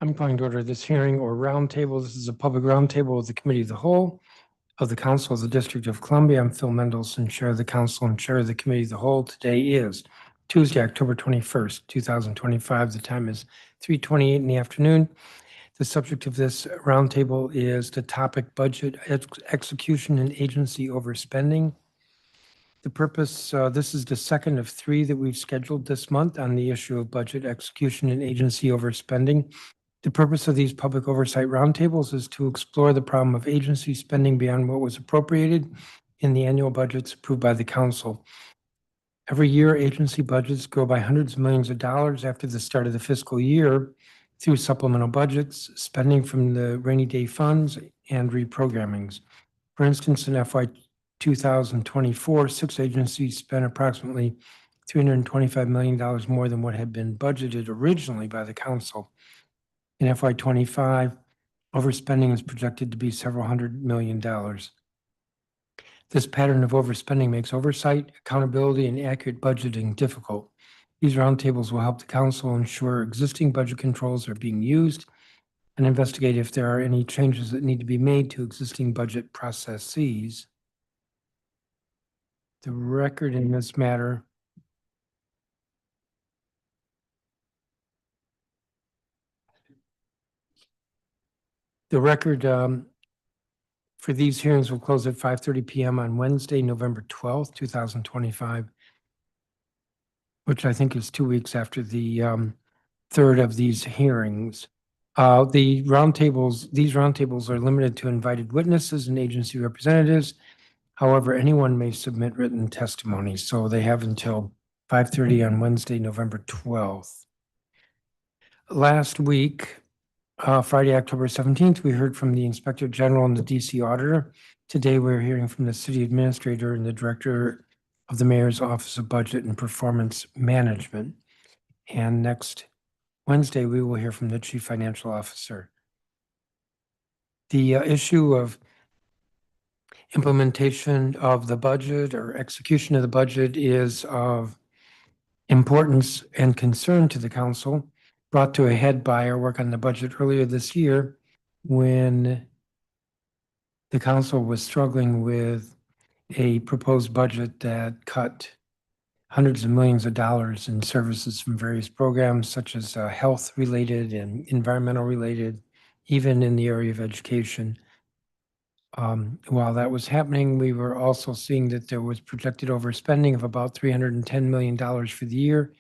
I'm calling to order this hearing or roundtable. This is a public roundtable of the Committee of the Whole of the Council of the District of Columbia. I'm Phil Mendelson, Chair of the Council and Chair of the Committee of the Whole. Today is Tuesday, October 21st, 2025. The time is 3:28 in the afternoon. The subject of this roundtable is the topic budget execution and agency overspending. The purpose, this is the second of three that we've scheduled this month on the issue of budget execution and agency overspending. The purpose of these public oversight roundtables is to explore the problem of agency spending beyond what was appropriated in the annual budgets approved by the council. Every year, agency budgets grow by hundreds of millions of dollars after the start of the fiscal year through supplemental budgets, spending from the rainy day funds, and reprogrammings. For instance, in FY 2024, 6 agencies spent approximately $325 million more than what had been budgeted originally by the council. In FY 25, overspending is projected to be several $100 million. This pattern of overspending makes oversight, accountability, and accurate budgeting difficult. These roundtables will help the council ensure existing budget controls are being used and investigate if there are any changes that need to be made to existing budget processes. The record in this matter for these hearings will close at 5:30 p.m. on Wednesday, November 12th, 2025, which I think is 2 weeks after the third of these hearings. These roundtables are limited to invited witnesses and agency representatives. However, anyone may submit written testimony, so they have until 5:30 on Wednesday, November 12th. Last week, Friday, October 17th, we heard from the Inspector General and the DC Auditor. Today, we're hearing from the City Administrator and the Director of the Mayor's Office of Budget and Performance Management. And next Wednesday, we will hear from the Chief Financial Officer. The issue of implementation of the budget or execution of the budget is of importance and concern to the council, brought to a head by our work on the budget earlier this year when the council was struggling with a proposed budget that cut hundreds of millions of dollars in services from various programs such as health-related and environmental-related, even in the area of education. While that was happening, we were also seeing that there was projected overspending of about $310 million for the year,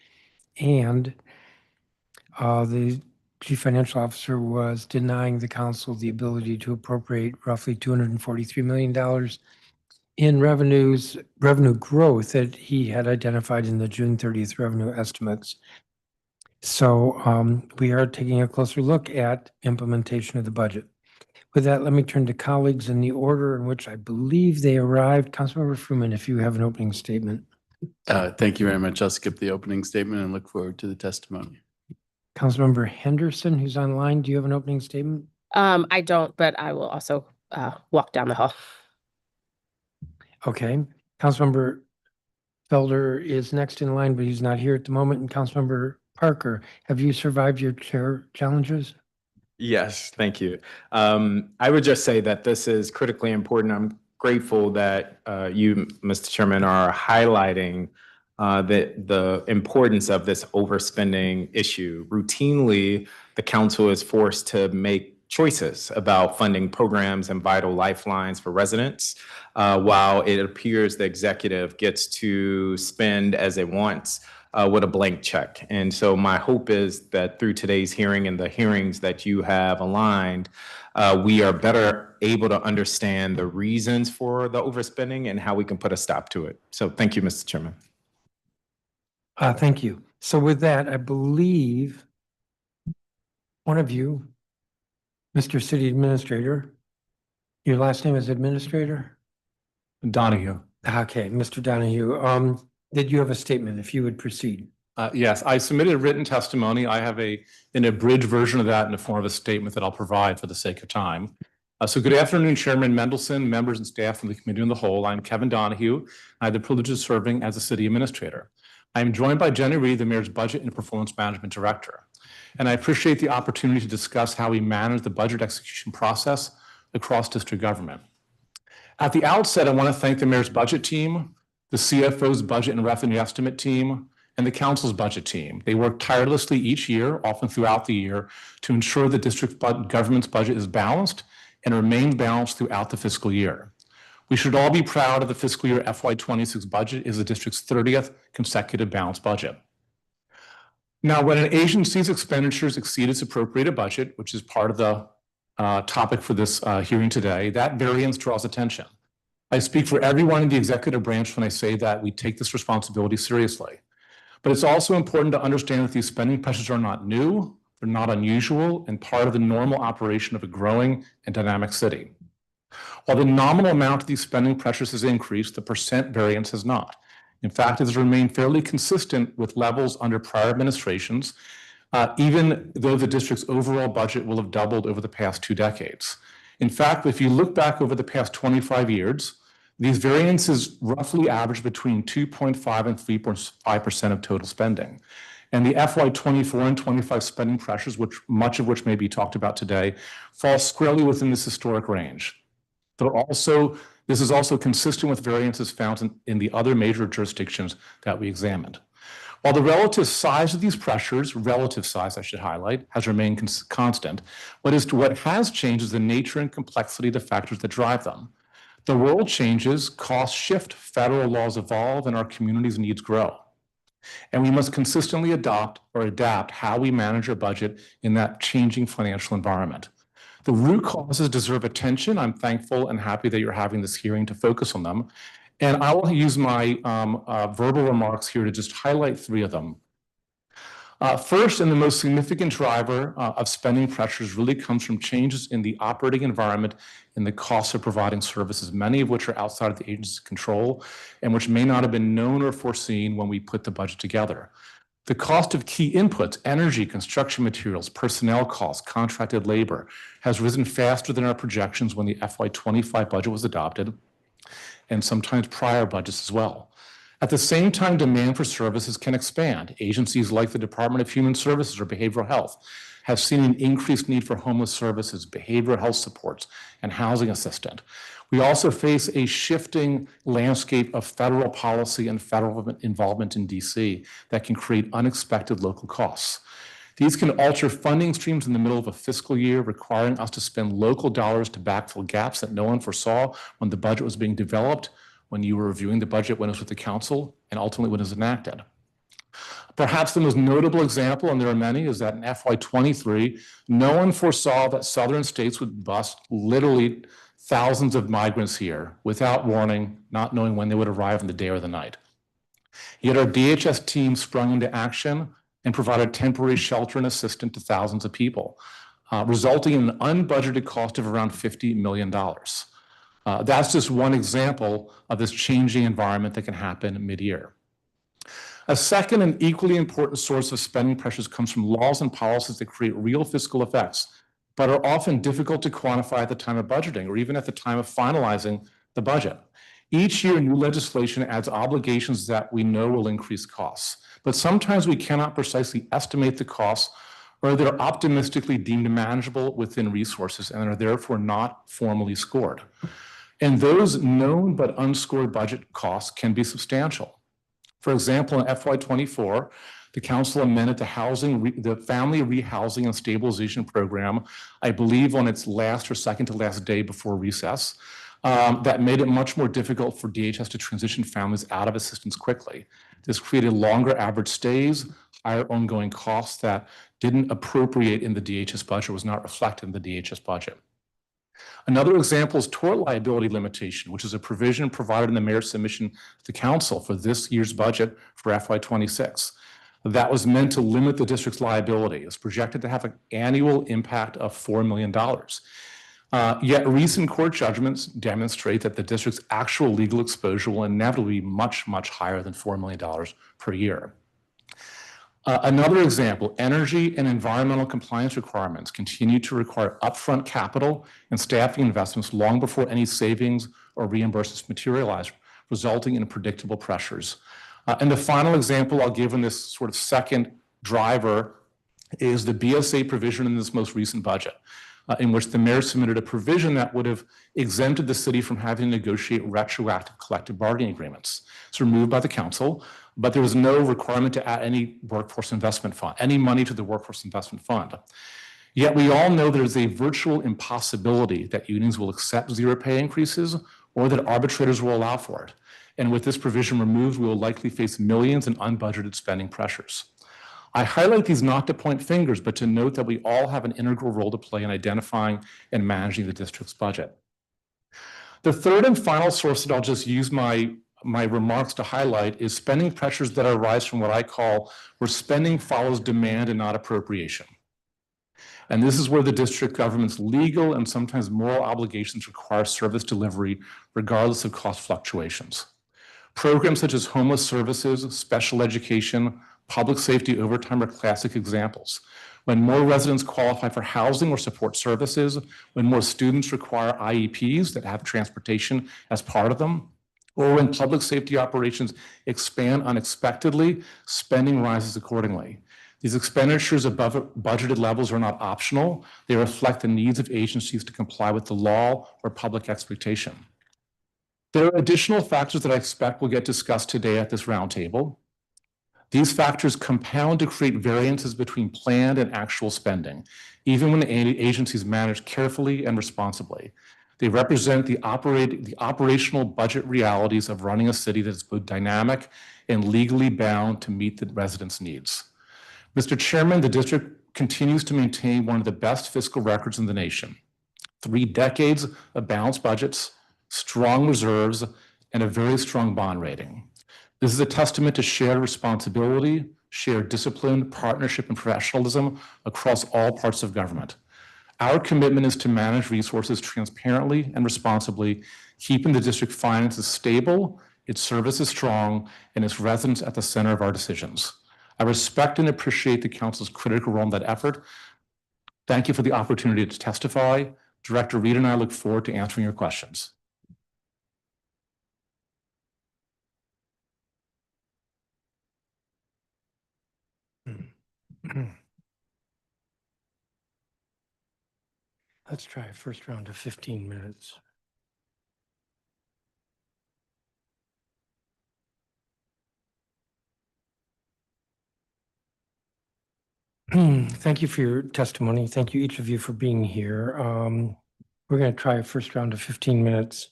and the Chief Financial Officer was denying the council the ability to appropriate roughly $243 million in revenue growth that he had identified in the June 30th revenue estimates. So we are taking a closer look at implementation of the budget. With that, let me turn to colleagues in the order in which I believe they arrived. Councilmember Fruman, if you have an opening statement. Thank you very much. I'll skip the opening statement and look forward to the testimony. Councilmember Henderson, who's online, do you have an opening statement? I don't, but I will also walk down the hall. Okay. Councilmember Felder is next in line, but he's not here at the moment. And Councilmember Parker, have you survived your chair challenges? Yes, thank you. I would just say that this is critically important. I'm grateful that you, Mr. Chairman, are highlighting the importance of this overspending issue. Routinely, the council is forced to make choices about funding programs and vital lifelines for residents, while it appears the executive gets to spend as it wants with a blank check. And so my hope is that through today's hearing and the hearings that you have aligned, we are better able to understand the reasons for the overspending and how we can put a stop to it. So thank you, Mr. Chairman. Thank you. So with that, I believe one of you, Mr. City Administrator, your last name is Administrator? Donahue. Okay, Mr. Donahue, did you have a statement, if you would proceed? Yes, I submitted a written testimony. I have an abridged version of that in the form of a statement that I'll provide for the sake of time. So good afternoon, Chairman Mendelson, members and staff from the Committee on the Whole. I'm Kevin Donahue. I have the privilege of serving as a City Administrator. I am joined by Jenny Reed, the Mayor's Budget and Performance Management Director. and I appreciate the opportunity to discuss how we manage the budget execution process across district government. At the outset, I want to thank the mayor's budget team, the CFO's budget and revenue estimate team, and the council's budget team. They work tirelessly each year, often throughout the year, to ensure the district government's budget is balanced and remains balanced throughout the fiscal year. We should all be proud of the fiscal year FY26 budget is the district's 30th consecutive balanced budget. Now, when an agency's expenditures exceed its appropriated budget, which is part of the topic for this hearing today, that variance draws attention. I speak for everyone in the executive branch when I say that we take this responsibility seriously. But it's also important to understand that these spending pressures are not new, they're not unusual, and part of the normal operation of a growing and dynamic city. While the nominal amount of these spending pressures has increased, the percent variance has not. In fact, it has remained fairly consistent with levels under prior administrations, even though the district's overall budget will have doubled over the past 2 decades. In fact, if you look back over the past 25 years, these variances roughly average between 2.5 and 3.5% of total spending. And the FY24 and 25 spending pressures, much of which may be talked about today, fall squarely within this historic range. This is also consistent with variances found in the other major jurisdictions that we examined. While the relative size of these pressures, relative size I should highlight, has remained constant, what has changed is the nature and complexity of the factors that drive them. The world changes, costs shift, federal laws evolve, and our community's needs grow. And we must consistently adapt how we manage our budget in that changing financial environment. The root causes deserve attention. I'm thankful and happy that you're having this hearing to focus on them. And I will use my verbal remarks here to just highlight 3 of them. First, and the most significant driver of spending pressures really comes from changes in the operating environment and the cost of providing services, many of which are outside of the agency's control and which may not have been known or foreseen when we put the budget together. The cost of key inputs, energy, construction materials, personnel costs, contracted labor, has risen faster than our projections when the FY25 budget was adopted, and sometimes prior budgets as well. At the same time, demand for services can expand. Agencies like the Department of Human Services or Behavioral Health have seen an increased need for homeless services, behavioral health supports, and housing assistance. We also face a shifting landscape of federal policy and federal involvement in DC that can create unexpected local costs. These can alter funding streams in the middle of a fiscal year, requiring us to spend local dollars to backfill gaps that no one foresaw when the budget was being developed, when you were reviewing the budget, when it was with the council, and ultimately when it was enacted. Perhaps the most notable example, and there are many, is that in FY23, no one foresaw that southern states would bus literally thousands of migrants here without warning, not knowing when they would arrive in the day or the night. Yet our DHS team sprung into action and provided temporary shelter and assistance to thousands of people, resulting in an unbudgeted cost of around $50 million. That's just one example of this changing environment that can happen mid-year. A second and equally important source of spending pressures comes from laws and policies that create real fiscal effects, but are often difficult to quantify at the time of budgeting or even at the time of finalizing the budget. Each year, new legislation adds obligations that we know will increase costs, but sometimes we cannot precisely estimate the costs, or they're optimistically deemed manageable within resources and are therefore not formally scored. And those known but unscored budget costs can be substantial. For example, in FY24, the council amended the Family Rehousing and Stabilization Program, I believe on its last or second to last day before recess, that made it much more difficult for DHS to transition families out of assistance quickly. This created longer average stays, higher ongoing costs that didn't appropriate in the DHS budget, was not reflected in the DHS budget. Another example is tort liability limitation, which is a provision provided in the mayor's submission to the council for this year's budget for FY26. That was meant to limit the district's liability. It's projected to have an annual impact of $4 million. Yet recent court judgments demonstrate that the district's actual legal exposure will inevitably be much, much higher than $4 million per year. Another example, energy and environmental compliance requirements continue to require upfront capital and staffing investments long before any savings or reimbursements materialize, resulting in predictable pressures. And the final example I'll give in this sort of second driver is the BSA provision in this most recent budget, in which the mayor submitted a provision that would have exempted the city from having to negotiate retroactive collective bargaining agreements. It's removed by the council, but there was no requirement to add any workforce investment fund, any money to the workforce investment fund. Yet we all know there's a virtual impossibility that unions will accept zero pay increases or that arbitrators will allow for it. And with this provision removed, we will likely face millions in unbudgeted spending pressures. I highlight these not to point fingers, but to note that we all have an integral role to play in identifying and managing the district's budget. The third and final source that I'll just use my remarks to highlight is spending pressures that arise from what I call where spending follows demand and not appropriation. And this is where the district government's legal and sometimes moral obligations require service delivery regardless of cost fluctuations. Programs such as homeless services, special education, public safety overtime are classic examples. When more residents qualify for housing or support services, when more students require IEPs that have transportation as part of them, or when public safety operations expand unexpectedly, spending rises accordingly. These expenditures above budgeted levels are not optional. They reflect the needs of agencies to comply with the law or public expectation. There are additional factors that I expect will get discussed today at this roundtable. These factors compound to create variances between planned and actual spending, even when the agencies manage carefully and responsibly. They represent the operational budget realities of running a city that is both dynamic and legally bound to meet the residents' needs. Mr. Chairman, the district continues to maintain one of the best fiscal records in the nation. 3 decades of balanced budgets, strong reserves, and a very strong bond rating. This is a testament to shared responsibility, shared discipline, partnership, and professionalism across all parts of government. Our commitment is to manage resources transparently and responsibly, keeping the district finances stable, its services strong, and its residents at the center of our decisions. I respect and appreciate the council's critical role in that effort. Thank you for the opportunity to testify. Director Reed and I look forward to answering your questions. Let's try a first round of 15 minutes. Thank you for your testimony. Thank you, each of you, for being here. We're going to try a first round of 15 minutes.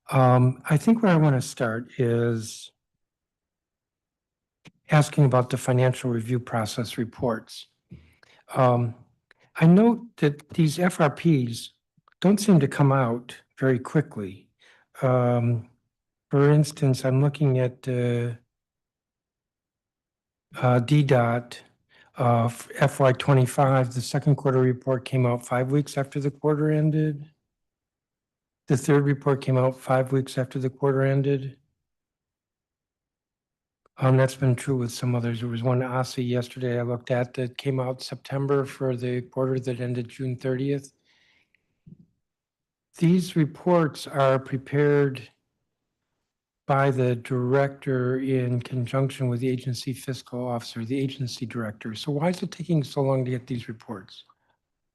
I think where I want to start is asking about the financial review process reports. I note that these FRPs don't seem to come out very quickly. For instance, I'm looking at DDOT FY25. The second quarter report came out 5 weeks after the quarter ended. The third report came out 5 weeks after the quarter ended. That's been true with some others. There was one ASA yesterday I looked at that came out September for the quarter that ended June 30th. These reports are prepared by the director in conjunction with the agency fiscal officer, the agency director. So why is it taking so long to get these reports?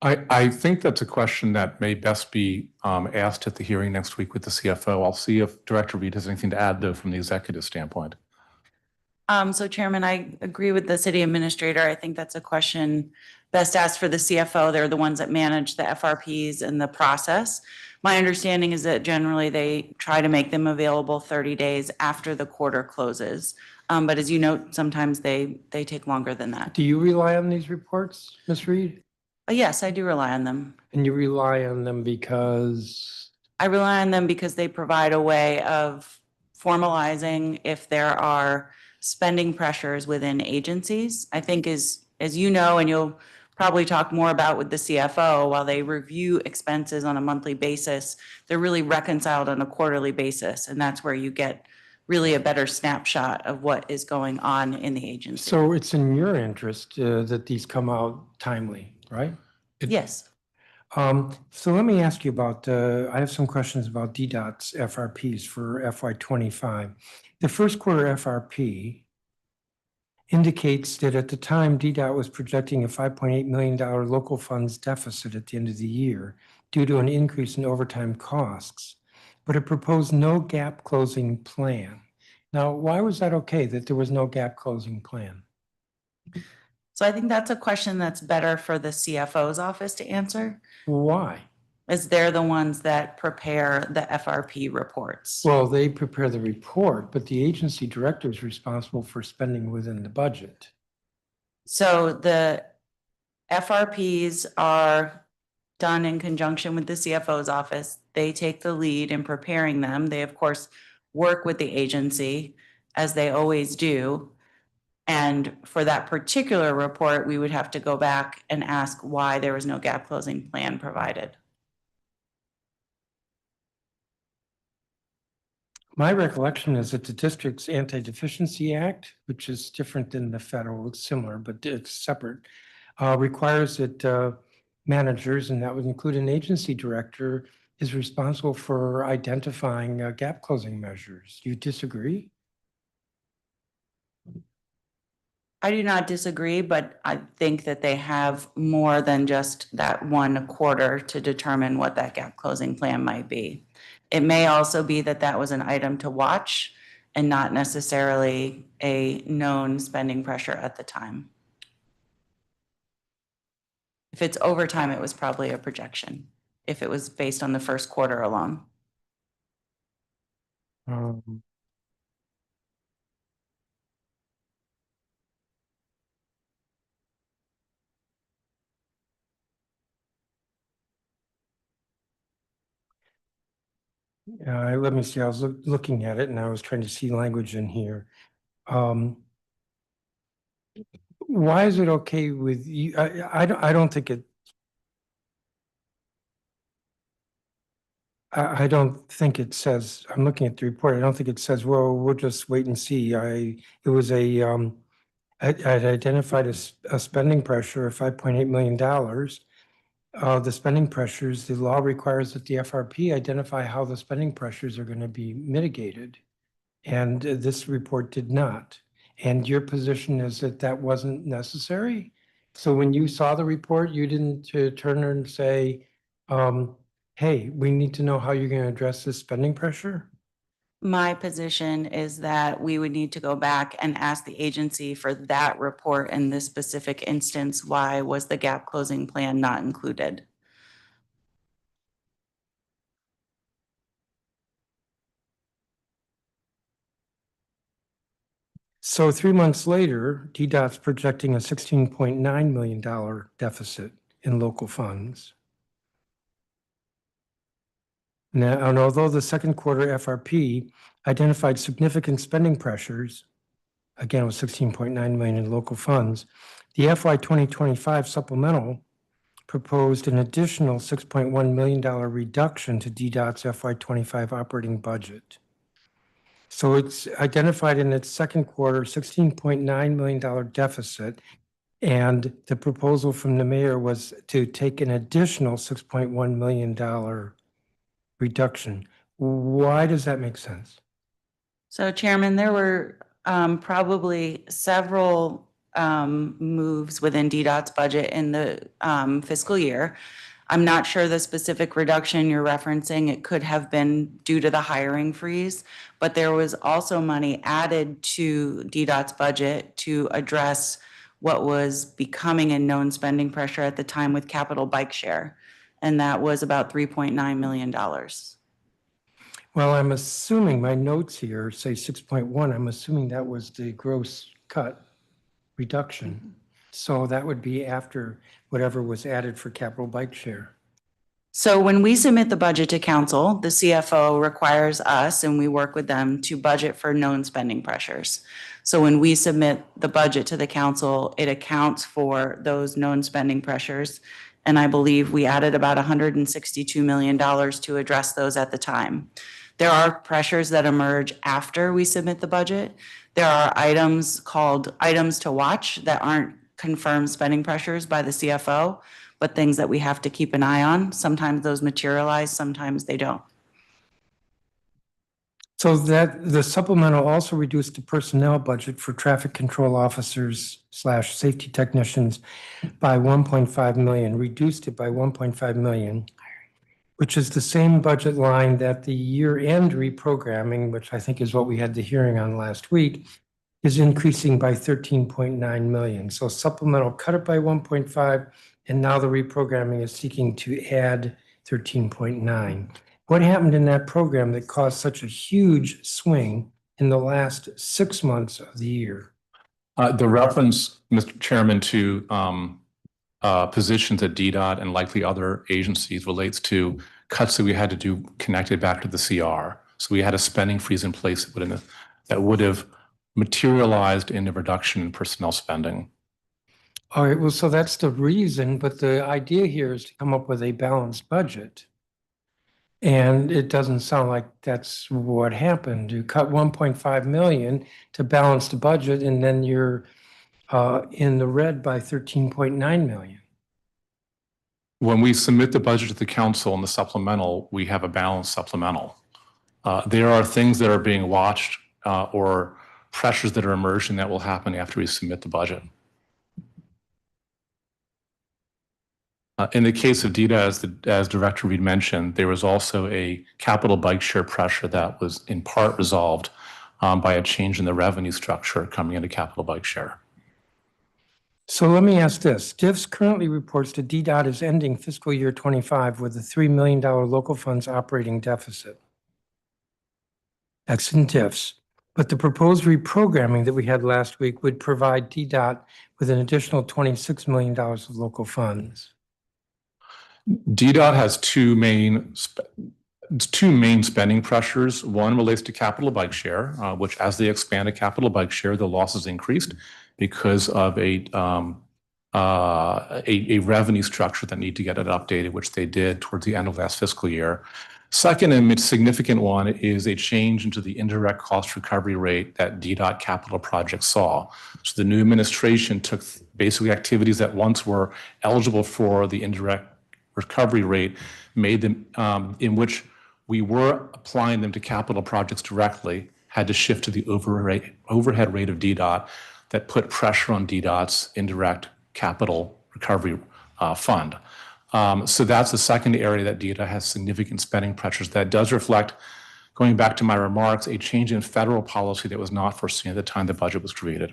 I think that's a question that may best be asked at the hearing next week with the CFO. I'll see if Director Reed has anything to add, though, from the executive standpoint. So Chairman, I agree with the city administrator. I think that's a question best asked for the CFO. They're the ones that manage the FRPs and the process. My understanding is that generally they try to make them available 30 days after the quarter closes. But as you note, sometimes they take longer than that. Do you rely on these reports, Ms. Reed? Yes, I do rely on them. And you rely on them because? I rely on them because they provide a way of formalizing if there are spending pressures within agencies. I think as you know, and you'll probably talk more about with the CFO, while they review expenses on a monthly basis, they're really reconciled on a quarterly basis. And that's where you get really a better snapshot of what is going on in the agency. So it's in your interest that these come out timely, right? Yes. So let me ask you about, I have some questions about DDOT's FRPs for FY25. The first quarter FRP indicates that at the time, DDOT was projecting a $5.8 million local funds deficit at the end of the year due to an increase in overtime costs, but it proposed no gap closing plan. Now, why was that okay, that there was no gap closing plan? So I think that's a question that's better for the CFO's office to answer, Why? as they're the ones that prepare the FRP reports. Well, they prepare the report, but the agency director is responsible for spending within the budget. So the FRPs are done in conjunction with the CFO's office. They take the lead in preparing them. They, of course, work with the agency, as they always do. And for that particular report, we would have to go back and ask why there was no gap closing plan provided. My recollection is that the district's Anti-Deficiency Act, which is different than the federal, it's similar, but it's separate, requires that managers, and that would include an agency director, is responsible for identifying gap closing measures. Do you disagree? I do not disagree, but I think that they have more than just that 1/4 to determine what that gap closing plan might be. It may also be that that was an item to watch and not necessarily a known spending pressure at the time. If it's overtime, it was probably a projection, if it was based on the first quarter alone. Um, Let me see, I was looking at it and I was trying to see language in here. Why is it okay with you? I don't think it. I don't think it says, I'm looking at the report, I don't think it says, well, we'll just wait and see. It was I'd identified a spending pressure of $5.8 million. The spending pressures, the law requires that the FRP identify how the spending pressures are going to be mitigated. And this report did not. And your position is that that wasn't necessary? So when you saw the report, you didn't turn and say, hey, we need to know how you're going to address this spending pressure? My position is that we would need to go back and ask the agency for that report in this specific instance. Why was the gap closing plan not included? So 3 months later, DDOT's projecting a $16.9 million deficit in local funds. Now, and although the second quarter FRP identified significant spending pressures, again with 16.9 million in local funds, the FY 2025 supplemental proposed an additional $6.1 million reduction to DDOT's FY 25 operating budget. So it's identified in its second quarter $16.9 million deficit, and the proposal from the mayor was to take an additional $6.1 million reduction. Why does that make sense? So Chairman, there were probably several moves within DDOT's budget in the fiscal year. I'm not sure the specific reduction you're referencing. It could have been due to the hiring freeze, but there was also money added to DDOT's budget to address what was becoming a known spending pressure at the time with capital bike share. And that was about $3.9 million. Well, I'm assuming my notes here say 6.1. I'm assuming that was the gross cut reduction. So that would be after whatever was added for capital bike share. So when we submit the budget to council, the CFO requires us, and we work with them, to budget for known spending pressures. So when we submit the budget to the council, it accounts for those known spending pressures. And I believe we added about $162 million to address those at the time. There are pressures that emerge after we submit the budget. There are items called items to watch that aren't confirmed spending pressures by the CFO, but things that we have to keep an eye on. Sometimes those materialize, sometimes they don't. So that the supplemental also reduced the personnel budget for traffic control officers / safety technicians by 1.5 million, reduced it by 1.5 million, which is the same budget line that the year-end reprogramming, which I think is what we had the hearing on last week, is increasing by 13.9 million. So supplemental cut it by 1.5, and now the reprogramming is seeking to add 13.9. What happened in that program that caused such a huge swing in the last 6 months of the year? The reference, Mr. Chairman, to positions at DDOT and likely other agencies relates to cuts that we had to do connected back to the CR. So we had a spending freeze in place that would have materialized in a reduction in personnel spending. All right, well, so that's the reason, but the idea here is to come up with a balanced budget. And it doesn't sound like that's what happened. You cut 1.5 million to balance the budget, and then you're in the red by 13.9 million. When we submit the budget to the council and the supplemental, we have a balanced supplemental. There are things that are being watched or pressures that are emerging that will happen after we submit the budget. In the case of DDA, as Director Reed mentioned, there was also a capital bike share pressure that was in part resolved by a change in the revenue structure coming into capital bike share. So let me ask this. DIFS currently reports that DDOT is ending fiscal year 25 with a $3 million local funds operating deficit. That's in DIFS. But the proposed reprogramming that we had last week would provide DDOT with an additional $26 million of local funds. DDOT has two main spending pressures. One relates to capital bike share, which as they expanded capital bike share, the losses increased because of a revenue structure that need to get it updated, which they did towards the end of last fiscal year. Second and significant one is a change into the indirect cost recovery rate that DDOT capital projects saw. So the new administration took basically activities that once were eligible for the indirect recovery rate, made them in which we were applying them to capital projects directly, had to shift to the overhead rate of DDOT that put pressure on DDOT's indirect capital recovery fund. So that's the second area that DDOT has significant spending pressures. That does reflect, going back to my remarks, a change in federal policy that was not foreseen at the time the budget was created.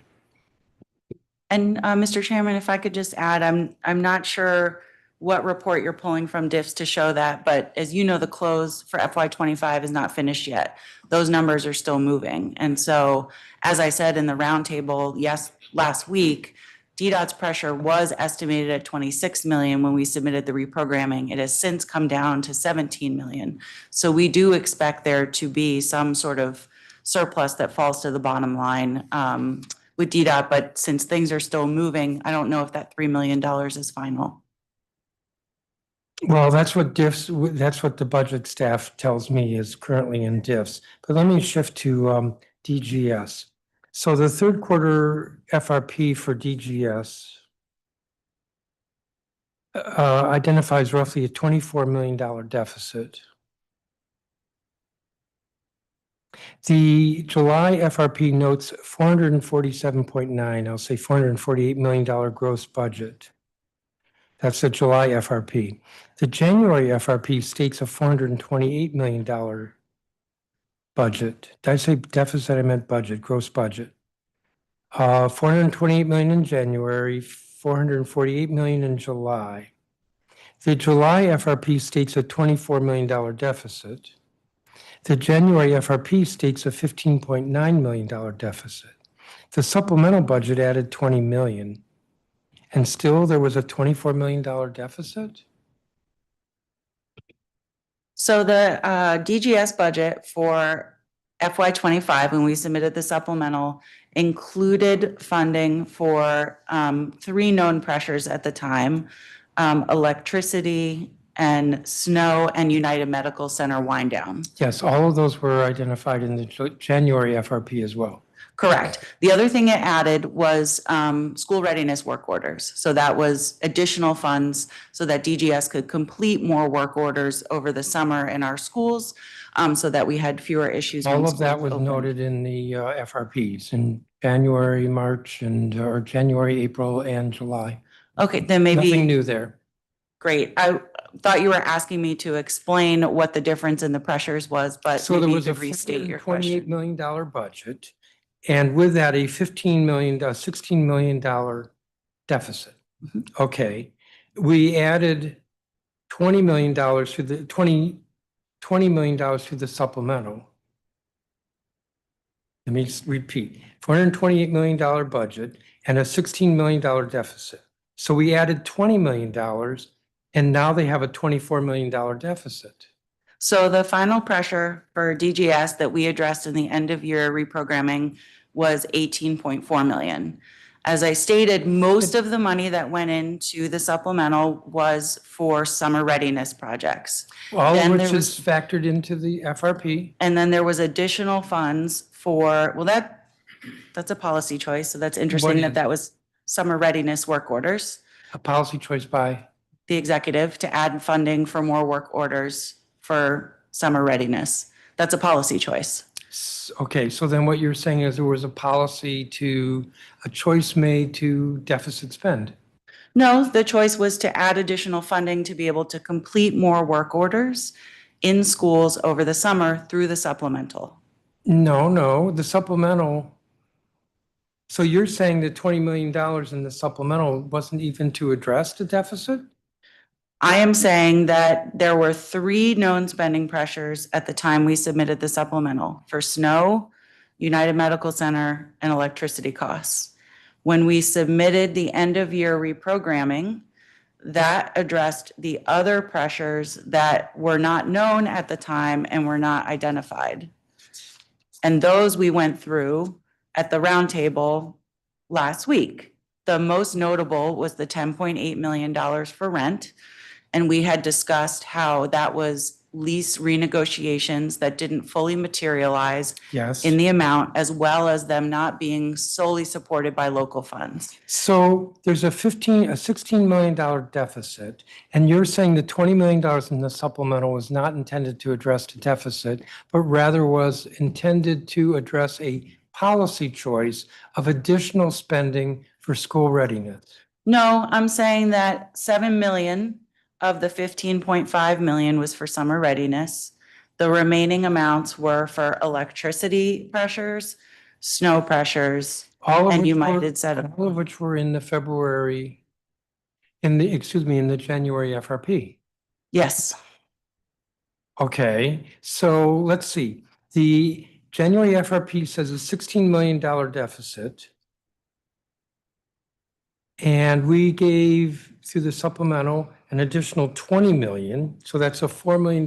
And Mr. Chairman, if I could just add, I'm not sure what report you're pulling from DIFS to show that, but as you know, the close for FY25 is not finished yet. Those numbers are still moving. And so, as I said in the roundtable, yes, last week, DDOT's pressure was estimated at 26 million when we submitted the reprogramming. It has since come down to 17 million. So we do expect there to be some sort of surplus that falls to the bottom line with DDOT, but since things are still moving, I don't know if that $3 million is final. Well, that's what the budget staff tells me is currently in DIFS. But let me shift to DGS. So the third quarter FRP for DGS identifies roughly a $24 million deficit. The July FRP notes 447.9, I'll say $448 million gross budget. That's the July FRP. The January FRP states a $428 million budget. Did I say deficit? I meant budget, gross budget. 428 million in January, 448 million in July. The July FRP states a $24 million deficit. The January FRP states a $15.9 million deficit. The supplemental budget added 20 million. And still there was a $24 million deficit? So the DGS budget for FY25, when we submitted the supplemental, included funding for 3 known pressures at the time, electricity and snow and United Medical Center wind down. Yes, all of those were identified in the January FRP as well. Correct. The other thing it added was school readiness work orders. So that was additional funds so that DGS could complete more work orders over the summer in our schools, so that we had fewer issues. when All of that schools was opened. noted in the FRPs in January, March, or January, April, and July. Okay, then maybe. Nothing new there. Great. I thought you were asking me to explain what the difference in the pressures was, but So there maybe you was a could restate your $28 question. million budget, and with that, a $16 million deficit. Mm-hmm. Okay, we added $20 million to the $20 million to the supplemental. Let me repeat, $428 million budget and a $16 million deficit. So we added $20 million, and now they have a $24 million deficit. So the final pressure for DGS that we addressed in the end of year reprogramming was 18.4 million. As I stated, most of the money that went into the supplemental was for summer readiness projects. All of Then which there was- is factored into the FRP. And then there was additional funds for, well, that's a policy choice. So that's interesting is- that that was summer readiness work orders. A policy choice by, The executive to add funding for more work orders for summer readiness. That's a policy choice. okay, so then what you're saying is there was a choice made to deficit spend. No, the choice was to add additional funding to be able to complete more work orders in schools over the summer through the supplemental. No, the supplemental. So you're saying that $20 million in the supplemental wasn't even to address the deficit? I am saying that there were 3 known spending pressures at the time we submitted the supplemental for snow, United Medical Center, and electricity costs. When we submitted the end of year reprogramming, that addressed the other pressures that were not known at the time and were not identified. And those we went through at the roundtable last week. The most notable was the $10.8 million for rent. And we had discussed how that was lease renegotiations that didn't fully materialize Yes. in the amount, as well as them not being solely supported by local funds. So there's a $16 million deficit, and you're saying the $20 million in the supplemental was not intended to address the deficit, but rather was intended to address a policy choice of additional spending for school readiness. No, I'm saying that 7 million of the 15.5 million was for summer readiness. The remaining amounts were for electricity pressures, snow pressures, All of and which you might were- have said, All of which were in the in the January FRP. yes. Okay, so let's see. The January FRP says a $16 million deficit. And we gave through the supplemental an additional 20 million. So that's a $4 million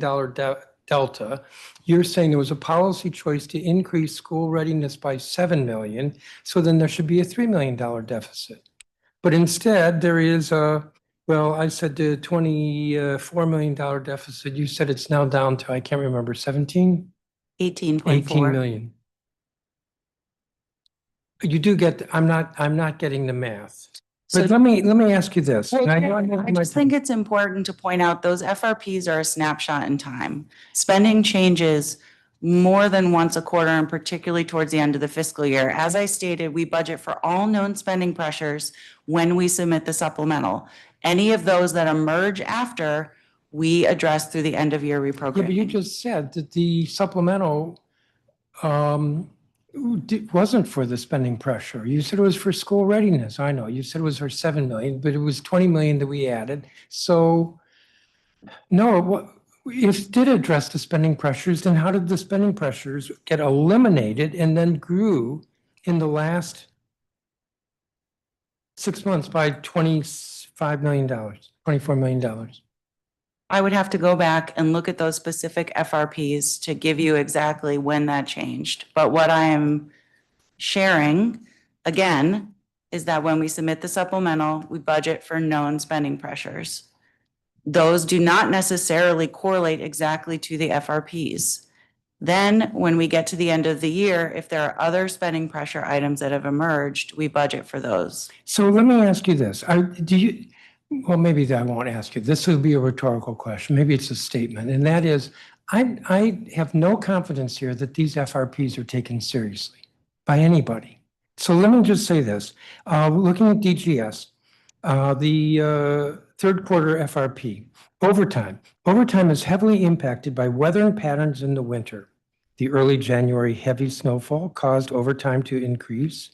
delta. You're saying there was a policy choice to increase school readiness by 7 million. So then there should be a $3 million deficit. But instead there is I said the $24 million deficit. You said it's now down to, I can't remember, 18 18.4. million. You do get, I'm not getting the math. So But let me ask you this. and know I'm over I my just time. think it's important to point out those FRPs are a snapshot in time. Spending changes more than once a quarter, and particularly towards the end of the fiscal year. As I stated, we budget for all known spending pressures when we submit the supplemental. Any of those that emerge after, we address through the end of year Yeah, but you reprogramming. just said that the supplemental wasn't for the spending pressure. You said it was for school readiness. I know. You said it was for 7 million, but it was 20 million that we added. So no, if it did address the spending pressures, then how did the spending pressures get eliminated and then grew in the last 6 months by $25 million, $24 million? I would have to go back and look at those specific FRPs to give you exactly when that changed. But what I am sharing, again, is that when we submit the supplemental, we budget for known spending pressures. Those do not necessarily correlate exactly to the FRPs. Then when we get to the end of the year, if there are other spending pressure items that have emerged, we budget for those. So let me ask you this. Well, maybe I won't ask you. This will be a rhetorical question. Maybe it's a statement. And that is, I have no confidence here that these FRPs are taken seriously by anybody. So let me just say this. Looking at DGS, the third quarter FRP, overtime. Overtime is heavily impacted by weather patterns in the winter. The early January heavy snowfall caused overtime to increase,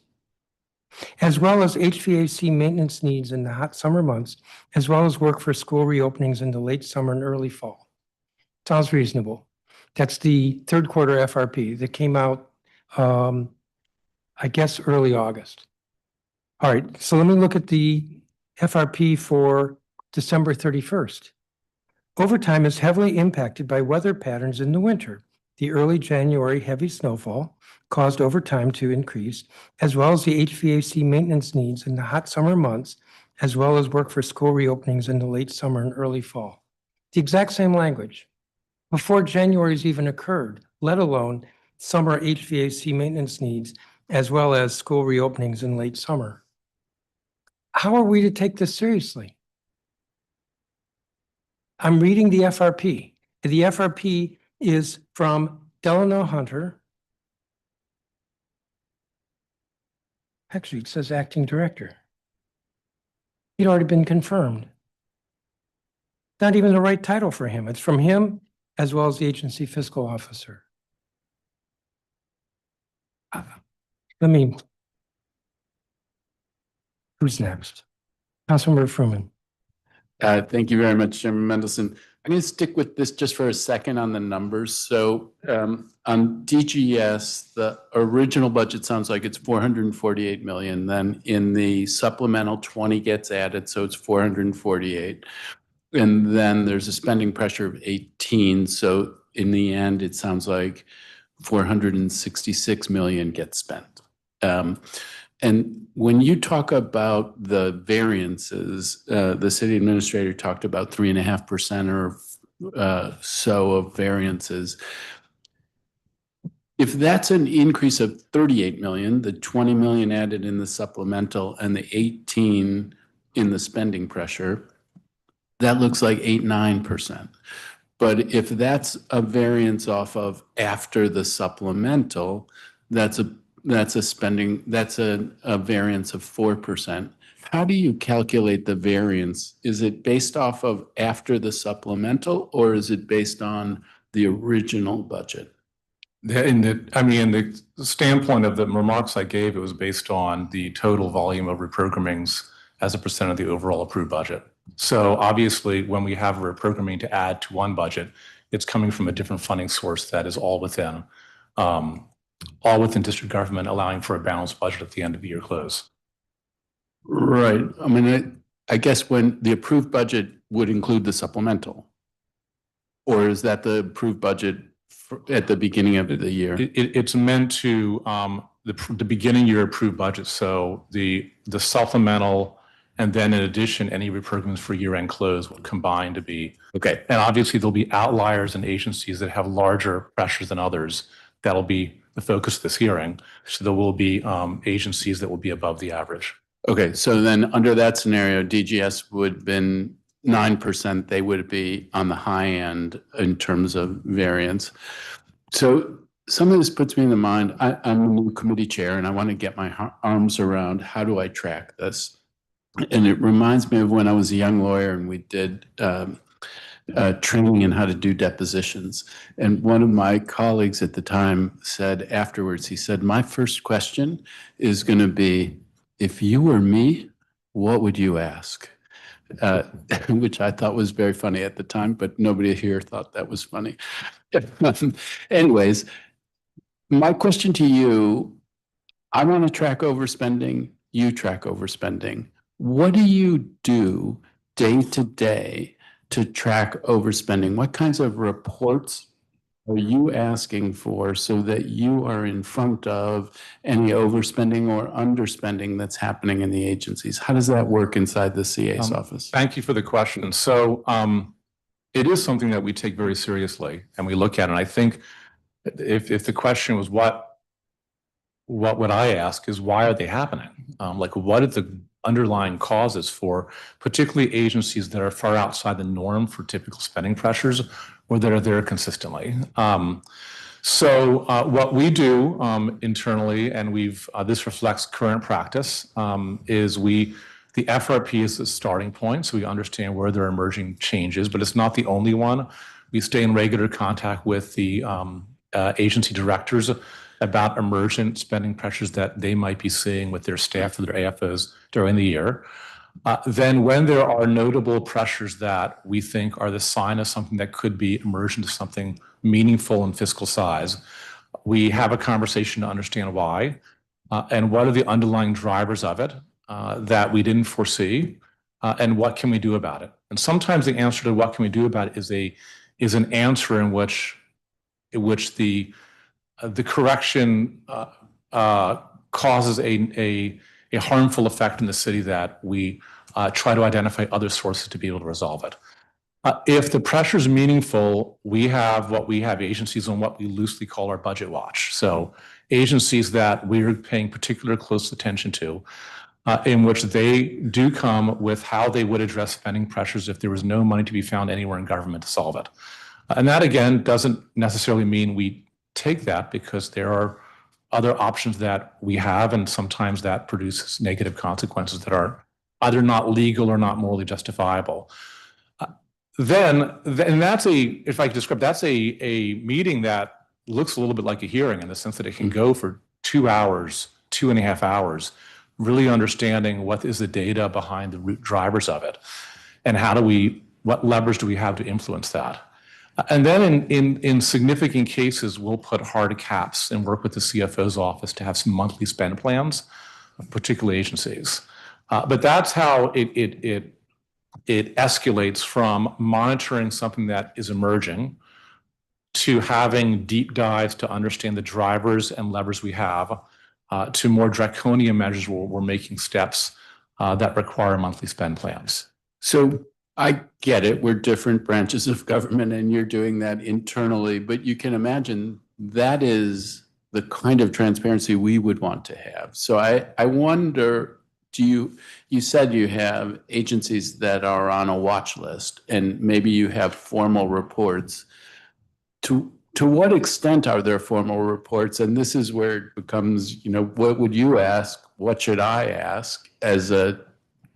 as well as HVAC maintenance needs in the hot summer months, as well as work for school reopenings in the late summer and early fall. Sounds reasonable. That's the third quarter FRP that came out, I guess, early August. All right, so let me look at the FRP for December 31st. Overtime is heavily impacted by weather patterns in the winter. The early January heavy snowfall caused overtime to increase, as well as the HVAC maintenance needs in the hot summer months, as well as work for school reopenings in the late summer and early fall. The exact same language. Before January's even occurred, let alone summer HVAC maintenance needs, as well as school reopenings in late summer. How are we to take this seriously? I'm reading the FRP. The FRP is from Delano Hunter. Actually, it says acting director. He'd already been confirmed. Not even the right title for him. It's from him as well as the agency fiscal officer. Who's next? Councilmember Fruman. Thank you very much, Chairman Mendelson. I'm going to stick with this just for a second on the numbers. So on DGS, the original budget sounds like it's 448 million. Then in the supplemental, 20 gets added, so it's 448. And then there's a spending pressure of 18. So in the end, it sounds like 466 million gets spent. And when you talk about the variances, the city administrator talked about 3.5% or so of variances. If that's an increase of 38 million, the 20 million added in the supplemental and the 18 in the spending pressure, that looks like 8-9%. But if that's a variance off of after the supplemental, that's a variance of 4%. How do you calculate the variance? Is it based off of after the supplemental, or is it based on the original budget? In the standpoint of the remarks I gave, it was based on the total volume of reprogrammings as a percent of the overall approved budget. So obviously, when we have reprogramming to add to one budget, it's coming from a different funding source that is all within district government, allowing for a balanced budget at the end of the year close. Right. I mean, I guess when the approved budget would include the supplemental, or is that the approved budget at the beginning of the year? It's meant to the beginning year approved budget. So the supplemental, and then in addition, any reprogrammings for year-end close will combine to be. Okay. And obviously, there'll be outliers and agencies that have larger pressures than others. That'll be the focus of this hearing. So there will be agencies that will be above the average. Okay, so then under that scenario, DGS would have been 9%. They would be on the high end in terms of variance. So some of this puts me in the mind, I'm a new committee chair and I want to get my arms around how do I track this? And it reminds me of when I was a young lawyer and we did training in how to do depositions. And one of my colleagues at the time said afterwards, he said, my first question is going to be, if you were me, what would you ask? Which I thought was very funny at the time, but nobody here thought that was funny. Anyways, my question to you, I want to track overspending, you track overspending. What do you do day to day to track overspending? What kinds of reports are you asking for so that you are in front of any overspending or underspending that's happening in the agencies? How does that work inside the CA's office? Thank you for the question. So it is something that we take very seriously and we look at. And I think if the question was what would I ask is why are they happening? Like what are the underlying causes for particularly agencies that are far outside the norm for typical spending pressures or that are there consistently? So what we do internally, and this reflects current practice, is the FRP is the starting point, so we understand where there are emerging changes, but it's not the only one. We stay in regular contact with the agency directors about emergent spending pressures that they might be seeing with their staff or their AFOs during the year. Then when there are notable pressures that we think are the sign of something that could be emergent to something meaningful in fiscal size, we have a conversation to understand why and what are the underlying drivers of it that we didn't foresee and what can we do about it. And sometimes the answer to what can we do about it is an answer in which the correction causes a harmful effect in the city that we try to identify other sources to be able to resolve it. If the pressure is meaningful, we have agencies on what we loosely call our budget watch. So agencies that we're paying particular close attention to, in which they do come with how they would address spending pressures if there was no money to be found anywhere in government to solve it. And that, again, doesn't necessarily mean we take that, because there are other options that we have, and sometimes that produces negative consequences that are either not legal or not morally justifiable. Then that's if I could describe, that's a meeting that looks a little bit like a hearing in the sense that it can go for 2 hours, 2.5 hours, really understanding what is the data behind the root drivers of it, and what levers do we have to influence that. And then in significant cases, we'll put hard caps and work with the CFO's office to have some monthly spend plans of particular agencies. But that's how it escalates from monitoring something that is emerging to having deep dives to understand the drivers and levers we have, to more draconian measures where we're making steps that require monthly spend plans. So I get it. We're different branches of government and you're doing that internally, but you can imagine that is the kind of transparency we would want to have. So I wonder, you said you have agencies that are on a watch list and maybe you have formal reports. To what extent are there formal reports? And this is where it becomes, what would you ask? What should I ask as a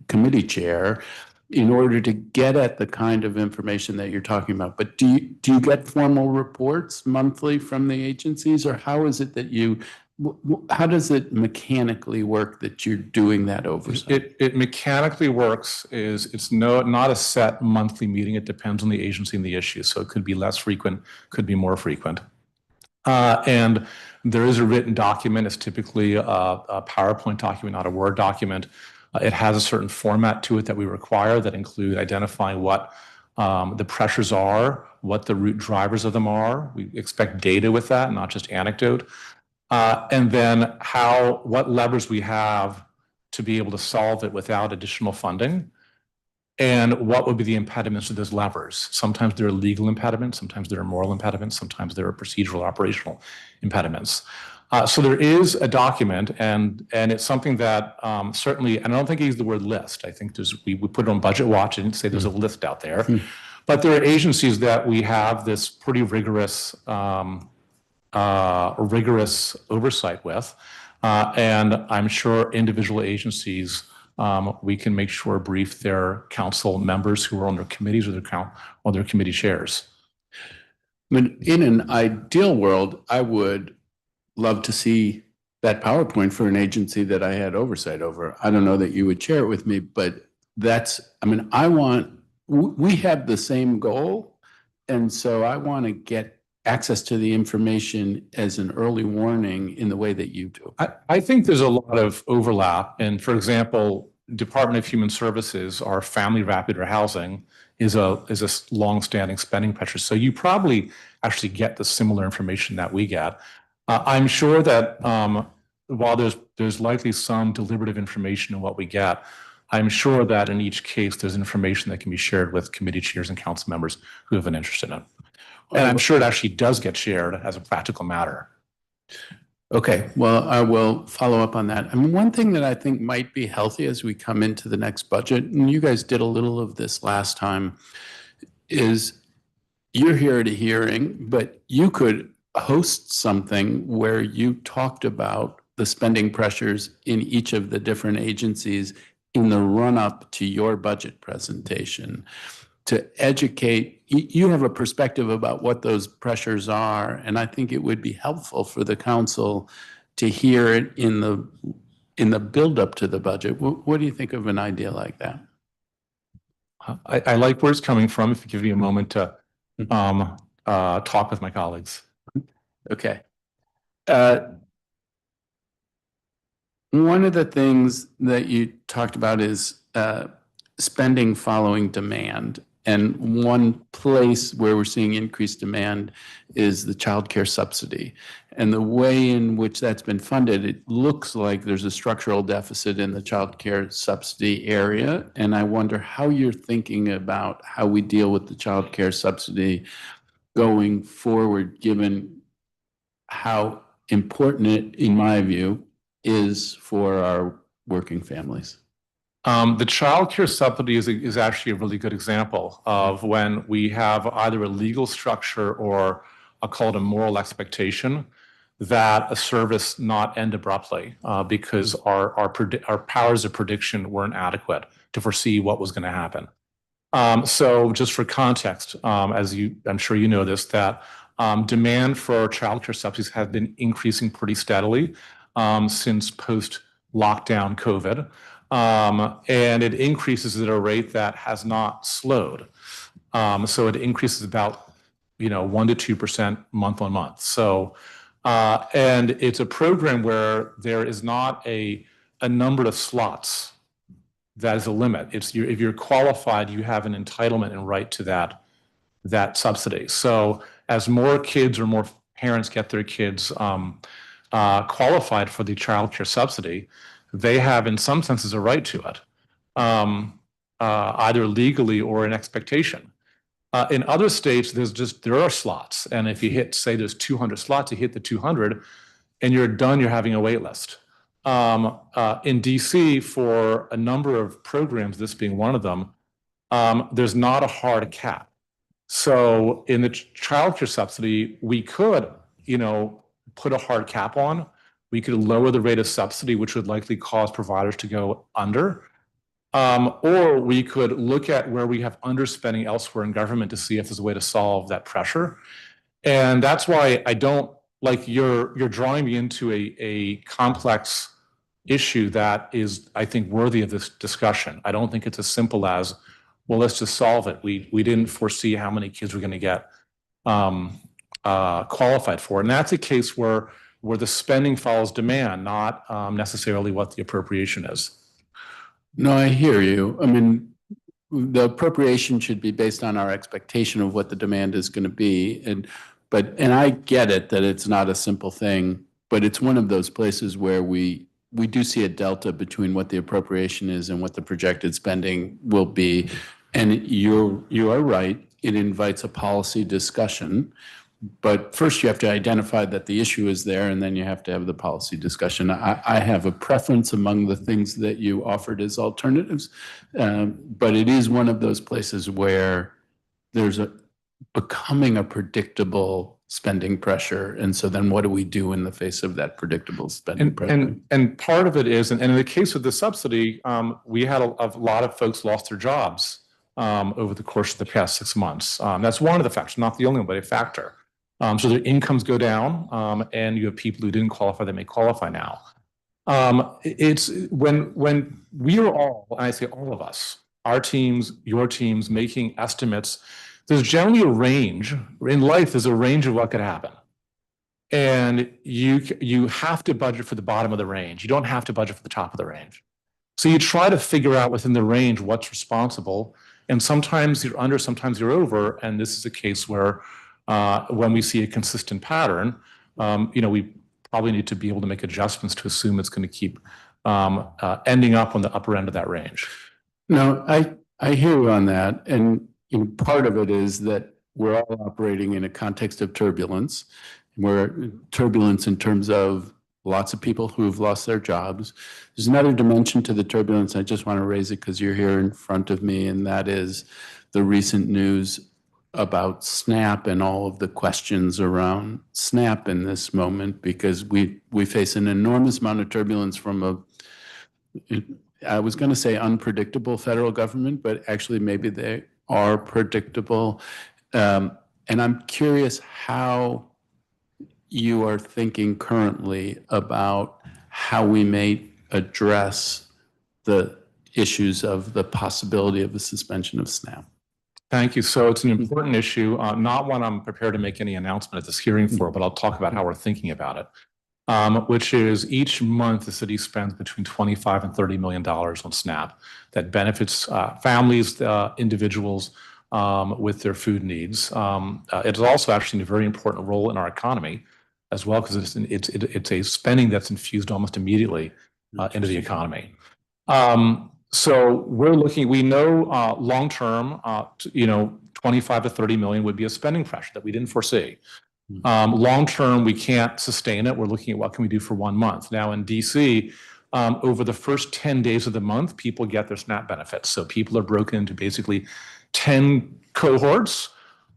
committee chair in order to get at the kind of information that you're talking about? But do you get formal reports monthly from the agencies, or how is it that how does it mechanically work that you're doing that oversight? It mechanically works it's not a set monthly meeting. It depends on the agency and the issue. So it could be less frequent, could be more frequent. And there is a written document. It's typically a PowerPoint document, not a Word document. It has a certain format to it that we require that include identifying what the pressures are, what the root drivers of them are. We expect data with that, not just anecdote. And then what levers we have to be able to solve it without additional funding, and what would be the impediments to those levers. Sometimes there are legal impediments, sometimes there are moral impediments, sometimes there are procedural, operational impediments. So there is a document, and it's something that certainly, and I don't think I use the word list. I think we put it on Budget Watch and say there's a list out there. But there are agencies that we have this pretty rigorous oversight with. And I'm sure individual agencies, we can make sure brief their council members who are on their committees or their committee chairs. I mean, in an ideal world, I would love to see that PowerPoint for an agency that I had oversight over. I don't know that you would share it with me, but we have the same goal. And so I want to get access to the information as an early warning in the way that you do. I think there's a lot of overlap. And for example, Department of Human Services, our family rapid housing is a long-standing spending pressure. So you probably actually get the similar information that we get. I'm sure that while there's likely some deliberative information in what we get, I'm sure that in each case there's information that can be shared with committee chairs and council members who have an interest in it. And I'm sure it actually does get shared as a practical matter. Okay, well, I will follow up on that. I mean, one thing that I think might be healthy as we come into the next budget, and you guys did a little of this last time, is you're here at a hearing, but you could host something where you talked about the spending pressures in each of the different agencies in the run-up to your budget presentation, to educate. You have a perspective about what those pressures are, and I think it would be helpful for the council to hear it in the build-up to the budget. What do you think of an idea like that? I like where it's coming from. If you give me a moment to talk with my colleagues. Okay. One of the things that you talked about is spending following demand. And one place where we're seeing increased demand is the child care subsidy. And the way in which that's been funded, it looks like there's a structural deficit in the child care subsidy area. And I wonder how you're thinking about how we deal with the child care subsidy going forward, given how important it, in my view, is for our working families. The child care subsidy is actually a really good example of when we have either a legal structure or I'll call it a moral expectation that a service not end abruptly because our powers of prediction weren't adequate to foresee what was going to happen. So just for context, I'm sure you know this, that demand for child care subsidies has been increasing pretty steadily since post-lockdown COVID. And it increases at a rate that has not slowed. So it increases about 1% to 2% month on month. So and it's a program where there is not a number of slots that is a limit. If you're qualified, you have an entitlement and right to that subsidy. So as more kids or more parents get their kids qualified for the child care subsidy, they have, in some senses, a right to it, either legally or an expectation. In other states, there are slots, and if you hit, say, there's 200 slots, you hit the 200, and you're done. You're having a wait list. In DC, for a number of programs, this being one of them, there's not a hard cap. So in the child care subsidy, we could, put a hard cap on. We could lower the rate of subsidy, which would likely cause providers to go under. Or we could look at where we have underspending elsewhere in government to see if there's a way to solve that pressure. And that's why I don't like you're drawing me into a complex issue that is, I think, worthy of this discussion. I don't think it's as simple as, well, let's just solve it. We didn't foresee how many kids we're going to get qualified for. And that's a case where the spending follows demand, not necessarily what the appropriation is. No, I hear you. I mean, the appropriation should be based on our expectation of what the demand is going to be. And I get it that it's not a simple thing, but it's one of those places where we do see a delta between what the appropriation is and what the projected spending will be. And you are right. It invites a policy discussion. But first, you have to identify that the issue is there, and then you have to have the policy discussion. I have a preference among the things that you offered as alternatives, but it is one of those places where there's becoming a predictable spending pressure. And so then what do we do in the face of that predictable spending pressure? And part of it is, and in the case of the subsidy, we had a lot of folks lost their jobs over the course of the past 6 months. That's one of the factors, not the only one, but a factor. So their incomes go down, and you have people who didn't qualify that may qualify now. It's when we are all, and I say all of us, our teams, your teams, making estimates, there's generally a range. In life, there's a range of what could happen. And you have to budget for the bottom of the range. You don't have to budget for the top of the range. So you try to figure out within the range what's responsible. And sometimes you're under, sometimes you're over. And this is a case where when we see a consistent pattern, we probably need to be able to make adjustments to assume it's going to keep ending up on the upper end of that range. No, I hear you on that. And part of it is that we're all operating in a context of turbulence. We're turbulence in terms of lots of people who've lost their jobs. There's another dimension to the turbulence. I just want to raise it because you're here in front of me, and that is the recent news about SNAP and all of the questions around SNAP in this moment, because we face an enormous amount of turbulence from I was going to say unpredictable federal government, but actually maybe they are predictable. And I'm curious how you are thinking currently about how we may address the issues of the possibility of the suspension of SNAP. Thank you. So it's an important issue, not one I'm prepared to make any announcement at this hearing for, but I'll talk about how we're thinking about it, which is each month the city spends between $25 and $30 million on SNAP that benefits families, individuals with their food needs. It is also actually a very important role in our economy as well, because it's a spending that's infused almost immediately into the economy. So we're looking, we know long-term, 25 to 30 million would be a spending pressure that we didn't foresee. Long-term, we can't sustain it. We're looking at what can we do for 1 month. Now in DC, over the first 10 days of the month, people get their SNAP benefits. So people are broken into basically 10 cohorts.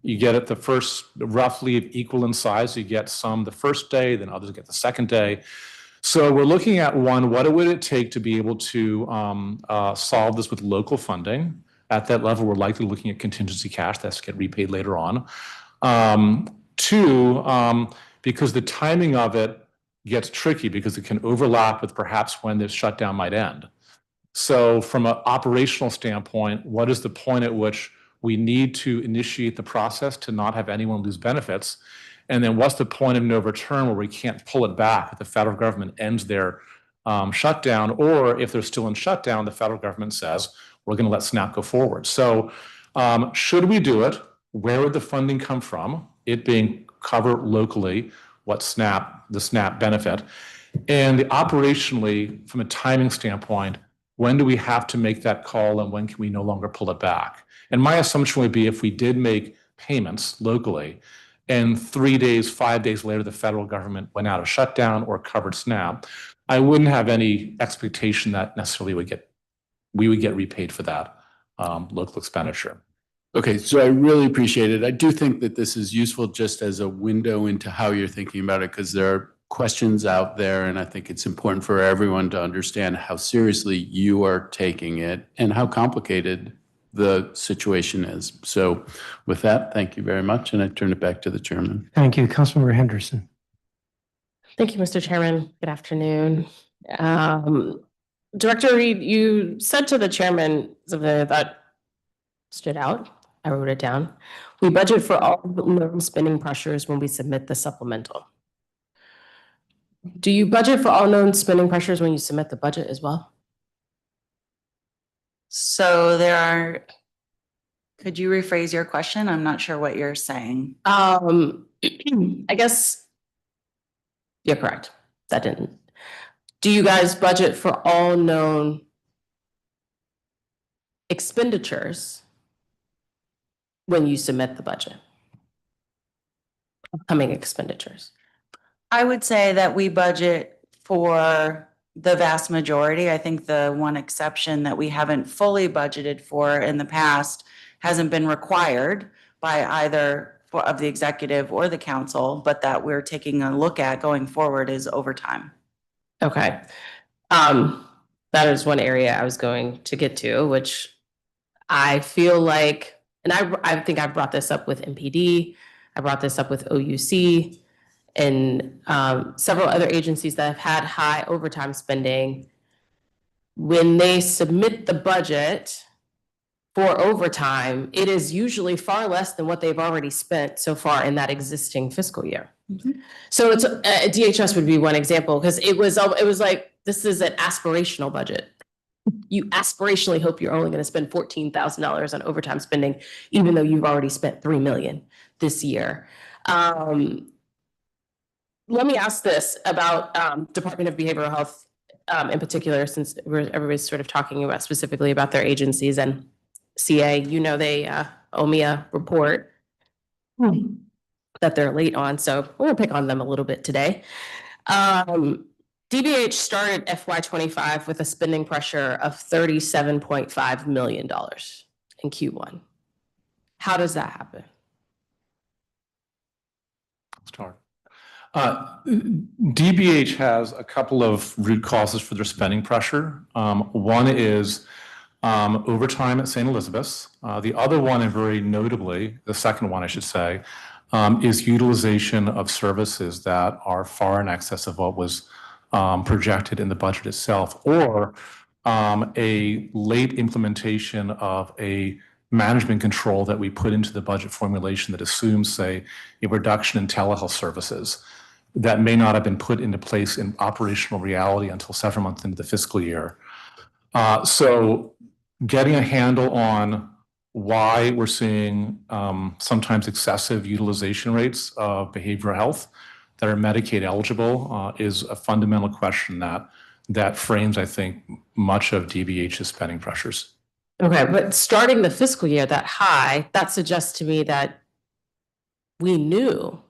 You get it the first, roughly equal in size. You get some the first day, then others get the second day. So we're looking at what would it take to be able to solve this with local funding? At that level, we're likely looking at contingency cash that's get repaid later on. Two, because the timing of it gets tricky because it can overlap with perhaps when this shutdown might end. So from an operational standpoint, what is the point at which we need to initiate the process to not have anyone lose benefits? And then what's the point of no return where we can't pull it back if the federal government ends their shutdown, or if they're still in shutdown, the federal government says, we're going to let SNAP go forward. So should we do it? Where would the funding come from? It being covered locally, the SNAP benefit. And operationally, from a timing standpoint, when do we have to make that call and when can we no longer pull it back? And my assumption would be if we did make payments locally, and 3 days, 5 days later, the federal government went out of shutdown or covered SNAP, I wouldn't have any expectation that necessarily we would get repaid for that local expenditure. Okay, so I really appreciate it. I do think that this is useful just as a window into how you're thinking about it, because there are questions out there, and I think it's important for everyone to understand how seriously you are taking it and how complicated the situation is. So with that, thank you very much, and I turn it back to the chairman. Thank you. Councilmember Henderson. Thank you, Mr. Chairman. Good afternoon. Director Reed, you said to the chairman something that stood out. I wrote it down. We budget for all known spending pressures when we submit the supplemental. Do you budget for all known spending pressures when you submit the budget as well? So could you rephrase your question? I'm not sure what you're saying. I guess you're correct. That didn't. Do you guys budget for all known expenditures when you submit the budget? Upcoming expenditures. I would say that we budget for the vast majority. I think the one exception that we haven't fully budgeted for in the past hasn't been required by either of the executive or the council, but that we're taking a look at going forward is overtime. Okay. That is one area I was going to get to, which I feel like, and I think I brought this up with MPD, I brought this up with OUC, and several other agencies that have had high overtime spending. When they submit the budget for overtime, it is usually far less than what they've already spent so far in that existing fiscal year. Mm-hmm. So it's DHS would be one example, because it was like, this is an aspirational budget. You aspirationally hope you're only going to spend $14,000 on overtime spending, even though you've already spent $3 million this year. Let me ask this about Department of Behavioral Health in particular, since everybody's sort of talking about specifically about their agencies and CA. They owe me a report. that they're late on, so we're gonna pick on them a little bit today. DBH started FY25 with a spending pressure of $37.5 million in Q1. How does that happen? Start. DBH has a couple of root causes for their spending pressure. One is overtime at St. Elizabeth's. The other one, and very notably, the second one, I should say, is utilization of services that are far in excess of what was projected in the budget itself, or a late implementation of a management control that we put into the budget formulation that assumes, say, a reduction in telehealth services that may not have been put into place in operational reality until several months into the fiscal year. So getting a handle on why we're seeing sometimes excessive utilization rates of behavioral health that are Medicaid eligible is a fundamental question that frames, I think, much of DBH's spending pressures. Okay, but starting the fiscal year that high, that suggests to me that we knew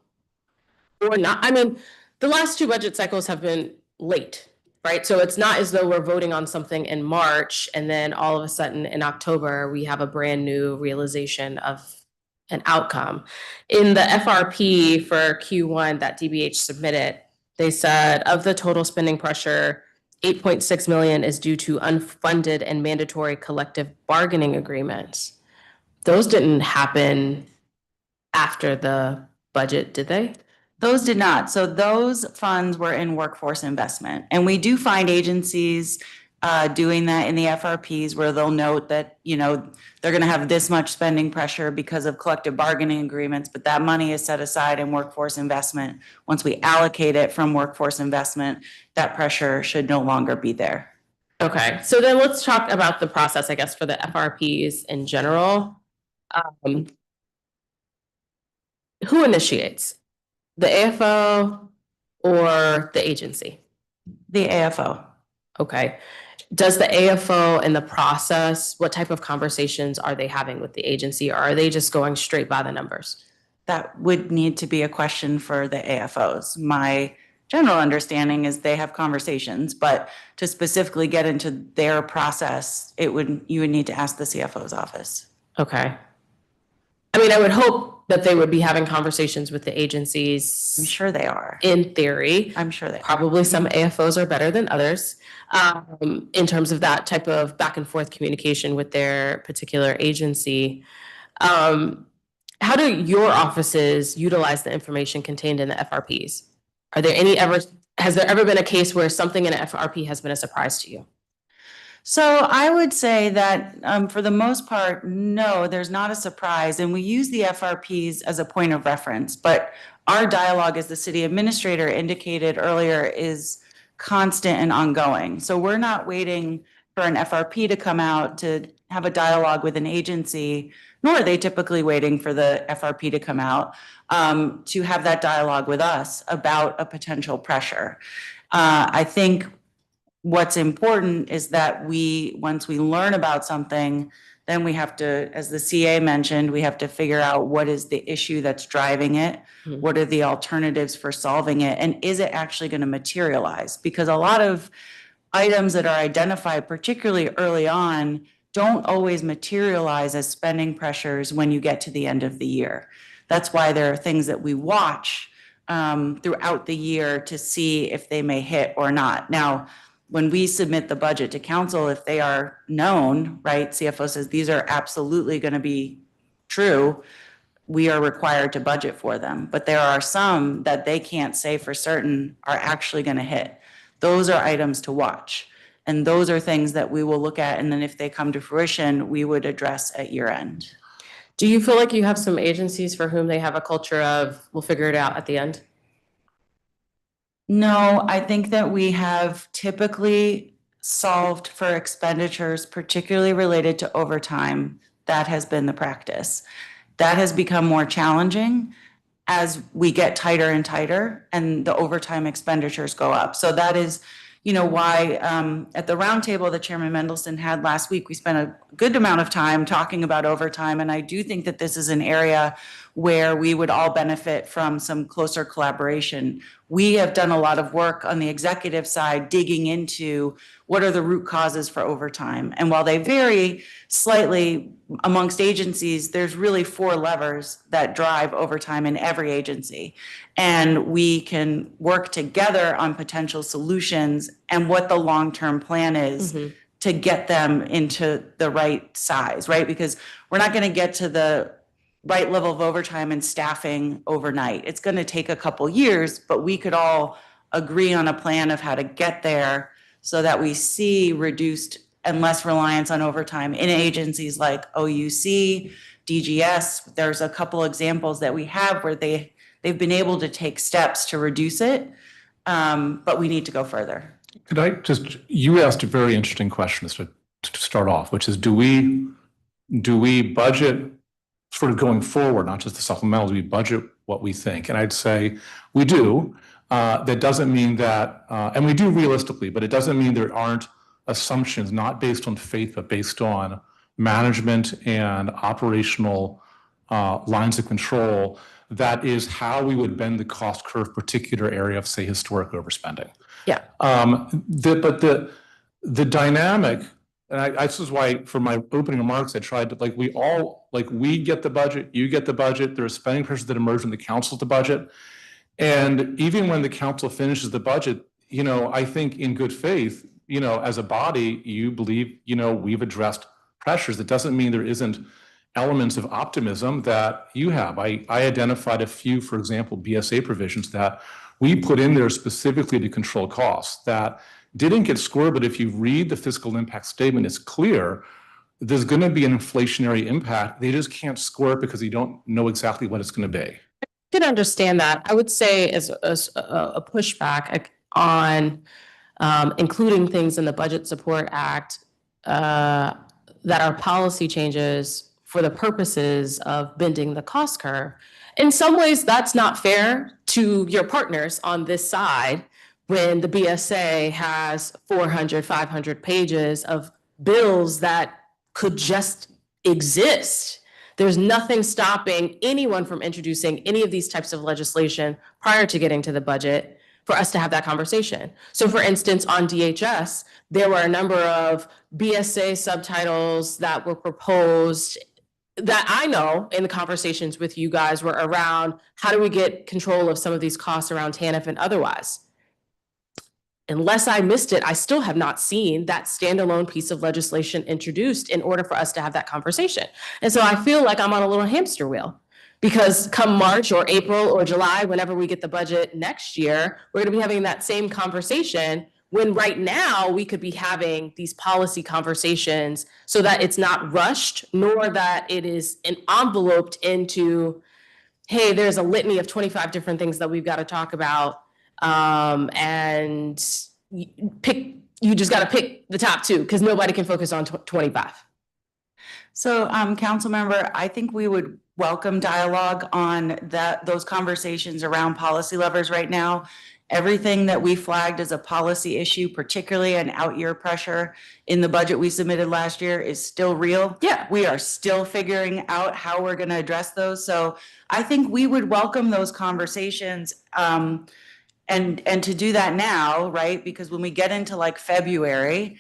or not. I mean, the last two budget cycles have been late, right? So it's not as though we're voting on something in March and then all of a sudden in October, we have a brand new realization of an outcome. In the FRP for Q1 that DBH submitted, they said of the total spending pressure, 8.6 million is due to unfunded and mandatory collective bargaining agreements. Those didn't happen after the budget, did they? Those did not. So those funds were in workforce investment. And we do find agencies doing that in the FRPs where they'll note that, you know, they're going to have this much spending pressure because of collective bargaining agreements, but that money is set aside in workforce investment. Once we allocate it from workforce investment, that pressure should no longer be there. Okay, so then let's talk about the process, I guess, for the FRPs in general. Who initiates? The AFO or the agency? The AFO. Okay. Does the AFO in the process, what type of conversations are they having with the agency, or are they just going straight by the numbers? That would need to be a question for the AFOs. My general understanding is they have conversations, but to specifically get into their process, you would need to ask the CFO's office. Okay. I mean, I would hope that they would be having conversations with the agencies. I'm sure they are. In theory. I'm sure they are. Probably some AFOs are better than others in terms of that type of back and forth communication with their particular agency. How do your offices utilize the information contained in the FRPs? Has there ever been a case where something in an FRP has been a surprise to you? So I would say that for the most part, no, there's not a surprise. And we use the FRPs as a point of reference. But our dialogue, as the city administrator indicated earlier, is constant and ongoing. So we're not waiting for an FRP to come out to have a dialogue with an agency, nor are they typically waiting for the FRP to come out to have that dialogue with us about a potential pressure. I think what's important is that once we learn about something, then we have to, as the CA mentioned, we have to figure out what is the issue that's driving it, what are the alternatives for solving it, and is it actually going to materialize? Because a lot of items that are identified, particularly early on, don't always materialize as spending pressures when you get to the end of the year. That's why there are things that we watch throughout the year to see if they may hit or not. Now, when we submit the budget to council, if they are known, right, CFO says these are absolutely going to be true, we are required to budget for them. But there are some that they can't say for certain are actually going to hit. Those are items to watch. And those are things that we will look at. And then if they come to fruition, we would address at year end. Do you feel like you have some agencies for whom they have a culture of, we'll figure it out at the end? No, I think that we have typically solved for expenditures, particularly related to overtime. That has been the practice. That has become more challenging as we get tighter and tighter and the overtime expenditures go up. So that is, why at the roundtable that Chairman Mendelson had last week, we spent a good amount of time talking about overtime. And I do think that this is an area where we would all benefit from some closer collaboration. We have done a lot of work on the executive side, digging into what are the root causes for overtime. And while they vary slightly amongst agencies, there's really 4 levers that drive overtime in every agency. And we can work together on potential solutions and what the long-term plan is to get them into the right size, right? Because we're not going to get to the right level of overtime and staffing overnight. It's going to take a couple years, but we could all agree on a plan of how to get there so that we see reduced and less reliance on overtime in agencies like OUC, DGS. There's a couple examples that we have where they've been able to take steps to reduce it, but we need to go further. Could I just, you asked a very interesting question to start off, which is, do we budget sort of going forward, not just the supplemental, do we budget what we think? And I'd say we do. That doesn't mean that, and we do realistically, but it doesn't mean there aren't assumptions, not based on faith, but based on management and operational lines of control. That is how we would bend the cost curve, particular area of, say, historic overspending. Yeah. But the dynamic, and this is why for my opening remarks, I tried to, we get the budget, you get the budget, there are spending pressures that emerge when the council's the budget. And even when the council finishes the budget, I think in good faith, as a body, you believe, we've addressed pressures. It doesn't mean there isn't elements of optimism that you have. I identified a few, for example, BSA provisions that we put in there specifically to control costs that didn't get scored, but if you read the fiscal impact statement, it's clear there's going to be an inflationary impact. They just can't score it because you don't know exactly what it's going to be. I can understand that. I would say as a pushback on including things in the Budget Support Act that are policy changes for the purposes of bending the cost curve. In some ways, that's not fair to your partners on this side when the BSA has 400, 500 pages of bills that could just exist. There's nothing stopping anyone from introducing any of these types of legislation prior to getting to the budget for us to have that conversation. So for instance, on DHS, there were a number of BSA subtitles that were proposed that I know in the conversations with you guys were around how do we get control of some of these costs around TANF and otherwise. Unless I missed it, I still have not seen that standalone piece of legislation introduced in order for us to have that conversation. And so I feel like I'm on a little hamster wheel because come March or April or July, whenever we get the budget next year, we're going to be having that same conversation when right now we could be having these policy conversations so that it's not rushed, nor that it is enveloped into, hey, there's a litany of 25 different things that we've got to talk about. And you just got to pick the top 2 because nobody can focus on 25. So, council member, I think we would welcome dialogue on those conversations around policy levers right now. Everything that we flagged as a policy issue, particularly an out-year pressure in the budget we submitted last year, is still real. Yeah. We are still figuring out how we're going to address those. So I think we would welcome those conversations and to do that now, right? Because when we get into like February,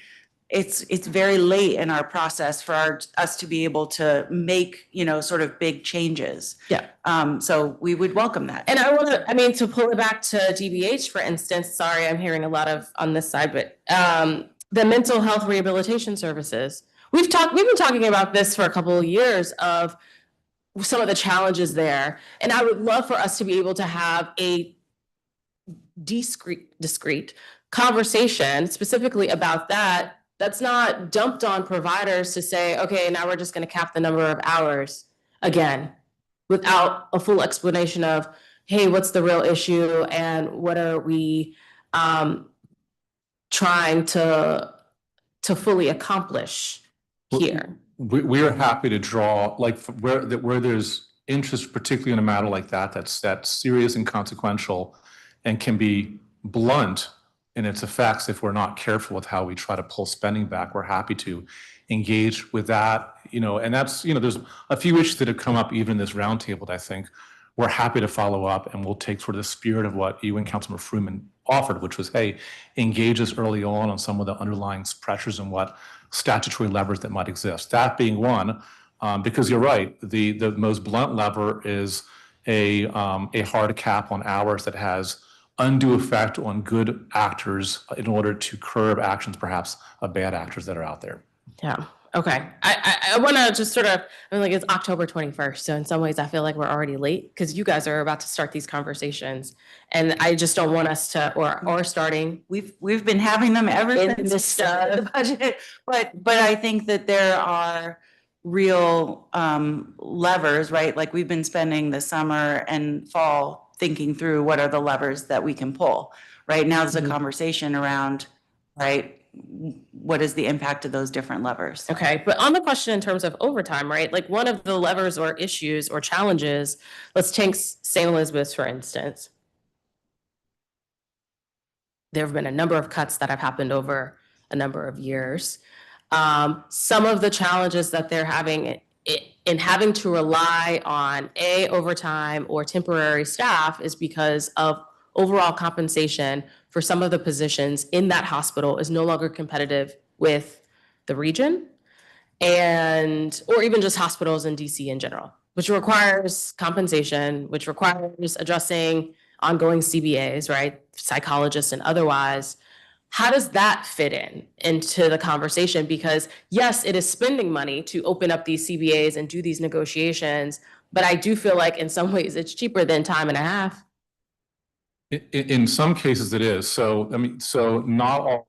it's very late in our process for us to be able to make, sort of big changes. Yeah. So we would welcome that. And to pull it back to DBH, for instance, sorry, I'm hearing a lot of on this side, but the mental health rehabilitation services, we've been talking about this for a couple of years of some of the challenges there. And I would love for us to be able to have a discrete conversation specifically about that. That's not dumped on providers to say, okay, now we're just going to cap the number of hours again, without a full explanation of, hey, what's the real issue and what are we trying to fully accomplish here? We are happy to draw, where there's interest, particularly in a matter like that's serious and consequential and can be blunt and its effects if we're not careful with how we try to pull spending back. We're happy to engage with that, and that's, there's a few issues that have come up even in this roundtable that I think we're happy to follow up, and we'll take sort of the spirit of what you and Councilmember Fruman offered, which was, hey, engage us early on some of the underlying pressures and what statutory levers that might exist. That being one, because you're right, the most blunt lever is a hard cap on hours that has undue effect on good actors in order to curb actions, perhaps, of bad actors that are out there. Yeah. Okay. I want to just sort of, it's October 21st. So in some ways I feel like we're already late because you guys are about to start these conversations. And I just don't want us to, or starting. We've been having them ever In since this the budget, but I think that there are real levers, right? Like we've been spending the summer and fall thinking through what are the levers that we can pull. Right now there's a conversation around, right, what is the impact of those different levers? Okay, but on the question in terms of overtime, right? Like one of the levers or issues or challenges, let's take St. Elizabeth's, for instance. There have been a number of cuts that have happened over a number of years. Some of the challenges that they're having in having to rely on overtime or temporary staff is because of overall compensation for some of the positions in that hospital is no longer competitive with the region or even just hospitals in DC in general, which requires compensation, which requires addressing ongoing CBAs, right? Psychologists and otherwise. How does that fit into the conversation? Because yes, it is spending money to open up these CBAs and do these negotiations, but I do feel like in some ways it's cheaper than time and a half. In some cases it is. So not all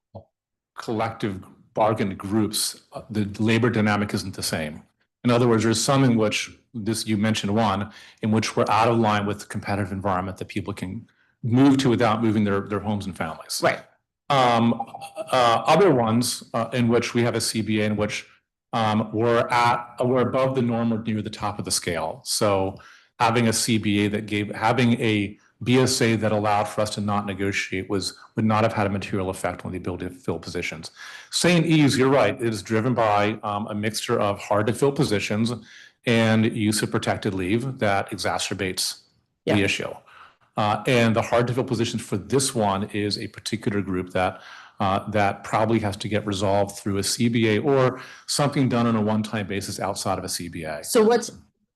collective bargain groups, the labor dynamic isn't the same. In other words, there's some in which you mentioned one, in which we're out of line with the competitive environment that people can move to without moving their homes and families. Right. Other ones in which we have a CBA in which we're above the norm or near the top of the scale. So having a CBA having a BSA that allowed for us to not negotiate would not have had a material effect on the ability to fill positions. St. E's, you're right, it is driven by a mixture of hard to fill positions and use of protected leave that exacerbates the issue. And the hard to fill positions for this one is a particular group that probably has to get resolved through a CBA or something done on a one-time basis outside of a CBA. So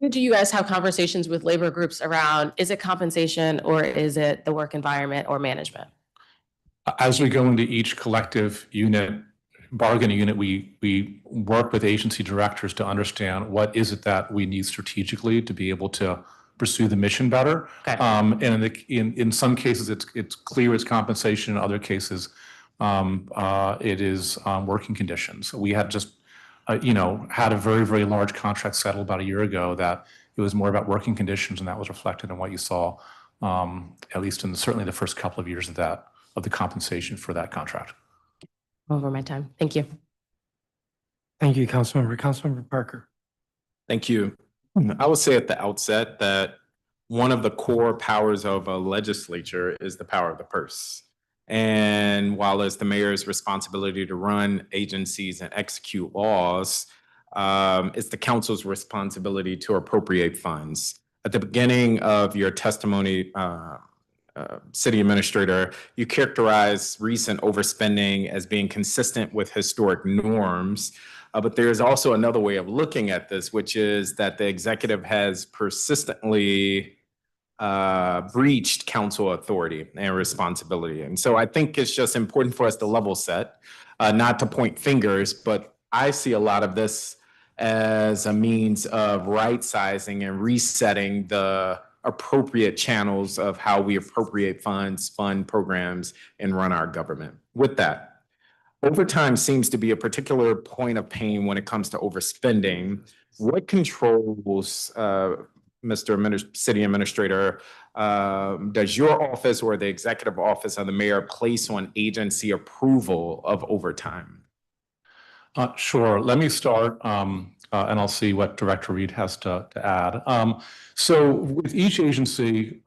do you guys have conversations with labor groups around, is it compensation or is it the work environment or management? As we go into each collective unit, bargaining unit, we work with agency directors to understand what is it that we need strategically to be able to pursue the mission better. Okay. And in some cases, it's clear it's compensation. In other cases, it is working conditions. We had just had a very, very large contract settled about a year ago that it was more about working conditions, and that was reflected in what you saw, at least in certainly the first couple of years of the compensation for that contract. Over my time. Thank you. Thank you, Councilmember. Councilmember Parker. Thank you. I would say at the outset that one of the core powers of a legislature is the power of the purse. And while it's the mayor's responsibility to run agencies and execute laws, it's the council's responsibility to appropriate funds. At the beginning of your testimony, City Administrator, you characterize recent overspending as being consistent with historic norms. But there's also another way of looking at this, which is that the executive has persistently breached council authority and responsibility. And so I think it's just important for us to level set, not to point fingers, but I see a lot of this as a means of right sizing and resetting the appropriate channels of how we appropriate funds, fund programs, and run our government. With that, overtime seems to be a particular point of pain when it comes to overspending. What controls, Mr. City Administrator, does your office or the executive office of the mayor place on agency approval of overtime? Sure. Let me start, and I'll see what Director Reed has to add. So with each agency,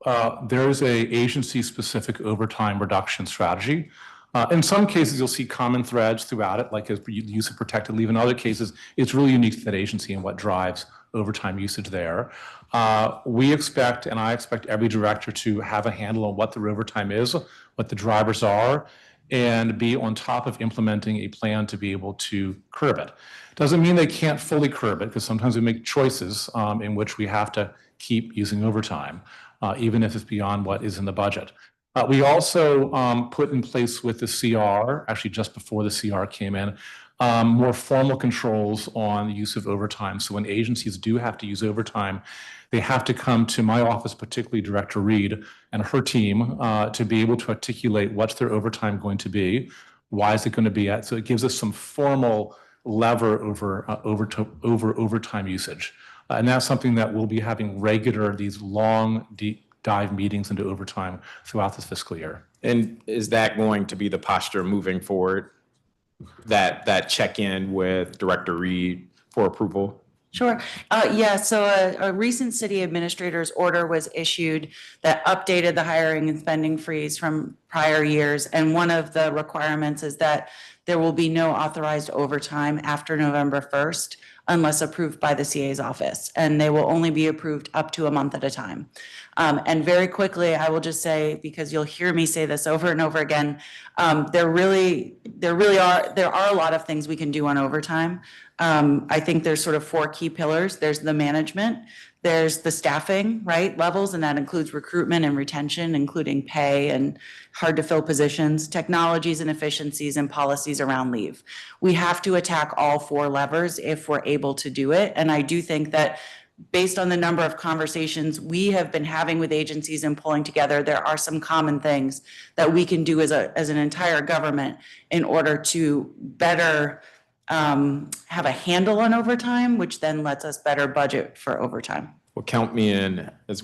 there is a agency-specific overtime reduction strategy. In some cases, you'll see common threads throughout it, like the use of protected leave. In other cases, it's really unique to that agency and what drives overtime usage there. We expect, and I expect every director to have a handle on what their overtime is, what the drivers are, and be on top of implementing a plan to be able to curb it. Doesn't mean they can't fully curb it, because sometimes we make choices in which we have to keep using overtime, even if it's beyond what is in the budget. We also put in place with the CR, actually just before the CR came in, more formal controls on the use of overtime. So when agencies do have to use overtime, they have to come to my office, particularly Director Reed and her team, to be able to articulate what's their overtime going to be, why is it going to be at. So it gives us some formal lever over overtime usage. And that's something that we'll be having regular, these long, deep dive meetings into overtime throughout this fiscal year. And is that going to be the posture moving forward? That check-in with Director Reed for approval? Sure. Yeah, so a recent city administrator's order was issued that updated the hiring and spending freeze from prior years. And one of the requirements is that there will be no authorized overtime after November 1st unless approved by the CA's office. And they will only be approved up to a month at a time. And very quickly, I will just say, because you'll hear me say this over and over again, there are a lot of things we can do on overtime. I think there's sort of 4 key pillars. There's the management, there's the staffing, right, levels, and that includes recruitment and retention, including pay and hard to fill positions, technologies and efficiencies, and policies around leave. We have to attack all 4 levers if we're able to do it. And I do think that based on the number of conversations we have been having with agencies and pulling together, there are some common things that we can do as an entire government in order to better have a handle on overtime, which then lets us better budget for overtime. Well, count me in as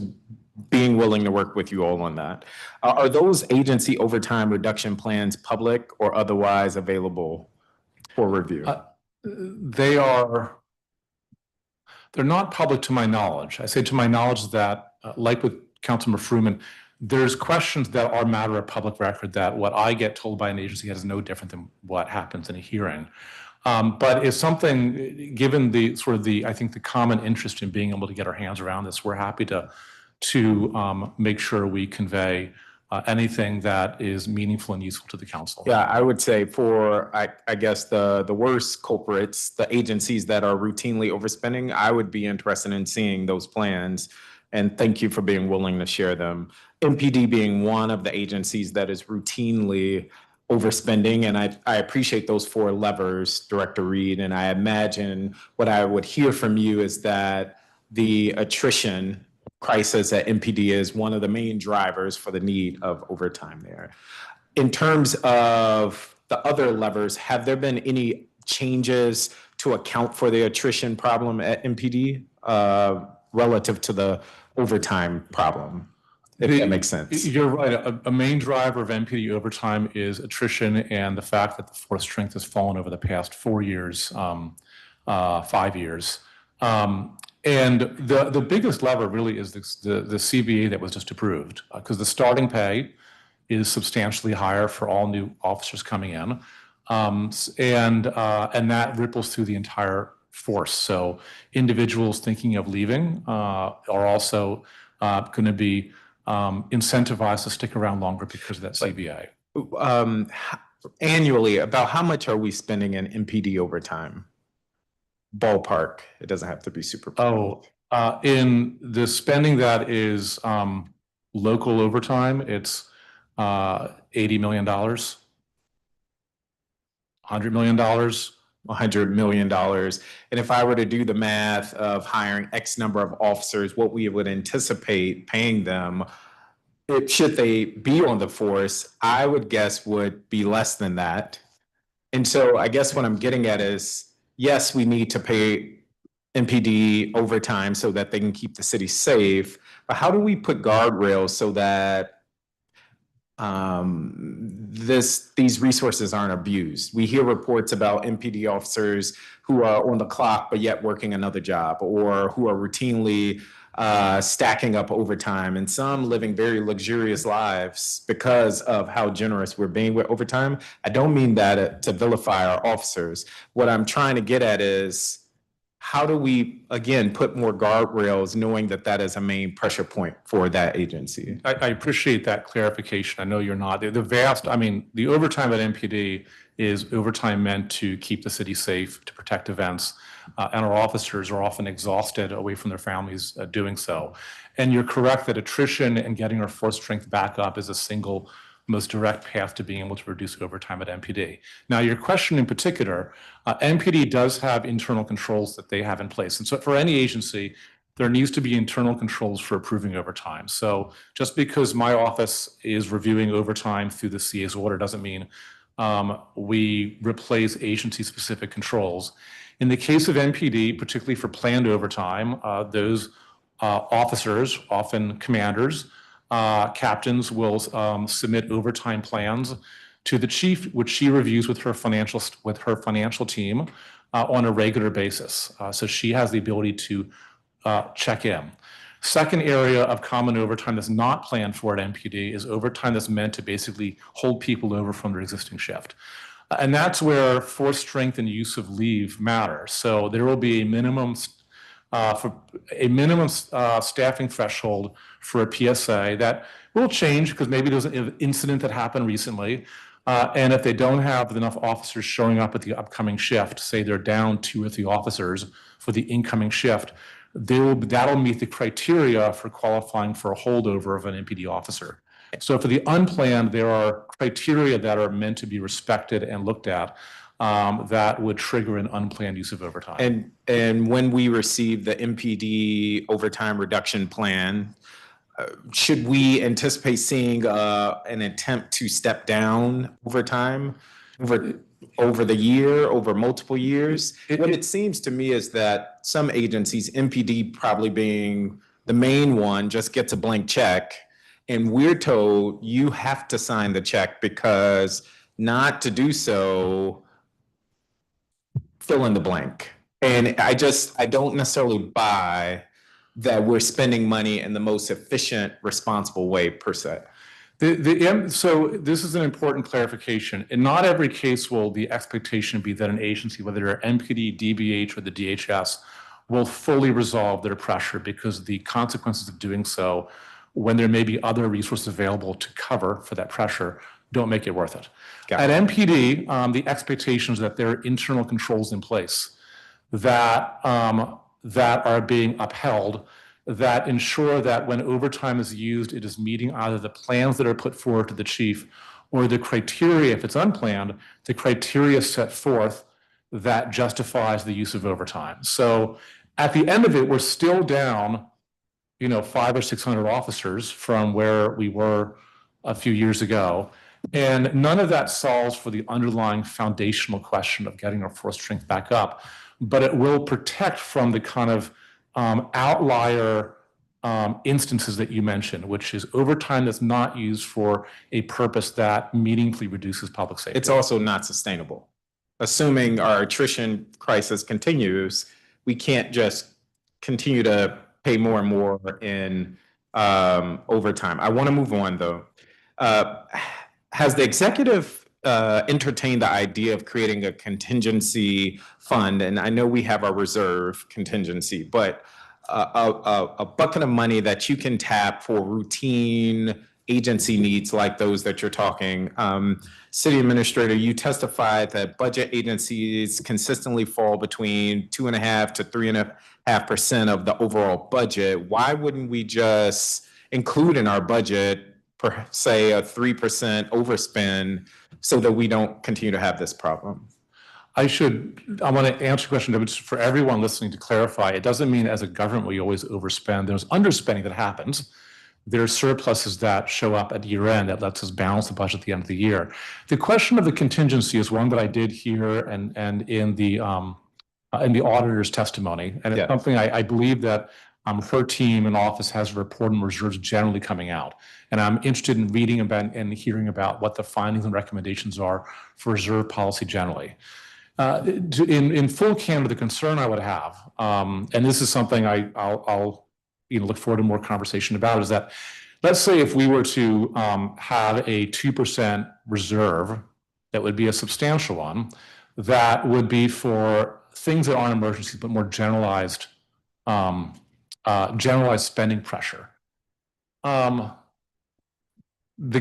being willing to work with you all on that. Are those agency overtime reduction plans public or otherwise available for review? They're not public to my knowledge. I say to my knowledge that, like with Councilmember Fruman, there's questions that are matter of public record that what I get told by an agency is no different than what happens in a hearing. But it's something, given I think the common interest in being able to get our hands around this, we're happy to make sure we convey anything that is meaningful and useful to the council. Yeah, I would say for, I guess, the worst culprits, the agencies that are routinely overspending, I would be interested in seeing those plans. And thank you for being willing to share them. MPD being one of the agencies that is routinely overspending, and I appreciate those 4 levers, Director Reed, and I imagine what I would hear from you is that the attrition crisis at MPD is one of the main drivers for the need of overtime there. In terms of the other levers, have there been any changes to account for the attrition problem at MPD relative to the overtime problem? If that makes sense. You're right. A main driver of MPD overtime is attrition and the fact that the force strength has fallen over the past 4 years, 5 years. And the biggest lever really is the CBA that was just approved, because the starting pay is substantially higher for all new officers coming in. And that ripples through the entire force. So individuals thinking of leaving are also going to be incentivized to stick around longer because of that CBA. Annually, about how much are we spending in MPD overtime? Ballpark. It doesn't have to be super. In the spending that is local overtime, it's $80 million, $100 million. $100 million. And if I were to do the math of hiring X number of officers, what we would anticipate paying them, should they be on the force, I would guess would be less than that. And so I guess what I'm getting at is, yes, we need to pay MPD overtime so that they can keep the city safe, but how do we put guardrails so that these resources aren't abused? We hear reports about MPD officers who are on the clock but yet working another job, or who are routinely stacking up overtime, and some living very luxurious lives because of how generous we're being with overtime. I don't mean that to vilify our officers. What I'm trying to get at is, how do we, again, put more guardrails knowing that that is a main pressure point for that agency? I appreciate that clarification. I know you're not. The overtime at MPD is overtime meant to keep the city safe, to protect events, and our officers are often exhausted away from their families doing so. And you're correct that attrition and getting our force strength back up is a single most direct path to being able to reduce overtime at MPD. Now, your question in particular, MPD does have internal controls that they have in place. And so for any agency, there needs to be internal controls for approving overtime. So just because my office is reviewing overtime through the CA's order doesn't mean we replace agency-specific controls. In the case of MPD, particularly for planned overtime, those officers, often commanders, captains, will submit overtime plans to the chief, which she reviews with her financial team on a regular basis. So she has the ability to check in. Second area of common overtime that's not planned for at MPD is overtime that's meant to basically hold people over from their existing shift. And that's where force strength and use of leave matter. So there will be a minimum staffing threshold for a PSA that will change because maybe there's an incident that happened recently. And if they don't have enough officers showing up at the upcoming shift, say they're down 2 or 3 officers for the incoming shift, that'll meet the criteria for qualifying for a holdover of an MPD officer. So for the unplanned, there are criteria that are meant to be respected and looked at that would trigger an unplanned use of overtime. And when we receive the MPD overtime reduction plan, should we anticipate seeing an attempt to step down overtime over the year, over multiple years? What it seems to me is that some agencies, MPD probably being the main one, just gets a blank check. And we're told you have to sign the check because not to do so, fill in the blank. And I don't necessarily buy that we're spending money in the most efficient, responsible way per se. So this is an important clarification. In not every case will the expectation be that an agency, whether they're MPD, DBH, or the DHS, will fully resolve their pressure because the consequences of doing so, when there may be other resources available to cover for that pressure, don't make it worth it. At MPD, the expectation is that there are internal controls in place that are being upheld that ensure that when overtime is used, it is meeting either the plans that are put forward to the chief or the criteria, if it's unplanned, the criteria set forth that justifies the use of overtime. So at the end of it, we're still down, 500 or 600 officers from where we were a few years ago. And none of that solves for the underlying foundational question of getting our force strength back up, but it will protect from the kind of outlier instances that you mentioned, which is overtime that's not used for a purpose that meaningfully reduces public safety. It's also not sustainable. Assuming our attrition crisis continues, we can't just continue to pay more and more in overtime. I want to move on, though. Has the executive entertained the idea of creating a contingency fund? And I know we have our reserve contingency, but a bucket of money that you can tap for routine agency needs like those that you're talking. City Administrator, you testified that budget agencies consistently fall between 2.5% to 3.5% of the overall budget. Why wouldn't we just include in our budget, per say, a 3% overspend so that we don't continue to have this problem? I want to answer the question, but for everyone listening to clarify, it doesn't mean as a government we always overspend. There's underspending that happens. There's surpluses that show up at year end that lets us balance the budget at the end of the year. The question of the contingency is one that I did hear and in the auditor's testimony. And it's something I believe that her team in office has a report on reserves generally coming out. And I'm interested in reading about and hearing about what the findings and recommendations are for reserve policy generally. In full candor, the concern I would have, and this is something I'll look forward to more conversation about is that, let's say if we were to have a 2% reserve, that would be a substantial one, that would be for things that aren't emergencies, but more generalized spending pressure. The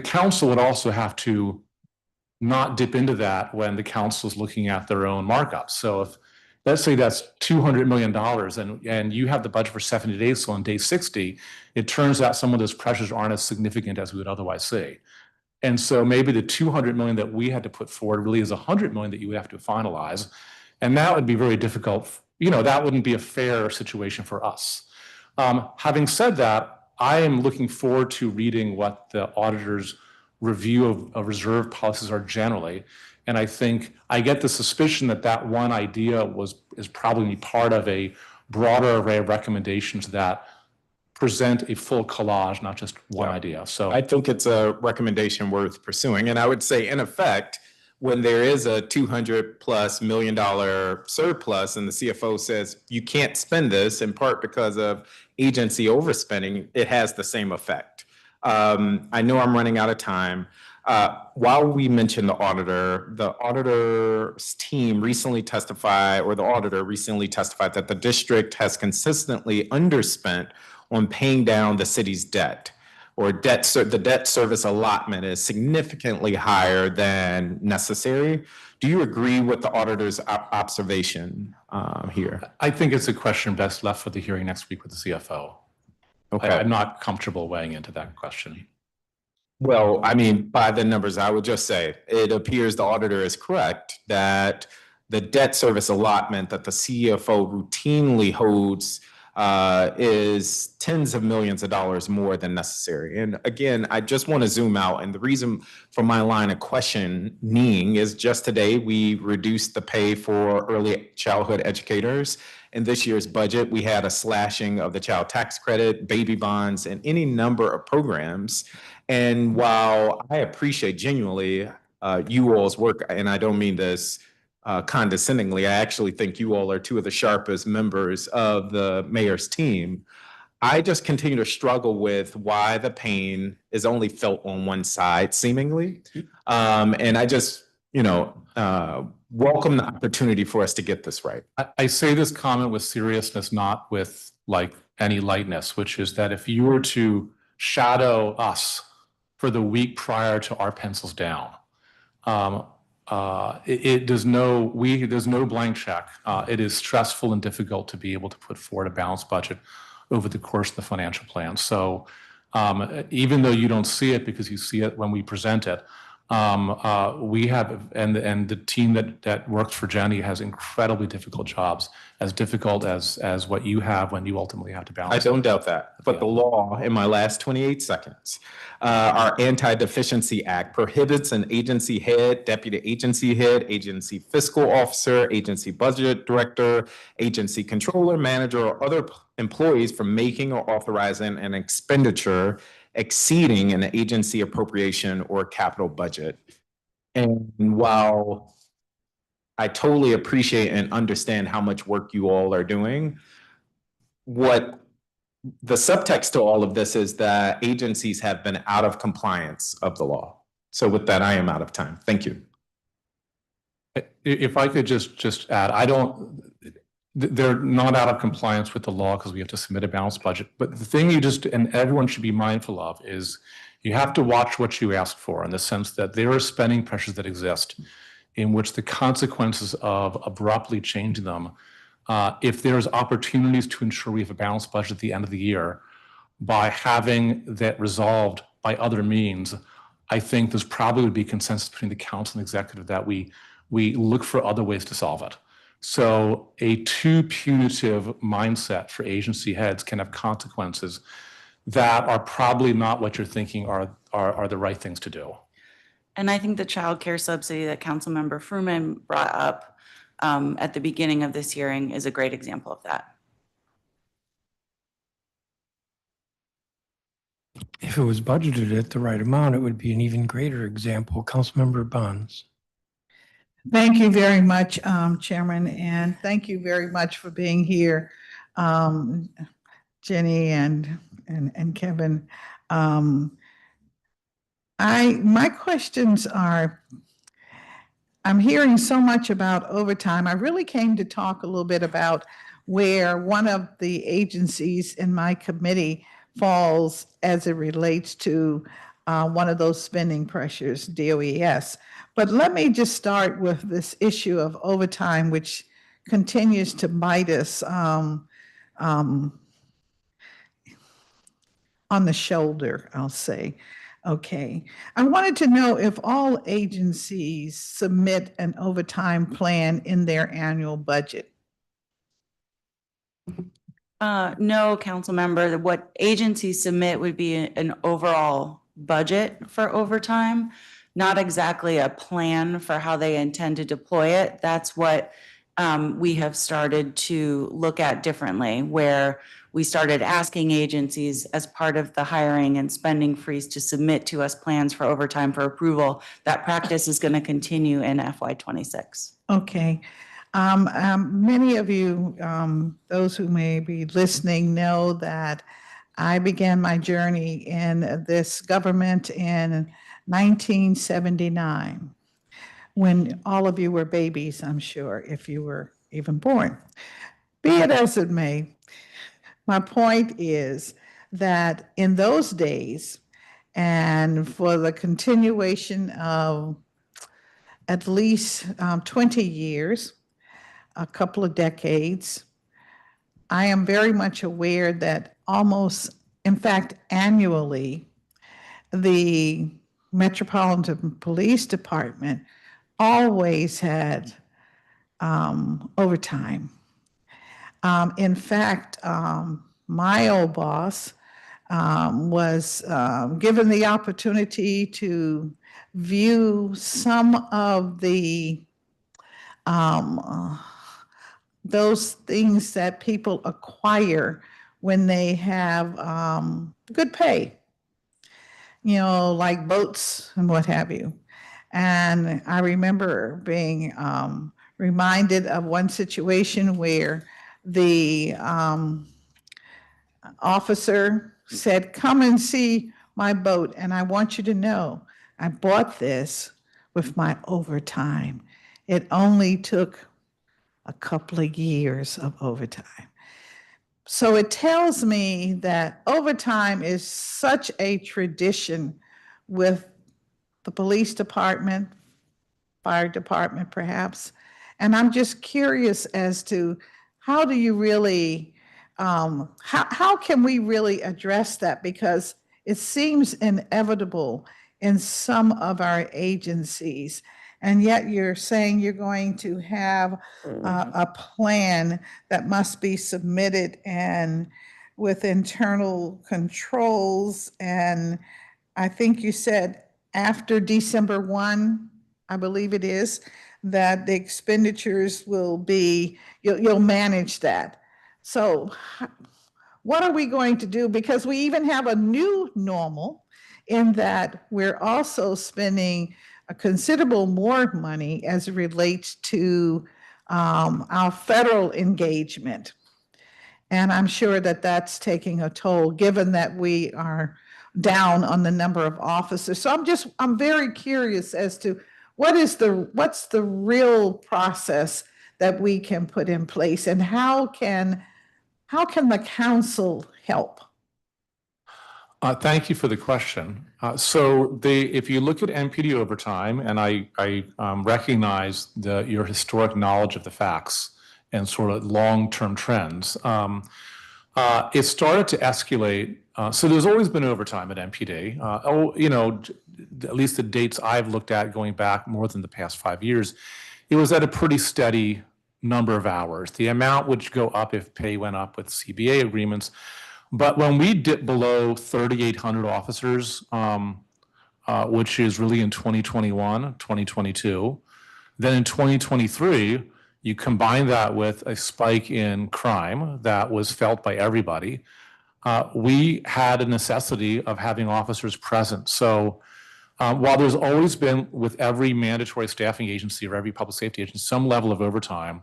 council would also have to not dip into that when the council is looking at their own markups. So if, let's say that's $200 million and you have the budget for 70 days, so on day 60, it turns out some of those pressures aren't as significant as we would otherwise see. And so maybe the 200 million that we had to put forward really is 100 million that you would have to finalize. And that would be very difficult. That wouldn't be a fair situation for us. Having said that, I am looking forward to reading what the auditor's review of reserve policies are generally. And I think I get the suspicion that that one idea is probably part of a broader array of recommendations that present a full collage, not just one idea. So I think it's a recommendation worth pursuing. And I would say, in effect, when there is a $200+ million surplus and the CFO says you can't spend this in part because of agency overspending, it has the same effect. I know I'm running out of time. While we mentioned the auditor's team recently testified, or the auditor recently testified, that the district has consistently underspent on paying down the city's debt, or the debt service allotment is significantly higher than necessary. Do you agree with the auditor's observation here? I think it's a question best left for the hearing next week with the CFO. Okay. I'm not comfortable weighing into that question. Well, I mean, by the numbers, I would just say it appears the auditor is correct that the debt service allotment that the CFO routinely holds is tens of millions of dollars more than necessary. And again, I just want to zoom out. And the reason for my line of questioning is just today we reduced the pay for early childhood educators. In this year's budget, we had a slashing of the child tax credit, baby bonds, and any number of programs. And while I appreciate genuinely you all's work, and I don't mean this condescendingly, I actually think you all are two of the sharpest members of the mayor's team, I just continue to struggle with why the pain is only felt on one side, seemingly. And I just, welcome the opportunity for us to get this right. I say this comment with seriousness, not with any lightness, which is that if you were to shadow us for the week prior to our pencils down, there's no blank check. It is stressful and difficult to be able to put forward a balanced budget over the course of the financial plan. So even though you don't see it because you see it when we present it, we have, and the team that works for Jenny has incredibly difficult jobs, as difficult as what you have when you ultimately have to balance. I don't doubt that. But the law, in my last 28 seconds, our Anti-Deficiency Act prohibits an agency head, deputy agency head, agency fiscal officer, agency budget director, agency controller, manager, or other employees from making or authorizing an expenditure exceeding an agency appropriation or capital budget. And while I totally appreciate and understand how much work you all are doing, what the subtext to all of this is that agencies have been out of compliance of the law. So with that, I am out of time. Thank you. If I could just add, they're not out of compliance with the law because we have to submit a balanced budget. But the thing and everyone should be mindful of is you have to watch what you ask for, in the sense that there are spending pressures that exist in which the consequences of abruptly changing them, if there's opportunities to ensure we have a balanced budget at the end of the year, by having that resolved by other means, I think there's probably would be consensus between the council and executive that we look for other ways to solve it. So a too punitive mindset for agency heads can have consequences that are probably not what you're thinking are the right things to do. And I think the child care subsidy that Councilmember Fruman brought up at the beginning of this hearing is a great example of that. If it was budgeted at the right amount, it would be an even greater example. Councilmember Bonds. Thank you very much, Chairman, and thank you very much for being here. Jenny and Kevin. My questions are, I'm hearing so much about overtime. I really came to talk a little bit about where one of the agencies in my committee falls as it relates to one of those spending pressures, DOES. But let me just start with this issue of overtime, which continues to bite us on the shoulder, I'll say. Okay. I wanted to know if all agencies submit an overtime plan in their annual budget. No, council member, what agencies submit would be an overall budget for overtime, not exactly a plan for how they intend to deploy it. That's what we have started to look at differently, where we started asking agencies as part of the hiring and spending freeze to submit to us plans for overtime for approval. That practice is going to continue in FY26. Okay. Many of you, those who may be listening, know that I began my journey in this government in 1979, when all of you were babies, I'm sure, if you were even born. Be it as it may, my point is that in those days, and for the continuation of at least 20 years, a couple of decades, I am very much aware that almost, in fact, annually, the Metropolitan Police Department always had overtime. In fact, my old boss was given the opportunity to view some of the those things that people acquire when they have good pay, like boats and what have you. And I remember being reminded of one situation where the officer said, "Come and see my boat, and I want you to know I bought this with my overtime. It only took a couple of years of overtime." So it tells me that overtime is such a tradition with the police department, fire department perhaps. And I'm just curious as to how do you really, how can we really address that? Because it seems inevitable in some of our agencies. And yet you're saying you're going to have a plan that must be submitted and with internal controls. And I think you said after December 1, I believe it is, that the expenditures will be, you'll manage that. So what are we going to do? Because we even have a new normal in that we're also spending a considerable more money as it relates to our federal engagement. And I'm sure that that's taking a toll, given that we are down on the number of officers. So I'm very curious as to what's the real process that we can put in place, and how can the council help? Thank you for the question. If you look at MPD overtime, and I recognize your historic knowledge of the facts and sort of long-term trends, it started to escalate. So there's always been overtime at MPD. At least the dates I've looked at going back more than the past 5 years, it was at a pretty steady number of hours. The amount would go up if pay went up with CBA agreements. But when we dip below 3,800 officers, which is really in 2021, 2022, then in 2023, you combine that with a spike in crime that was felt by everybody. We had a necessity of having officers present. So while there's always been with every mandatory staffing agency or every public safety agency some level of overtime,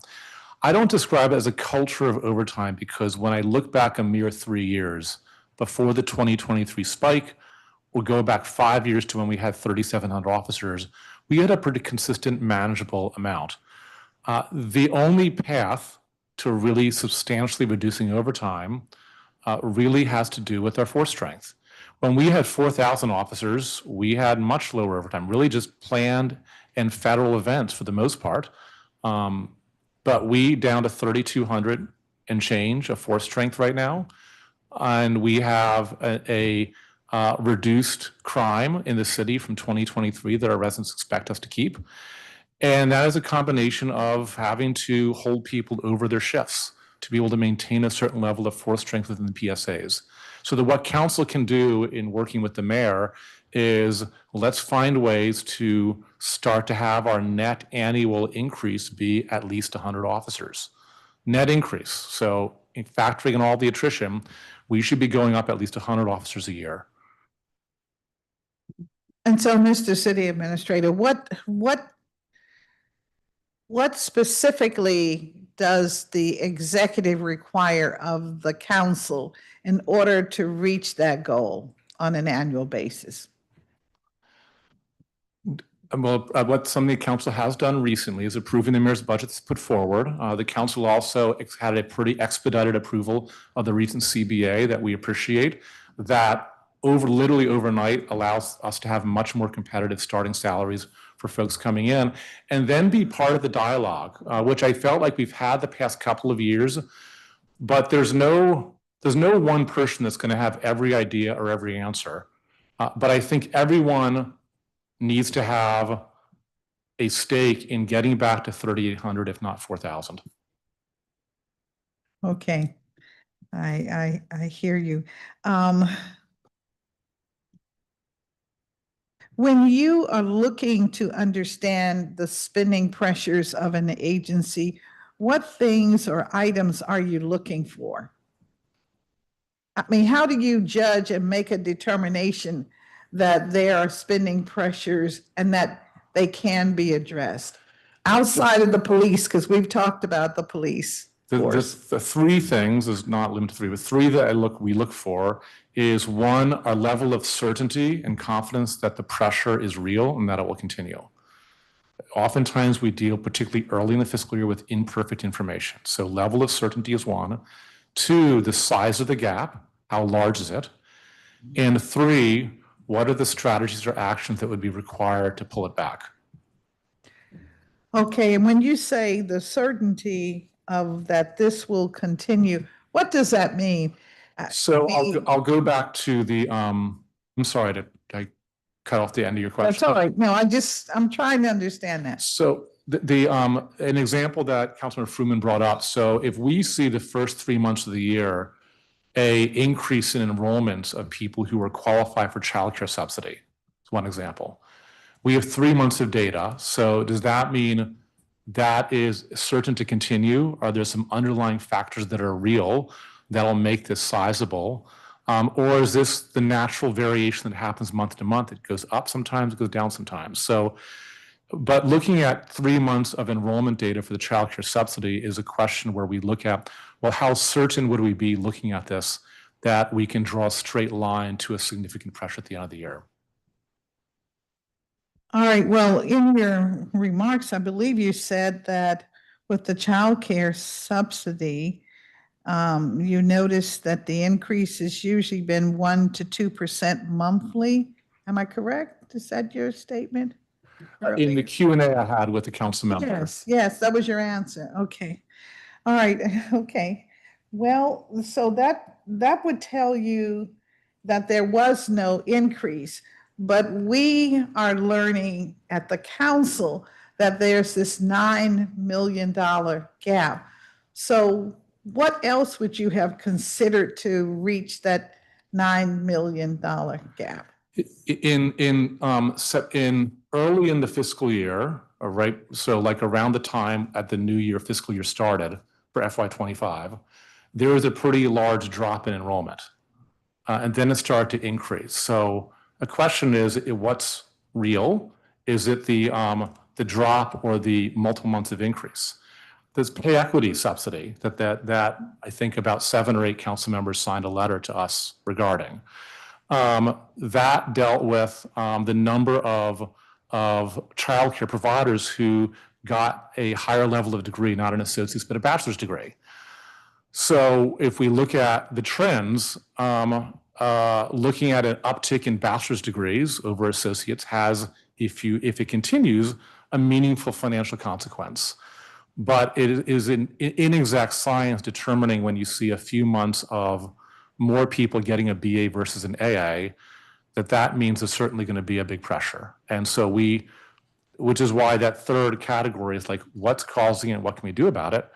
I don't describe it as a culture of overtime because when I look back a mere 3 years before the 2023 spike, or go back 5 years to when we had 3,700 officers, we had a pretty consistent, manageable amount. The only path to really substantially reducing overtime really has to do with our force strength. When we had 4,000 officers, we had much lower overtime, really just planned and federal events for the most part. But we down to 3,200 and change of force strength right now. And we have a reduced crime in the city from 2023 that our residents expect us to keep. And that is a combination of having to hold people over their shifts to be able to maintain a certain level of force strength within the PSAs. So that what council can do in working with the mayor is let's find ways to start to have our net annual increase be at least 100 officers. Net increase. So in factoring in all the attrition, we should be going up at least 100 officers a year. And so, Mr. City Administrator, what specifically does the executive require of the council in order to reach that goal on an annual basis? Well, what some of the council has done recently is approving the mayor's budget that's put forward. The council also had a pretty expedited approval of the recent CBA that we appreciate. That literally overnight allows us to have much more competitive starting salaries for folks coming in, and then be part of the dialogue, which I felt like we've had the past couple of years. But there's no one person that's going to have every idea or every answer. But I think everyone needs to have a stake in getting back to 3,800, if not 4,000. Okay, I hear you. When you are looking to understand the spending pressures of an agency, what things or items are you looking for? I mean, how do you judge and make a determination that there are spending pressures and that they can be addressed outside of the police? Because we've talked about the police. The three things is not limited to three, but three that we look for is one, our level of certainty and confidence that the pressure is real and that it will continue. Oftentimes we deal, particularly early in the fiscal year, with imperfect information. So level of certainty is one. Two, the size of the gap, how large is it? And three, what are the strategies or actions that would be required to pull it back? Okay, and when you say the certainty of that this will continue, what does that mean? So I'll go back to the, I'm sorry, I cut off the end of your question. That's all right. No, I'm trying to understand that. So an example that Councilman Fruman brought up. So if we see the first 3 months of the year, a increase in enrollment of people who are qualified for childcare subsidy, that's one example. We have 3 months of data. So does that mean that is certain to continue? Are there some underlying factors that are real that'll make this sizable? Or is this the natural variation that happens month to month? It goes up sometimes, it goes down sometimes. So, but looking at 3 months of enrollment data for the childcare subsidy is a question where we look at, well, how certain would we be looking at this that we can draw a straight line to a significant pressure at the end of the year? All right, well, in your remarks, I believe you said that with the child care subsidy, you noticed that the increase has usually been 1% to 2% monthly. Am I correct? Is that your statement? In the Q&A I had with the council member. Yes, that was your answer. Okay. All right, okay. Well, so that would tell you that there was no increase, but we are learning at the council that there's this $9 million gap. So what else would you have considered to reach that $9 million gap? In early in the fiscal year, right? So like around the time at the new year fiscal year started for FY25, there was a pretty large drop in enrollment, and then it started to increase. So the question is, what's real? Is it the drop or the multiple months of increase? this pay equity subsidy that I think about 7 or 8 council members signed a letter to us regarding. That dealt with the number of childcare providers who got a higher level of degree, not an associate's, but a bachelor's degree. So if we look at the trends, looking at an uptick in bachelor's degrees over associates has, if it continues, a meaningful financial consequence. But it is an inexact science determining when you see a few months of more people getting a BA versus an AA, that means there's certainly going to be a big pressure. And so which is why that third category is like, what's causing it? What can we do about it?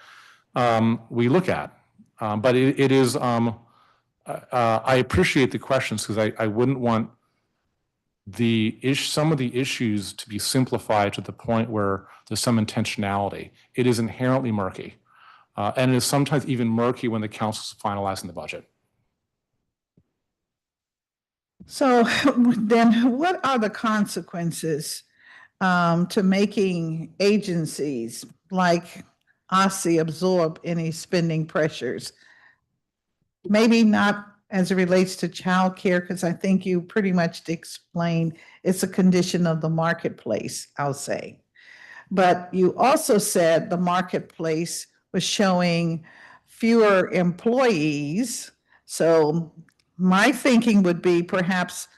We look at. But it is, I appreciate the questions because I wouldn't want some of the issues to be simplified to the point where there's some intentionality. It is inherently murky. And it is sometimes even murky when the council's finalizing the budget. So then what are the consequences to making agencies like OSSI absorb any spending pressures? Maybe not as it relates to childcare, because I think you pretty much explained it's a condition of the marketplace, I'll say. But you also said the marketplace was showing fewer employees. So my thinking would be perhaps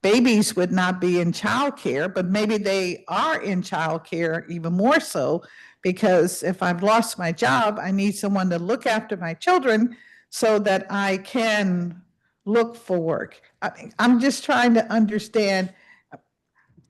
babies would not be in childcare, but maybe they are in childcare even more so, because if I've lost my job, I need someone to look after my children so that I can look for work. I'm just trying to understand.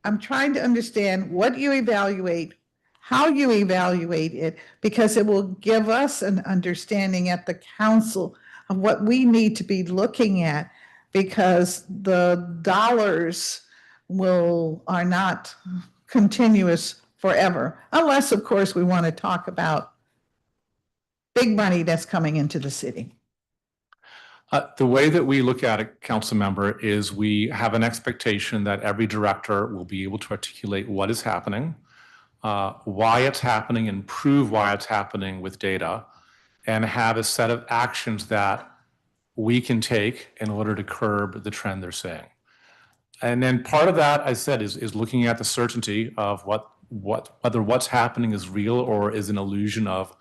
I'm trying to understand what you evaluate, how you evaluate it, because it will give us an understanding at the council of what we need to be looking at, because the dollars are not continuous forever, unless, of course, we want to talk about big money that's coming into the city. The way that we look at it, council member, is we have an expectation that every director will be able to articulate what is happening, why it's happening, and prove why it's happening with data, and have a set of actions that we can take in order to curb the trend they're seeing. And then part of that, I said, is looking at the certainty of whether what's happening is real or is an illusion of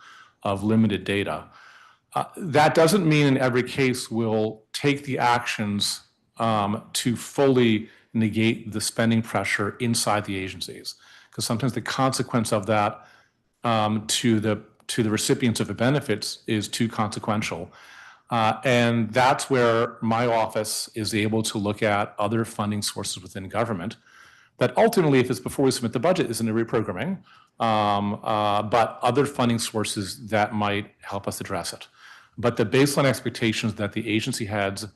limited data. That doesn't mean in every case we'll take the actions to fully negate the spending pressure inside the agencies, because sometimes the consequence of that to the recipients of the benefits is too consequential. And that's where my office is able to look at other funding sources within government that ultimately, if it's before we submit the budget, isn't a reprogramming, but other funding sources that might help us address it. But the baseline expectations that the agency heads,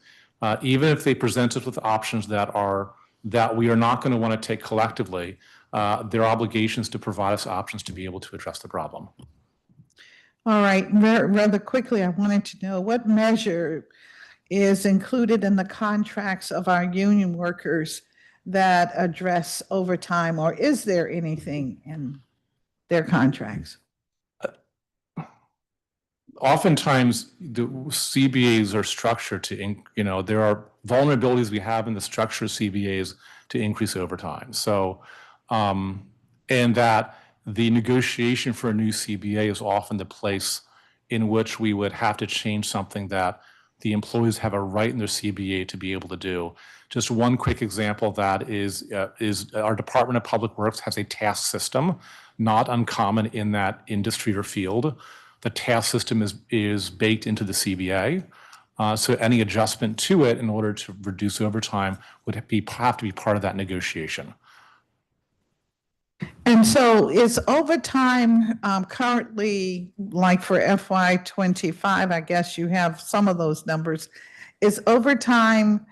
even if they present us with options that we are not going to want to take collectively, their obligations to provide us options to be able to address the problem. All right, rather quickly, I wanted to know what measure is included in the contracts of our union workers that address overtime, or is there anything in their contracts? Oftentimes, the CBAs are structured to, there are vulnerabilities we have in the structure of CBAs to increase overtime. So, and that the negotiation for a new CBA is often the place in which we would have to change something that the employees have a right in their CBA to be able to do. Just one quick example of that is our Department of Public Works has a task system, not uncommon in that industry or field. The task system is baked into the CBA. So any adjustment to it in order to reduce overtime would have to be part of that negotiation. And so is overtime currently, like for FY25, I guess you have some of those numbers, is overtime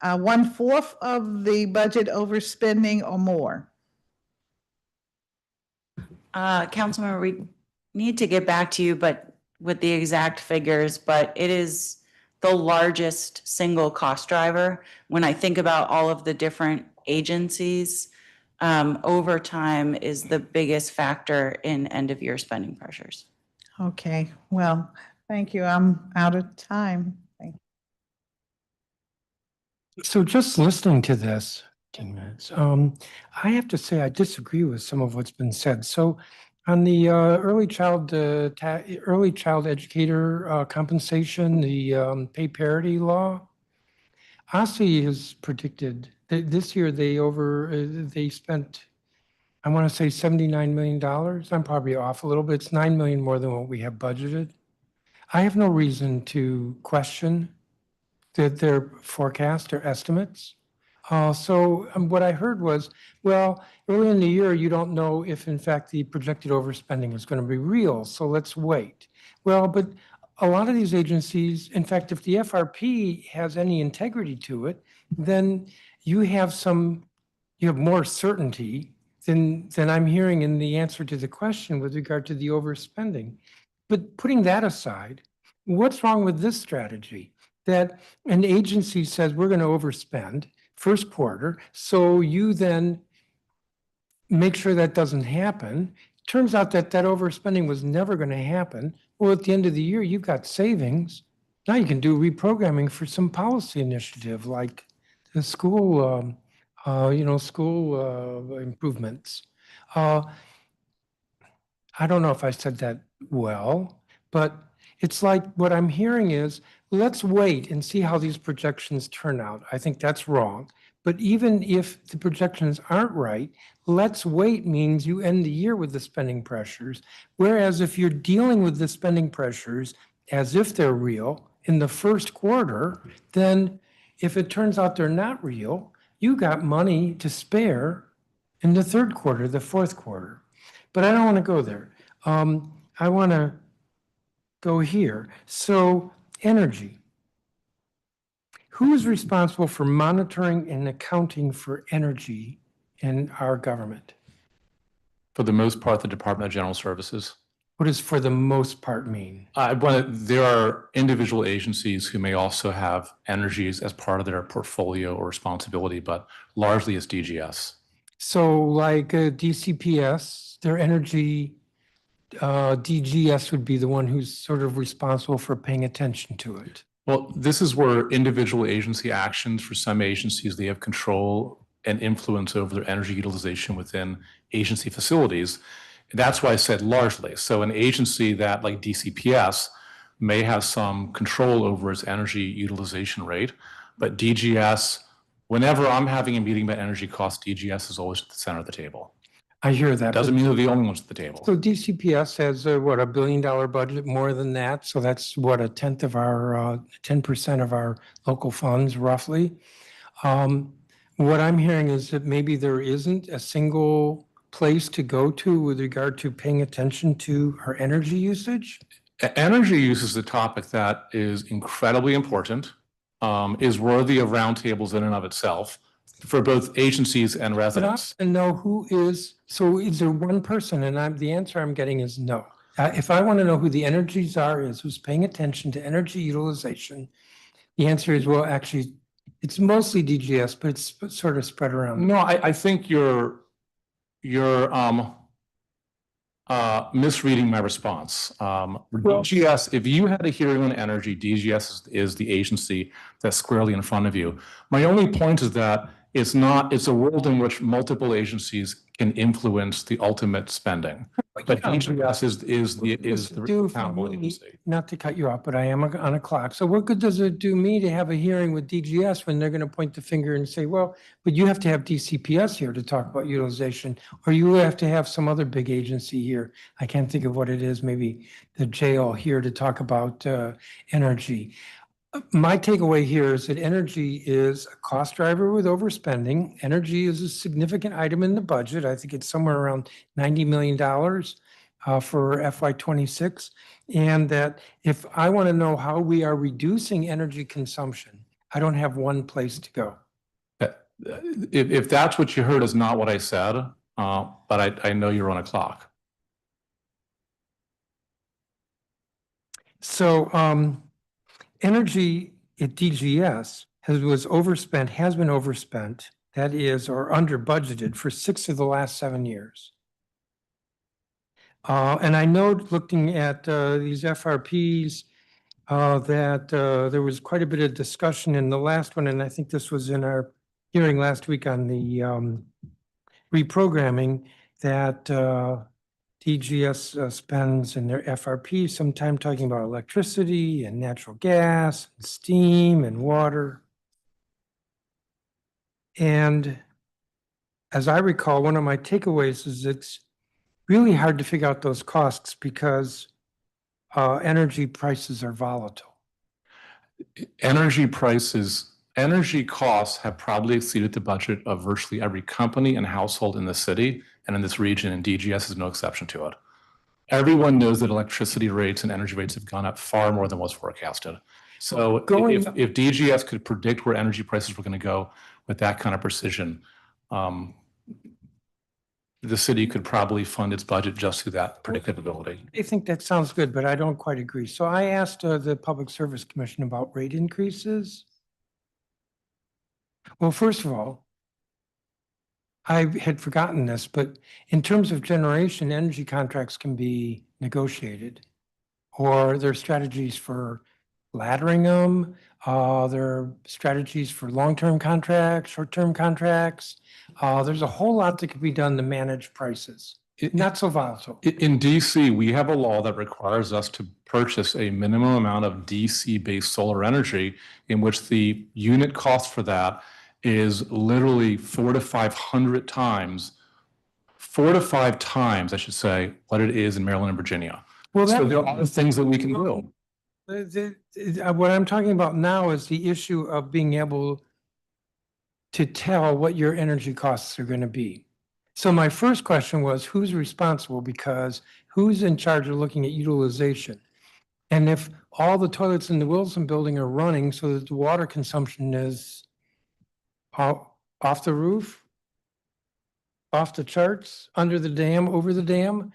1/4 of the budget overspending or more? Councilmember, we need to get back to you, but with the exact figures, but it is the largest single cost driver. When I think about all of the different agencies, overtime is the biggest factor in end of year spending pressures. Okay, well, thank you. I'm out of time. Thank you. So just listening to this, 10 minutes, I have to say I disagree with some of what's been said. So on the early child educator compensation, the pay parity law, OSSI has predicted that this year they spent, I want to say $79 million. I'm probably off a little bit. It's 9 million more than what we have budgeted. I have no reason to question their forecast or estimates. So what I heard was, well, early in the year, you don't know if in fact the projected overspending is going to be real, so let's wait. Well, but a lot of these agencies, in fact, if the FRP has any integrity to it, then you have more certainty than I'm hearing in the answer to the question with regard to the overspending. But putting that aside, what's wrong with this strategy? That an agency says we're going to overspend first quarter, so you then make sure that doesn't happen. Turns out that overspending was never going to happen. Well, at the end of the year, you've got savings. Now you can do reprogramming for some policy initiative like the school, school improvements. I don't know if I said that well, but it's like what I'm hearing is let's wait and see how these projections turn out. I think that's wrong. But even if the projections aren't right, let's wait means you end the year with the spending pressures. Whereas if you're dealing with the spending pressures as if they're real in the first quarter, then if it turns out they're not real, you got money to spare in the third quarter, the fourth quarter. But I don't want to go there. I want to go here. So energy. Who is responsible for monitoring and accounting for energy in our government? For the most part, the Department of General Services. What does for the most part mean? There are individual agencies who may also have energies as part of their portfolio or responsibility, but largely it's DGS. So like DCPS, their energy, DGS would be the one who's sort of responsible for paying attention to it. Well, this is where individual agency actions, for some agencies, they have control and influence over their energy utilization within agency facilities. That's why I said largely. So an agency that like DCPS may have some control over its energy utilization rate, but DGS, whenever I'm having a meeting about energy costs, DGS is always at the center of the table. I hear that. Doesn't mean they're the only ones at the table. So DCPS has what, $1 billion budget, more than that. So that's what, 10% of our local funds roughly. What I'm hearing is that maybe there isn't a single place to go to with regard to paying attention to our energy usage. Energy use is a topic that is incredibly important, is worthy of roundtables in and of itself for both agencies and residents. And know who is, so is there one person? And the answer I'm getting is no. If I want to know who the energies are, is who's paying attention to energy utilization, the answer is, well, actually, it's mostly DGS, but it's sort of spread around. No, I think you're misreading my response. DGS, if you had a hearing on energy, DGS is the agency that's squarely in front of you. My only point is that it's a world in which multiple agencies can influence the ultimate spending. But DGS is the accountable agency. Not to cut you off, but I am on a clock. So what good does it do me to have a hearing with DGS when they're going to point the finger and say, well, but you have to have DCPS here to talk about utilization, or you have to have some other big agency here. I can't think of what it is, maybe the jail here to talk about energy. My takeaway here is that energy is a cost driver with overspending. Energy is a significant item in the budget. I think it's somewhere around $90 million for FY26. And that if I want to know how we are reducing energy consumption, I don't have one place to go. If that's what you heard is not what I said, but I know you're on a clock. So, energy at DGS has been overspent. that is, or under budgeted for 6 of the last 7 years. And I know looking at these FRPs that there was quite a bit of discussion in the last one, and I think this was in our hearing last week on the reprogramming, that DGS spends in their FRP some time talking about electricity and natural gas, and steam and water. And as I recall, one of my takeaways is it's really hard to figure out those costs because energy prices are volatile. Energy costs have probably exceeded the budget of virtually every company and household in the city and in this region, and DGS is no exception to it. Everyone knows that electricity rates and energy rates have gone up far more than was forecasted. So if DGS could predict where energy prices were going to go with that kind of precision, the city could probably fund its budget just through that predictability. I think that sounds good, but I don't quite agree. So I asked the Public Service Commission about rate increases. Well, first of all, I had forgotten this, but in terms of generation, energy contracts can be negotiated, or there are strategies for laddering them. There are strategies for long-term contracts, short-term contracts. There's a whole lot that could be done to manage prices. Not so volatile. In DC, we have a law that requires us to purchase a minimum amount of DC-based solar energy, in which the unit cost for that is literally 400 to 500 times, 4 to 5 times, I should say, what it is in Maryland and Virginia. Well, so there are other things that we can do. What I'm talking about now is the issue of being able to tell what your energy costs are going to be. So my first question was, who's responsible? Because who's in charge of looking at utilization? And if all the toilets in the Wilson building are running so that the water consumption is off the roof, off the charts, under the dam, over the dam,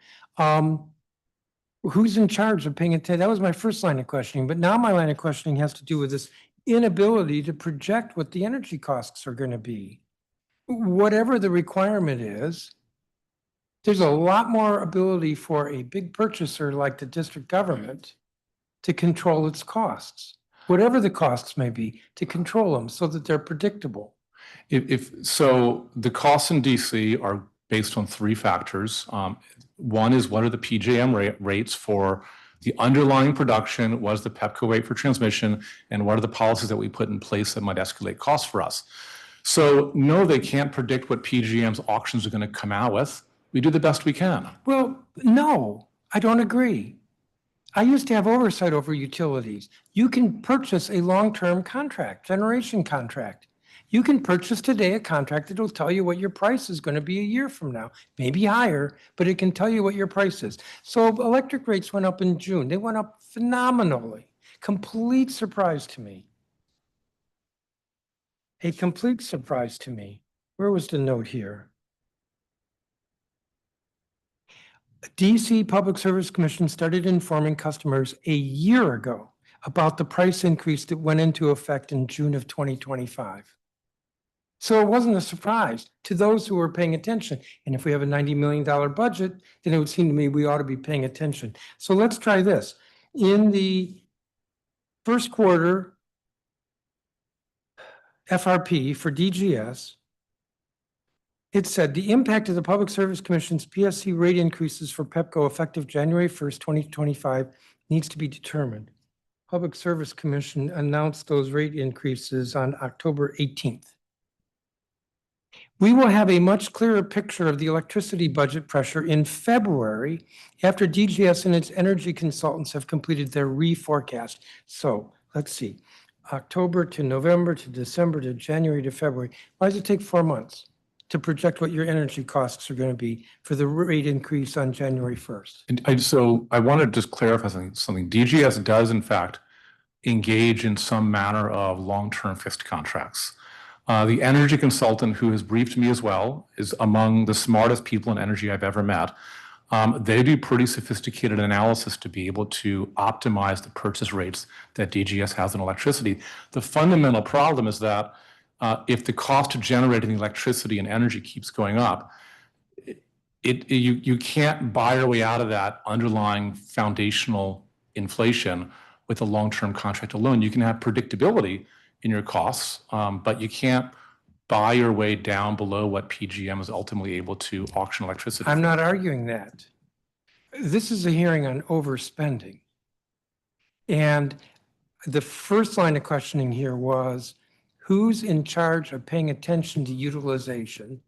who's in charge of paying attention? That was my first line of questioning. But now my line of questioning has to do with this inability to project what the energy costs are going to be. Whatever the requirement is, there's a lot more ability for a big purchaser like the district government to control its costs, whatever the costs may be, to control them so that they're predictable. So the costs in DC are based on 3 factors. One is, what are the PJM rates for the underlying production? What is the PEPCO rate for transmission? And what are the policies that we put in place that might escalate costs for us? So no, they can't predict what PJM's auctions are going to come out with. We do the best we can. Well, no, I don't agree. I used to have oversight over utilities. You can purchase a long-term contract, generation contract. You can purchase today a contract that will tell you what your price is going to be a year from now, maybe higher, but it can tell you what your price is. So electric rates went up in June. They went up phenomenally. Complete surprise to me. A complete surprise to me. Where was the note here? DC Public Service Commission started informing customers a year ago about the price increase that went into effect in June of 2025. So it wasn't a surprise to those who were paying attention. And if we have a $90 million budget, then it would seem to me we ought to be paying attention. So let's try this. In the first quarter FRP for DGS, it said the impact of the Public Service Commission's PSC rate increases for PEPCO effective January 1st, 2025 needs to be determined. Public Service Commission announced those rate increases on October 18th. We will have a much clearer picture of the electricity budget pressure in February after DGS and its energy consultants have completed their reforecast. So let's see, October to November to December to January to February. Why does it take 4 months to project what your energy costs are going to be for the rate increase on January 1st? And so I want to just clarify something. DGS does, in fact, engage in some manner of long-term fixed contracts. The energy consultant who has briefed me as well is among the smartest people in energy I've ever met. They do pretty sophisticated analysis to be able to optimize the purchase rates that DGS has in electricity. The fundamental problem is that if the cost of generating electricity and energy keeps going up, you can't buy your way out of that underlying foundational inflation with a long-term contract alone. You can have predictability in your costs, but you can't buy your way down below what PGM is ultimately able to auction electricity. I'm for. not arguing that. This is a hearing on overspending. And the first line of questioning here was, who's in charge of paying attention to utilization?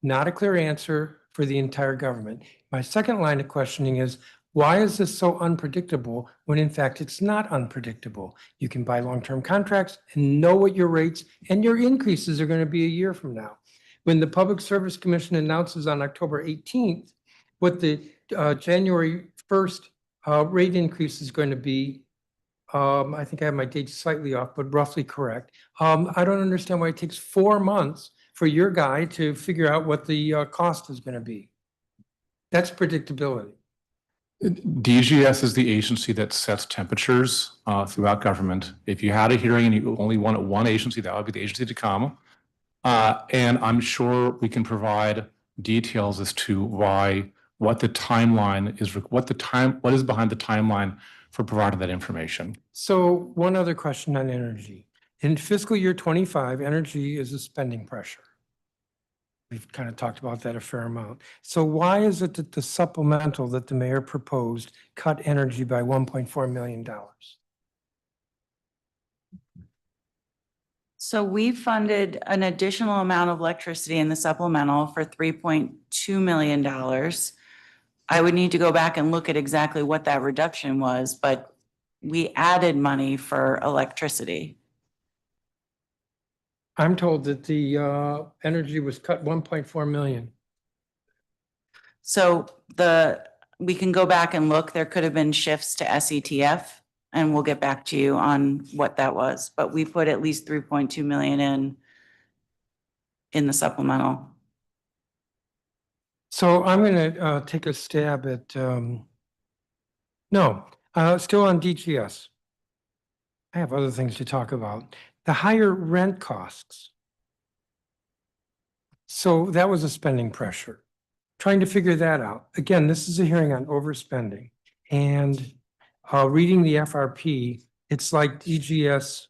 Not a clear answer for the entire government. My second line of questioning is, why is this so unpredictable when in fact it's not unpredictable? You can buy long-term contracts and know what your rates and your increases are going to be a year from now. When the Public Service Commission announces on October 18th what the January 1st rate increase is going to be, I think I have my dates slightly off, but roughly correct. I don't understand why it takes 4 months for your guy to figure out what the cost is going to be. That's predictability. DGS is the agency that sets temperatures throughout government. If you had a hearing and you only wanted one agency, that would be the agency to come. And I'm sure we can provide details as to what the timeline is, what is behind the timeline for providing that information. So one other question on energy. In fiscal year 25, energy is a spending pressure. We've kind of talked about that a fair amount. So why is it that the supplemental that the mayor proposed cut energy by $1.4 million? So we funded an additional amount of electricity in the supplemental for $3.2 million. I would need to go back and look at exactly what that reduction was, but we added money for electricity. I'm told that the energy was cut 1.4 million. So we can go back and look. There could have been shifts to SETF, and we'll get back to you on what that was. But we put at least 3.2 million in the supplemental. So I'm going to take a stab at, still on DGS. I have other things to talk about. The higher rent costs. So that was a spending pressure. Trying to figure that out. Again, this is a hearing on overspending. And reading the FRP, it's like DGS,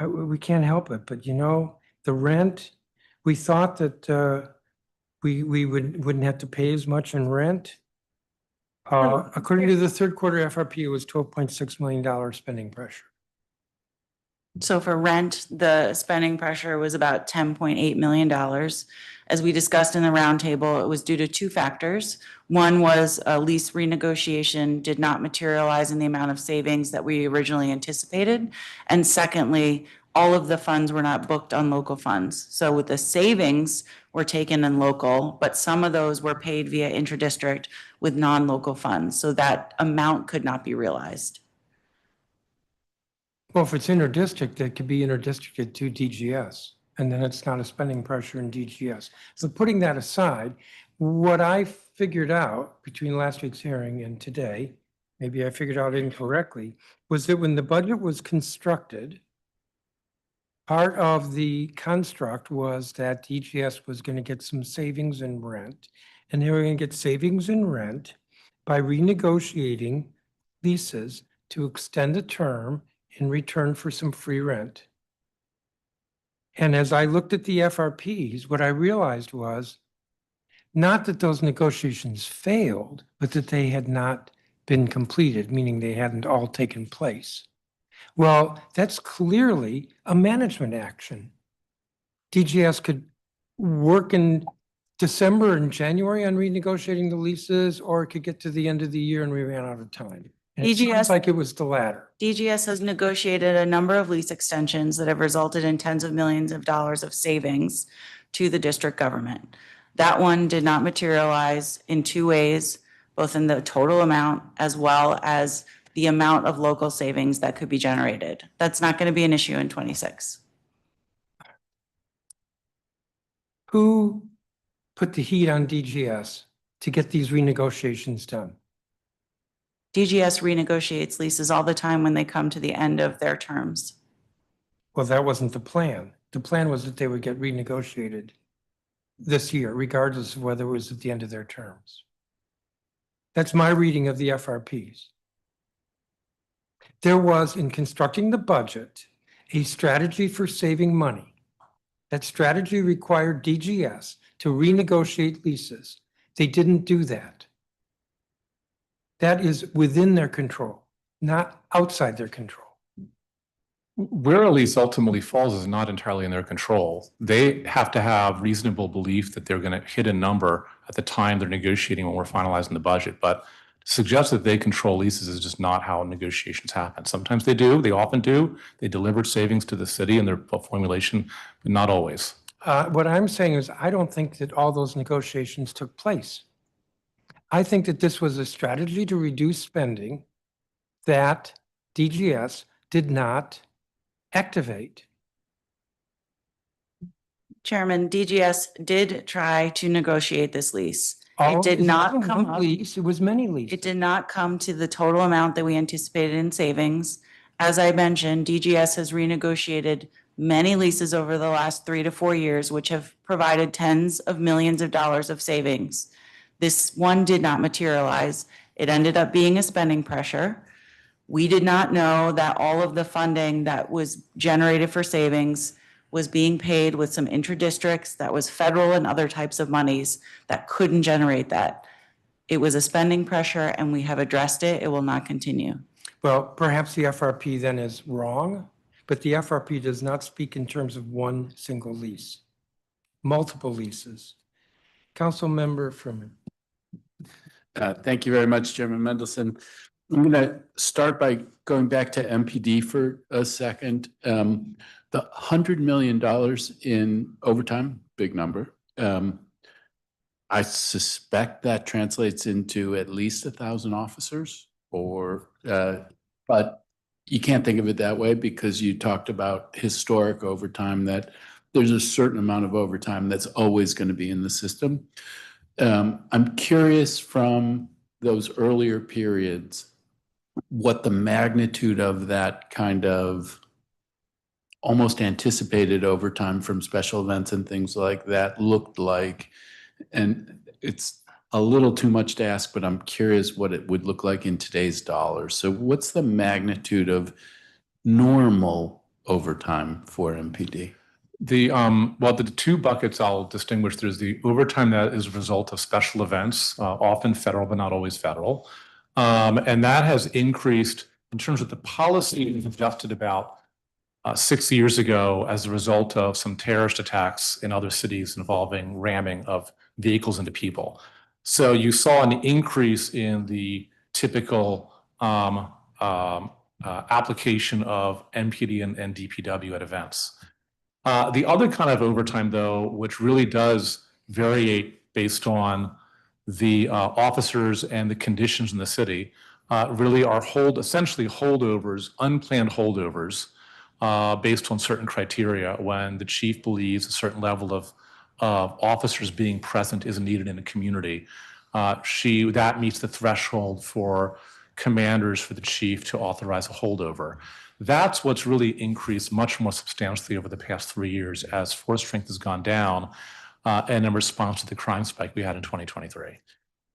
we can't help it, but the rent, we thought that we wouldn't have to pay as much in rent. According to the third quarter FRP, it was $12.6 million spending pressure. So for rent, the spending pressure was about $10.8 million. As we discussed in the roundtable, it was due to two factors. One was a lease renegotiation did not materialize in the amount of savings that we originally anticipated. And secondly, all of the funds were not booked on local funds. So with the savings were taken in local, but some of those were paid via intradistrict with non-local funds. So that amount could not be realized. Well, if it's interdistrict, it could be interdistricted to DGS, and then it's not a spending pressure in DGS. So putting that aside, what I figured out between last week's hearing and today, maybe I figured out incorrectly, was that when the budget was constructed, part of the construct was that DGS was going to get some savings in rent, and they were going to get savings in rent by renegotiating leases to extend the term in return for some free rent. And as I looked at the FRPs, what I realized was not that those negotiations failed, but that they had not been completed, meaning they hadn't all taken place. Well, that's clearly a management action. DGS could work in December and January on renegotiating the leases, or it could get to the end of the year and we ran out of time. And it sounds DGS like it was the latter. DGS has negotiated a number of lease extensions that have resulted in tens of millions of dollars of savings to the district government. That one did not materialize in two ways, both in the total amount as well as the amount of local savings that could be generated. That's not going to be an issue in 26. Who put the heat on DGS to get these renegotiations done? DGS renegotiates leases all the time when they come to the end of their terms. Well, that wasn't the plan. The plan was that they would get renegotiated this year, regardless of whether it was at the end of their terms. That's my reading of the FRPs. There was, in constructing the budget, a strategy for saving money. That strategy required DGS to renegotiate leases. They didn't do that. That is within their control, not outside their control. Where a lease ultimately falls is not entirely in their control. They have to have reasonable belief that they're going to hit a number at the time they're negotiating when we're finalizing the budget. But to suggest that they control leases is just not how negotiations happen. Sometimes they do, they often do. They delivered savings to the city in their formulation, but not always. What I'm saying is I don't think that all those negotiations took place. I think that this was a strategy to reduce spending that DGS did not activate. Chairman, DGS did try to negotiate this lease. Oh, It did it's not one come up. lease, it was many leases. It did not come to the total amount that we anticipated in savings. As I mentioned, DGS has renegotiated many leases over the last 3 to 4 years, which have provided tens of millions of dollars of savings. This one did not materialize. It ended up being a spending pressure. We did not know that all of the funding that was generated for savings was being paid with some intra-districts, that was federal and other types of monies that couldn't generate that. It was a spending pressure and we have addressed it. It will not continue. Well, perhaps the FRP then is wrong, but the FRP does not speak in terms of one single lease, multiple leases. Council Member Furman. Thank you very much, Chairman Mendelson. I'm going to start by going back to MPD for a second. The $100 million in overtime, big number. I suspect that translates into at least 1,000 officers, but you can't think of it that way because you talked about historic overtime, that there's a certain amount of overtime that's always going to be in the system. I'm curious from those earlier periods, what the magnitude of that kind of almost anticipated overtime from special events and things like that looked like. And it's a little too much to ask, but I'm curious what it would look like in today's dollars. So what's the magnitude of normal overtime for MPD? Well, the two buckets I'll distinguish. There's the overtime that is a result of special events, often federal, but not always federal. And that has increased in terms of the policy was adjusted about 6 years ago as a result of some terrorist attacks in other cities involving ramming of vehicles into people. So you saw an increase in the typical application of MPD and DPW at events. The other kind of overtime, though, which really does vary based on the officers and the conditions in the city, really are essentially holdovers, unplanned holdovers, based on certain criteria. When the chief believes a certain level of officers being present is needed in a community, that meets the threshold for commanders for the chief to authorize a holdover. That's what's really increased much more substantially over the past 3 years as force strength has gone down, and in response to the crime spike we had in 2023.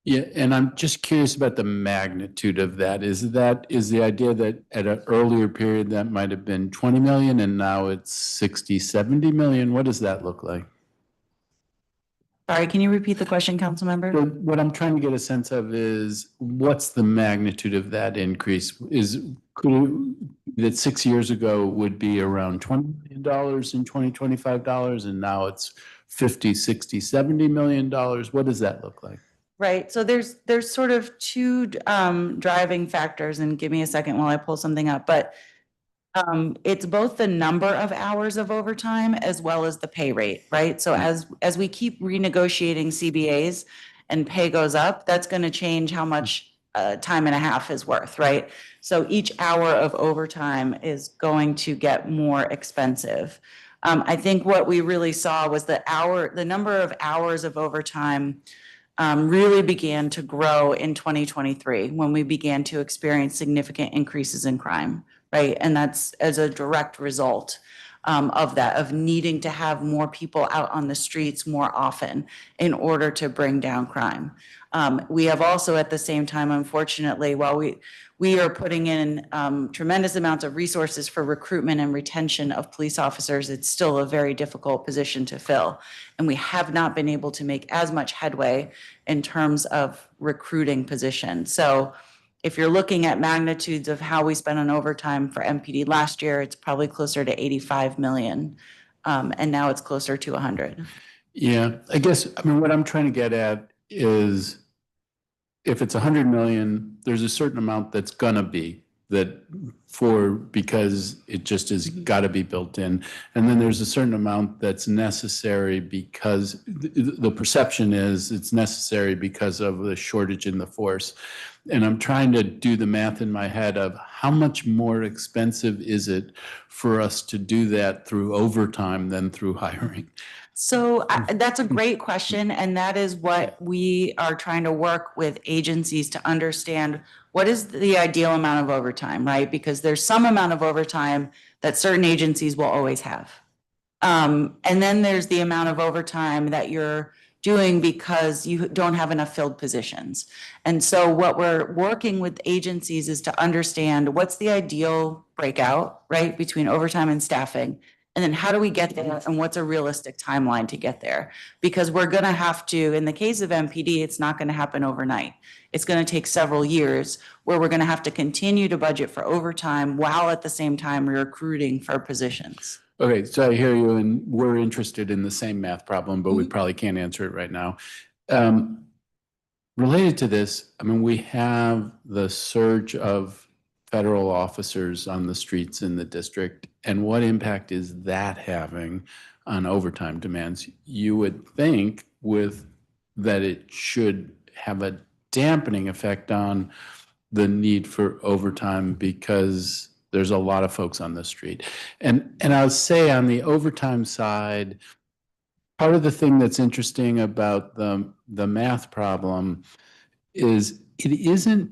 Yeah, and I'm just curious about the magnitude of that. Is the idea that at an earlier period that might have been 20 million and now it's 60, 70 million? What does that look like? Sorry, can you repeat the question, council member? What I'm trying to get a sense of is what's the magnitude of that increase? That 6 years ago would be around $20 million in 2025 dollars, and now it's 50, 60, 70 million dollars. What does that look like? Right. So there's sort of two driving factors, and give me a second while I pull something up. But it's both the number of hours of overtime as well as the pay rate, right? So as we keep renegotiating CBAs and pay goes up, that's going to change how much time and a half is worth, right? So each hour of overtime is going to get more expensive. I think what we really saw was the number of hours of overtime really began to grow in 2023 when we began to experience significant increases in crime, right? And that's as a direct result. of that, of needing to have more people out on the streets more often in order to bring down crime. We have also at the same time, unfortunately, while we are putting in tremendous amounts of resources for recruitment and retention of police officers, it's still a very difficult position to fill. And we have not been able to make as much headway in terms of recruiting positions. So if you're looking at magnitudes of how we spent on overtime for MPD last year, it's probably closer to 85 million. And now it's closer to 100. Yeah, I guess, I mean, what I'm trying to get at is if it's 100 million, there's a certain amount that's gonna be because it just has got to be built in. And then there's a certain amount that's necessary because the perception is it's necessary because of the shortage in the force. And I'm trying to do the math in my head of how much more expensive is it for us to do that through overtime than through hiring? So that's a great question. And that is what we are trying to work with agencies to understand. What is the ideal amount of overtime, right? Because there's some amount of overtime that certain agencies will always have. And then there's the amount of overtime that you're doing because you don't have enough filled positions. And so what we're working with agencies is to understand what's the ideal breakout, right, between overtime and staffing. And then how do we get there and what's a realistic timeline to get there? Because we're going to have to, in the case of MPD, it's not going to happen overnight. It's going to take several years where we're going to have to continue to budget for overtime while at the same time recruiting for positions. Okay, so I hear you, and we're interested in the same math problem, but we probably can't answer it right now. Related to this, I mean, we have the surge of federal officers on the streets in the district, and what impact is that having on overtime demands? You would think that it should have a dampening effect on the need for overtime because there's a lot of folks on the street. And I'll say on the overtime side, part of the thing that's interesting about the math problem is it isn't,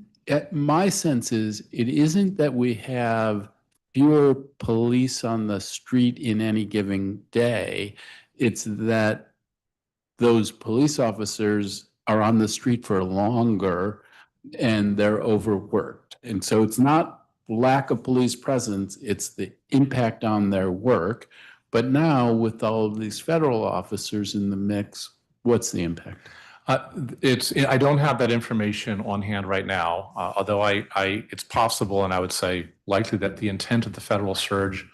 my sense is, it isn't that we have fewer police on the street in any given day. It's that those police officers are on the street for longer and they're overworked. And so it's not lack of police presence, it's the impact on their work. But now with all of these federal officers in the mix, what's the impact? I don't have that information on hand right now, although it's possible, and I would say likely, that the intent of the federal surge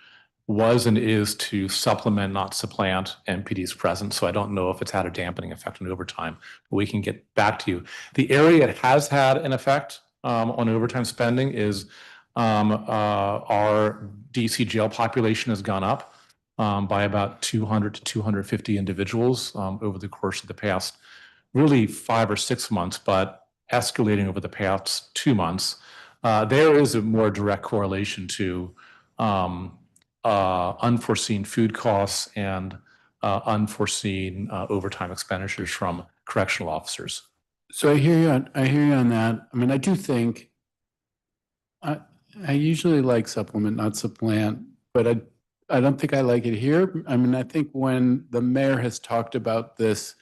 was and is to supplement, not supplant, MPD's presence. So I don't know if it's had a dampening effect on overtime, but we can get back to you. The area it has had an effect on overtime spending is our DC jail population has gone up by about 200 to 250 individuals over the course of the past really 5 or 6 months, but escalating over the past 2 months. There is a more direct correlation to unforeseen food costs and unforeseen overtime expenditures from correctional officers. So I hear you on that. I mean, I do think I usually like supplement, not supplant, but I don't think I like it here. I mean, I think when the mayor has talked about this,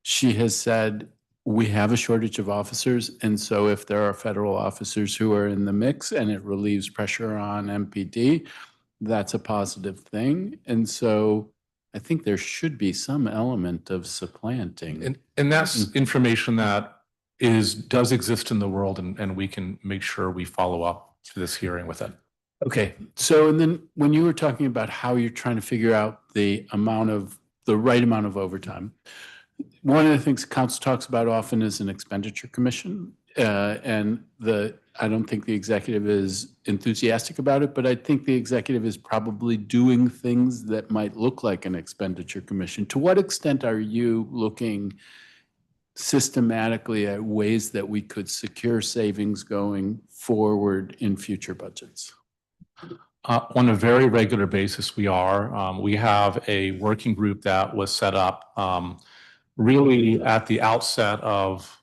she has said, we have a shortage of officers. And so if there are federal officers who are in the mix and it relieves pressure on MPD, that's a positive thing. And so I think there should be some element of supplanting. And that's information that does exist in the world, and we can make sure we follow up to this hearing with it. Okay. So, and then when you were talking about how you're trying to figure out the right amount of overtime, one of the things council talks about often is an expenditure commission. And I don't think the executive is enthusiastic about it, but I think the executive is probably doing things that might look like an expenditure commission. To what extent are you looking systematically at ways that we could secure savings going forward in future budgets? On a very regular basis, we are. We have a working group that was set up really at the outset of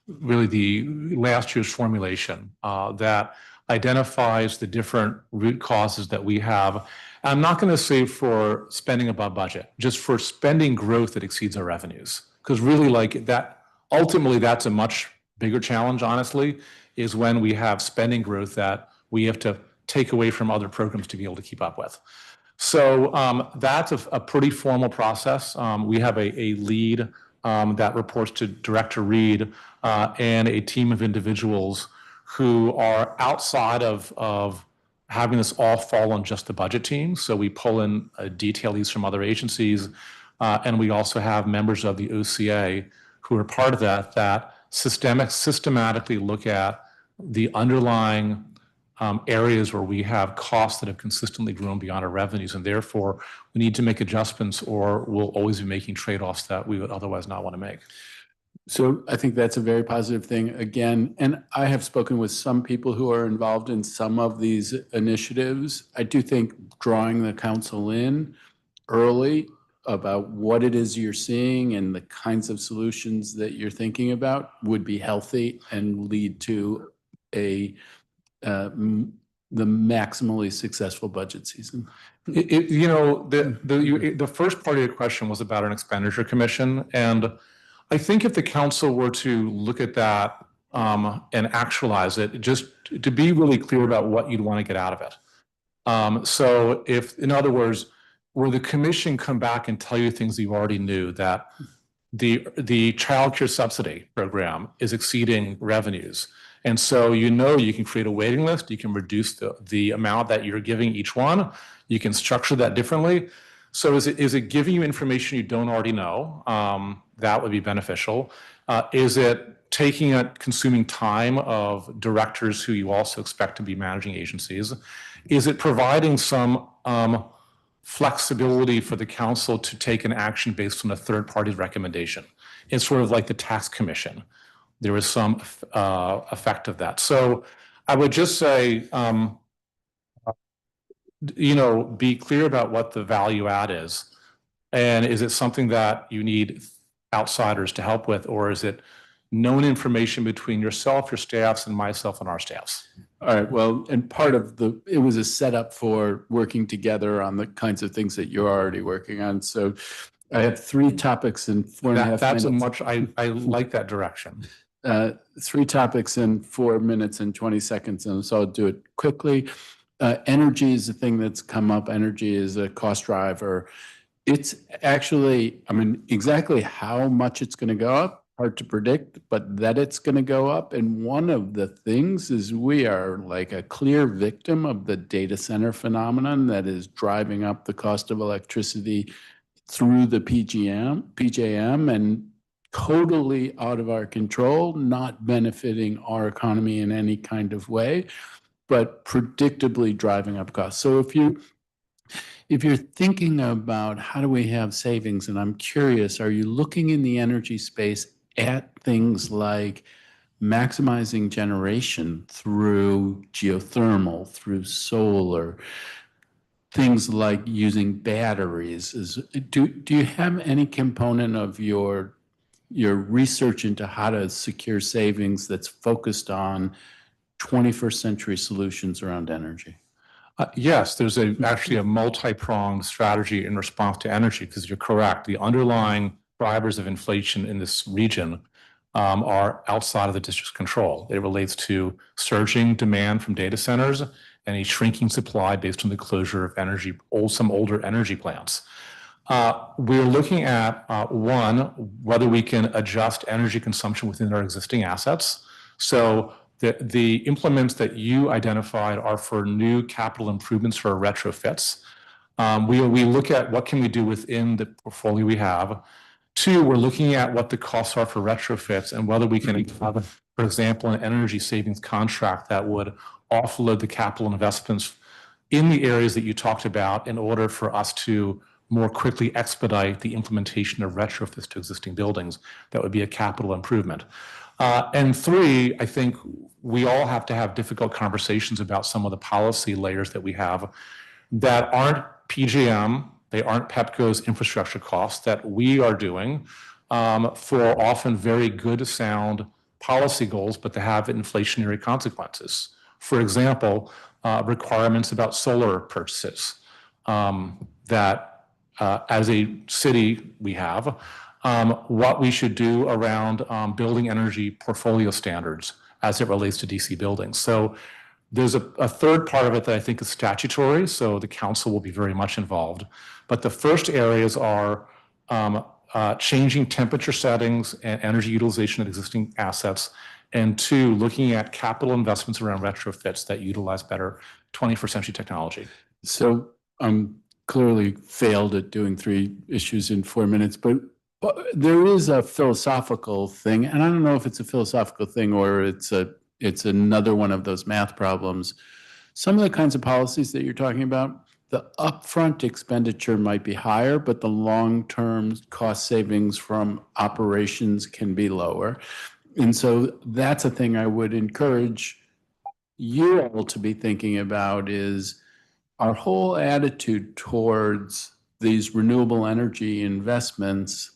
really the last year's formulation that identifies the different root causes that we have I'm not going to say for spending above budget, just for spending growth that exceeds our revenues. Because really like that, ultimately that's a much bigger challenge, honestly, is when we have spending growth that we have to take away from other programs to be able to keep up with. So that's a pretty formal process. We have a lead that reports to Director Reed and a team of individuals who are outside of having this all fall on just the budget team. So we pull in detail leads from other agencies, and we also have members of the OCA who are part of that systematically look at the underlying areas where we have costs that have consistently grown beyond our revenues, and therefore we need to make adjustments or we'll always be making trade-offs that we would otherwise not want to make. So I think that's a very positive thing again. And I have spoken with some people who are involved in some of these initiatives. I do think drawing the council in early about what it is you're seeing and the kinds of solutions that you're thinking about would be healthy and lead to the maximally successful budget season. The first part of your question was about an expenditure commission, and I think if the council were to look at that and actualize it, just to be really clear about what you'd want to get out of it. So if, in other words, where the commission come back and tell you things you already knew, that the child care subsidy program is exceeding revenues. And so you can create a waiting list, you can reduce the amount that you're giving each one, you can structure that differently. So is it giving you information you don't already know? That would be beneficial. Is it consuming time of directors who you also expect to be managing agencies? Is it providing some flexibility for the council to take an action based on a third party's recommendation? It's sort of like the tax commission. There is some effect of that. So I would just say, be clear about what the value add is. And is it something that you need outsiders to help with, or is it known information between yourself, your staffs, and myself and our staffs? All right, well, and part of it was a setup for working together on the kinds of things that you're already working on. So I have 3 topics in 4.5 minutes. I like that direction. 3 topics in 4 minutes and 20 seconds, and so I'll do it quickly. Energy is a thing that's come up. Energy is a cost driver. It's actually, exactly how much it's going to go up, hard to predict, but that it's going to go up. And one of the things is we are like a clear victim of the data center phenomenon that is driving up the cost of electricity through the PJM, and totally out of our control, not benefiting our economy in any kind of way, but predictably driving up costs. So if you're thinking about how do we have savings, and I'm curious, are you looking in the energy space at things like maximizing generation through geothermal, through solar, things like using batteries? Do you have any component of your research into how to secure savings that's focused on 21st century solutions around energy? Yes, there's actually a multi-pronged strategy in response to energy, because you're correct. The underlying drivers of inflation in this region are outside of the district's control. It relates to surging demand from data centers and a shrinking supply based on the closure of some older energy plants. We're looking at, one, whether we can adjust energy consumption within our existing assets. So the implements that you identified are for new capital improvements for retrofits. We look at what can we do within the portfolio we have. 2, we're looking at what the costs are for retrofits and whether we can have, for example, an energy savings contract that would offload the capital investments in the areas that you talked about in order for us to more quickly expedite the implementation of retrofits to existing buildings. That would be a capital improvement. And 3, I think we all have to have difficult conversations about some of the policy layers that we have that aren't PJM, they aren't PEPCO's infrastructure costs, that we are doing for often very good, sound policy goals, but to have inflationary consequences. For example, requirements about solar purchases. that as a city we have, what we should do around building energy portfolio standards as it relates to DC buildings. So there's a third part of it that I think is statutory, so the council will be very much involved. But the first areas are changing temperature settings and energy utilization of existing assets, and two, looking at capital investments around retrofits that utilize better 21st century technology. So I'm clearly failed at doing 3 issues in 4 minutes, but there is a philosophical thing, and I don't know if it's a philosophical thing or it's another one of those math problems. Some of the kinds of policies that you're talking about, the upfront expenditure might be higher, but the long-term cost savings from operations can be lower. And so that's a thing I would encourage you all to be thinking about, is our whole attitude towards these renewable energy investments.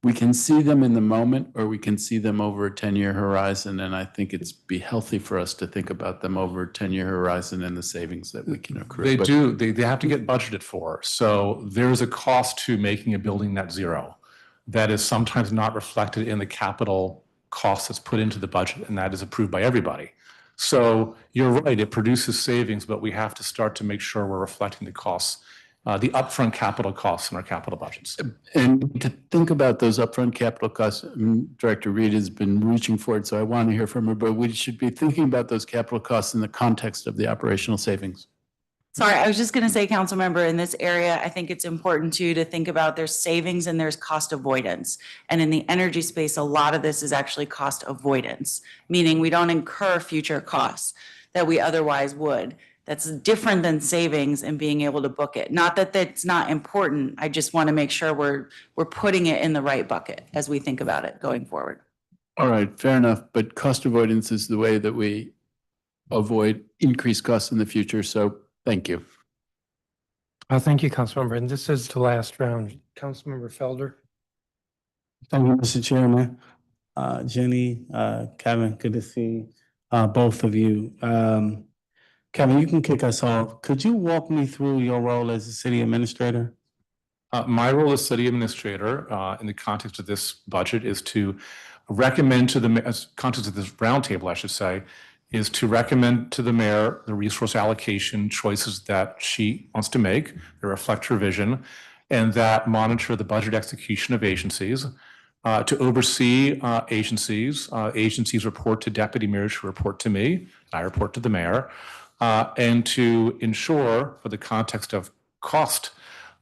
We can see them in the moment, or we can see them over a 10-year horizon. And I think it's be healthy for us to think about them over a 10-year horizon and the savings that we can accrue. They have to get budgeted for. So there's a cost to making a building net zero that is sometimes not reflected in the capital cost that's put into the budget, and that is approved by everybody. So you're right, it produces savings, but we have to start to make sure we're reflecting the costs, the upfront capital costs in our capital budgets. And to think about those upfront capital costs, Director Reed has been reaching for it, so I want to hear from her, but we should be thinking about those capital costs in the context of the operational savings. Sorry, I was just going to say, council member, in this area, I think it's important too to think about there's savings and there's cost avoidance. And in the energy space, a lot of this is actually cost avoidance, meaning we don't incur future costs that we otherwise would. That's different than savings and being able to book it. Not that that's not important. I just want to make sure we're putting it in the right bucket as we think about it going forward. All right, fair enough. But cost avoidance is the way that we avoid increased costs in the future. So thank you. Thank you, Councilmember. And this is the last round. Councilmember Felder. Thank you, Mr. Chairman. Jenny, Kevin, good to see both of you. Kevin, you can kick us off. Could you walk me through your role as a city administrator? My role as city administrator in the context of this budget is to recommend to the context of this roundtable, I should say, is to recommend to the mayor the resource allocation choices that she wants to make, that reflect her vision, and that monitor the budget execution of agencies, to oversee agencies. Agencies report to deputy mayors who report to me, and I report to the mayor, and to ensure, for the context of cost,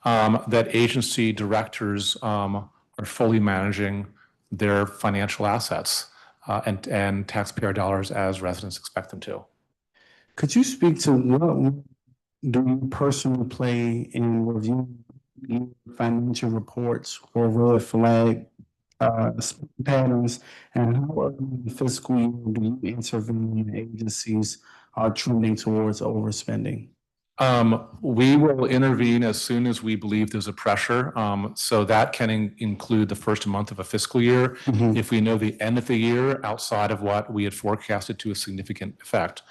that agency directors are fully managing their financial assets and taxpayer dollars as residents expect them to. Could you speak to what do you personally play in reviewing financial reports or red flag patterns, and how early in the fiscal year do you intervene when agencies are trending towards overspending? We will intervene as soon as we believe there's a pressure. So that can include the first month of a fiscal year. Mm-hmm. If we know the end of the year outside of what we had forecasted to a significant effect.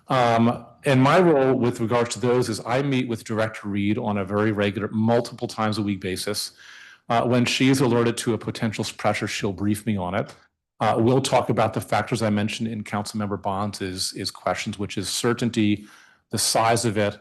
And my role with regards to those is I meet with Director Reed on a very regular, multiple times a week basis. When she's alerted to a potential pressure, she'll brief me on it. We'll talk about the factors I mentioned in Councilmember Bonds' questions, which is certainty, the size of it,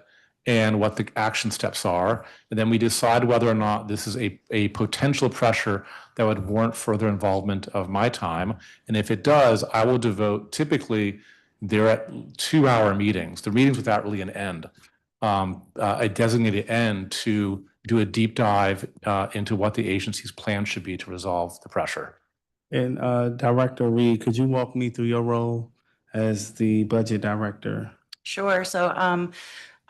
and what the action steps are. And then we decide whether or not this is a potential pressure that would warrant further involvement of my time. And if it does, I will devote, typically they're at 2-hour meetings, the meetings without really an end, a designated end to do a deep dive into what the agency's plan should be to resolve the pressure. And Director Reed, could you walk me through your role as the budget director? Sure. So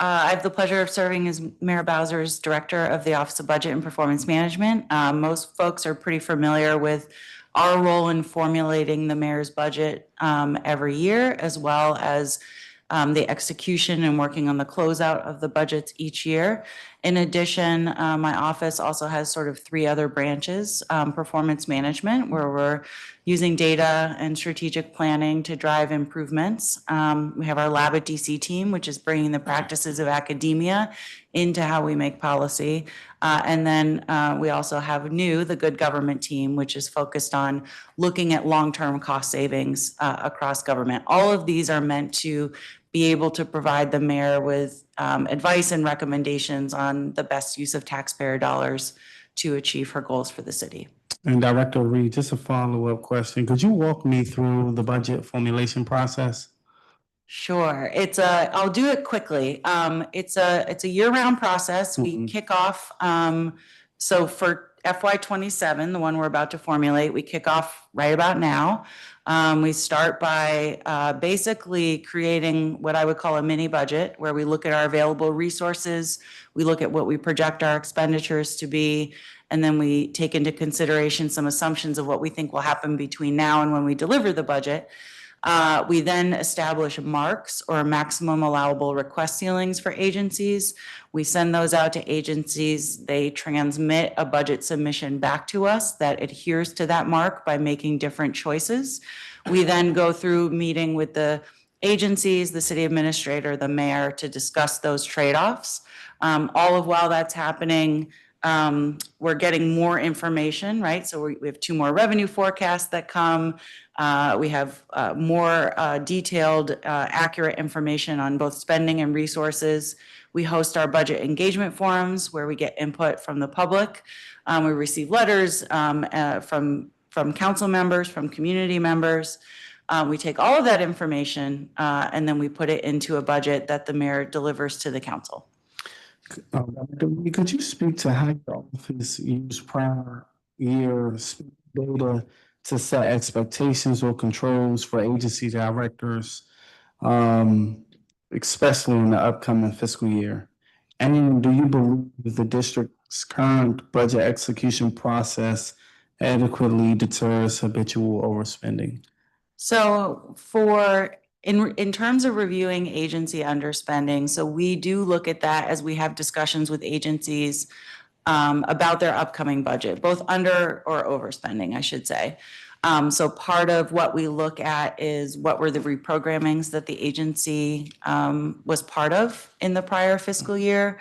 I have the pleasure of serving as Mayor Bowser's Director of the Office of Budget and Performance Management. Most folks are pretty familiar with our role in formulating the mayor's budget every year, as well as the execution and working on the closeout of the budgets each year. In addition, my office also has sort of three other branches, performance management, where we're using data and strategic planning to drive improvements. We have our Lab at DC team, which is bringing the practices of academia into how we make policy. And then we also have the good government team, which is focused on looking at long-term cost savings across government. All of these are meant to be able to provide the mayor with advice and recommendations on the best use of taxpayer dollars to achieve her goals for the city. And Director Reed, just a follow-up question. Could you walk me through the budget formulation process? Sure. I'll do it quickly. It's a year-round process. We kick off, so for FY '27, the one we're about to formulate, we kick off right about now. We start by basically creating what I would call a mini budget, where we look at our available resources, we look at what we project our expenditures to be, and then we take into consideration some assumptions of what we think will happen between now and when we deliver the budget. We then establish marks or maximum allowable request ceilings for agencies. We send those out to agencies. They transmit a budget submission back to us that adheres to that mark by making different choices. We then go through meeting with the agencies, the city administrator, the mayor to discuss those trade-offs. All of while that's happening, we're getting more information, right? So we have 2 more revenue forecasts that come. We have more detailed, accurate information on both spending and resources. We host our budget engagement forums where we get input from the public. We receive letters from council members, from community members. We take all of that information and then we put it into a budget that the mayor delivers to the council. Could you speak to how your office used prior year data to set expectations or controls for agency directors, especially in the upcoming fiscal year? And do you believe the district's current budget execution process adequately deters habitual overspending? So in terms of reviewing agency underspending, so we do look at that as we have discussions with agencies about their upcoming budget, both under or overspending, I should say. So part of what we look at is what were the reprogrammings that the agency was part of in the prior fiscal year.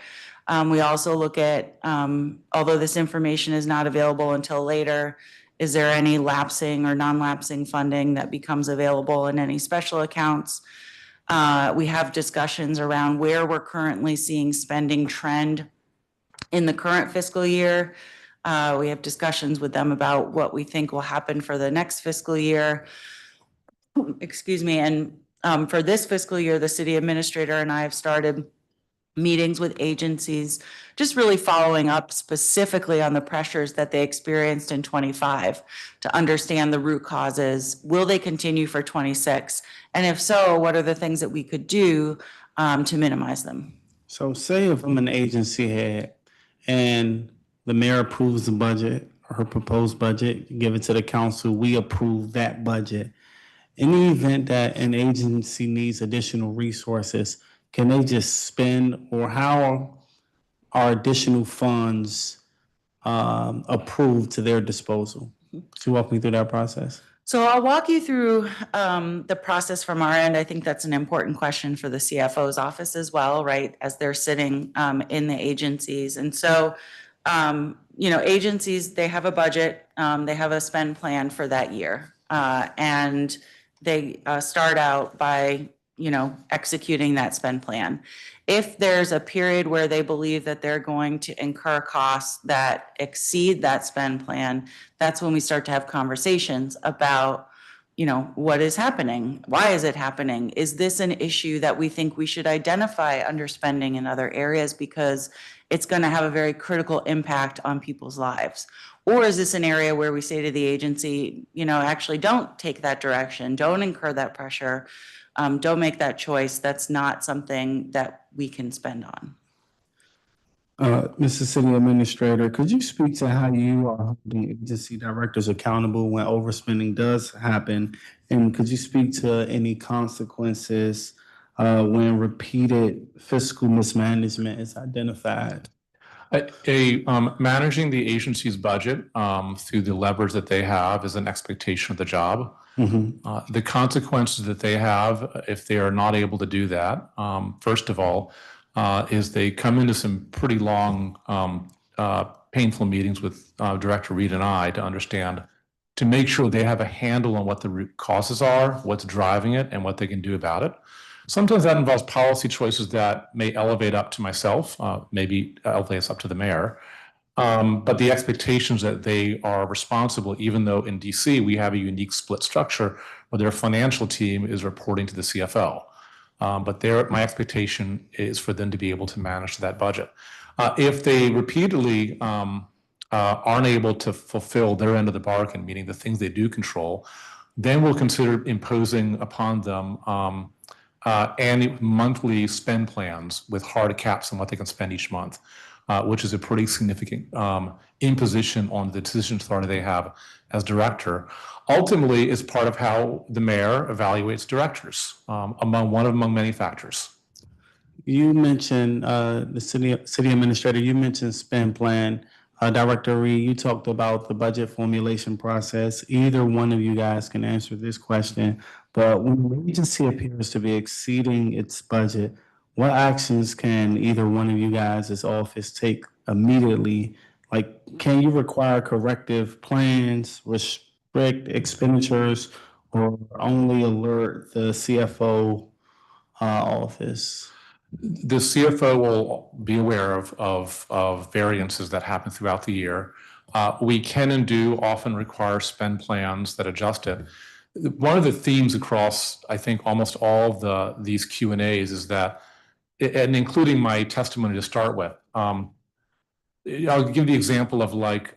We also look at, although this information is not available until later, is there any lapsing or non-lapsing funding that becomes available in any special accounts? We have discussions around where we're currently seeing spending trend in the current fiscal year. We have discussions with them about what we think will happen for the next fiscal year. Excuse me. And for this fiscal year, the city administrator and I have started meetings with agencies, just really following up specifically on the pressures that they experienced in '25 to understand the root causes. Will they continue for '26? And if so, what are the things that we could do to minimize them? So say if I'm an agency head and the mayor approves the budget or her proposed budget, give it to the council, we approve that budget. In the event that an agency needs additional resources, can they just spend, or how are additional funds approved to their disposal? Could you walk me through that process? So I'll walk you through the process from our end. I think that's an important question for the CFO's office as well, right? As they're sitting in the agencies. And so, agencies, they have a budget, they have a spend plan for that year. And they start out by executing that spend plan. If there's a period where they believe that they're going to incur costs that exceed that spend plan, that's when we start to have conversations about, what is happening? Why is it happening? Is this an issue that we think we should identify underspending in other areas because it's going to have a very critical impact on people's lives? Or is this an area where we say to the agency, actually don't take that direction, don't incur that pressure, don't make that choice. That's not something that we can spend on. Mr. City Administrator, could you speak to how you are holding agency directors accountable when overspending does happen? And could you speak to any consequences when repeated fiscal mismanagement is identified? Managing the agency's budget through the levers that they have is an expectation of the job. The consequences that they have if they are not able to do that, first of all, is they come into some pretty long, painful meetings with Director Reed and I to make sure they have a handle on what the root causes are, what's driving it, and what they can do about it. Sometimes that involves policy choices that may elevate up to myself, maybe elevates up to the mayor. But the expectations that they are responsible, even though in DC we have a unique split structure where their financial team is reporting to the CFO. But my expectation is for them to be able to manage that budget. If they repeatedly aren't able to fulfill their end of the bargain, meaning the things they do control, then we'll consider imposing upon them and monthly spend plans with hard caps on what they can spend each month, which is a pretty significant imposition on the decision authority they have as director. Ultimately, it's part of how the mayor evaluates directors, among many factors. You mentioned the city administrator, you mentioned spend plan. Director Reed, you talked about the budget formulation process. Either one of you guys can answer this question, but when the agency appears to be exceeding its budget, what actions can either one of you guys as office take immediately? Like, can you require corrective plans, restrict expenditures, or only alert the CFO office? The CFO will be aware of variances that happen throughout the year. We can and do often require spend plans that adjust it. One of the themes across, I think, almost all of these Q&As is that, and including my testimony to start with, I'll give the example of like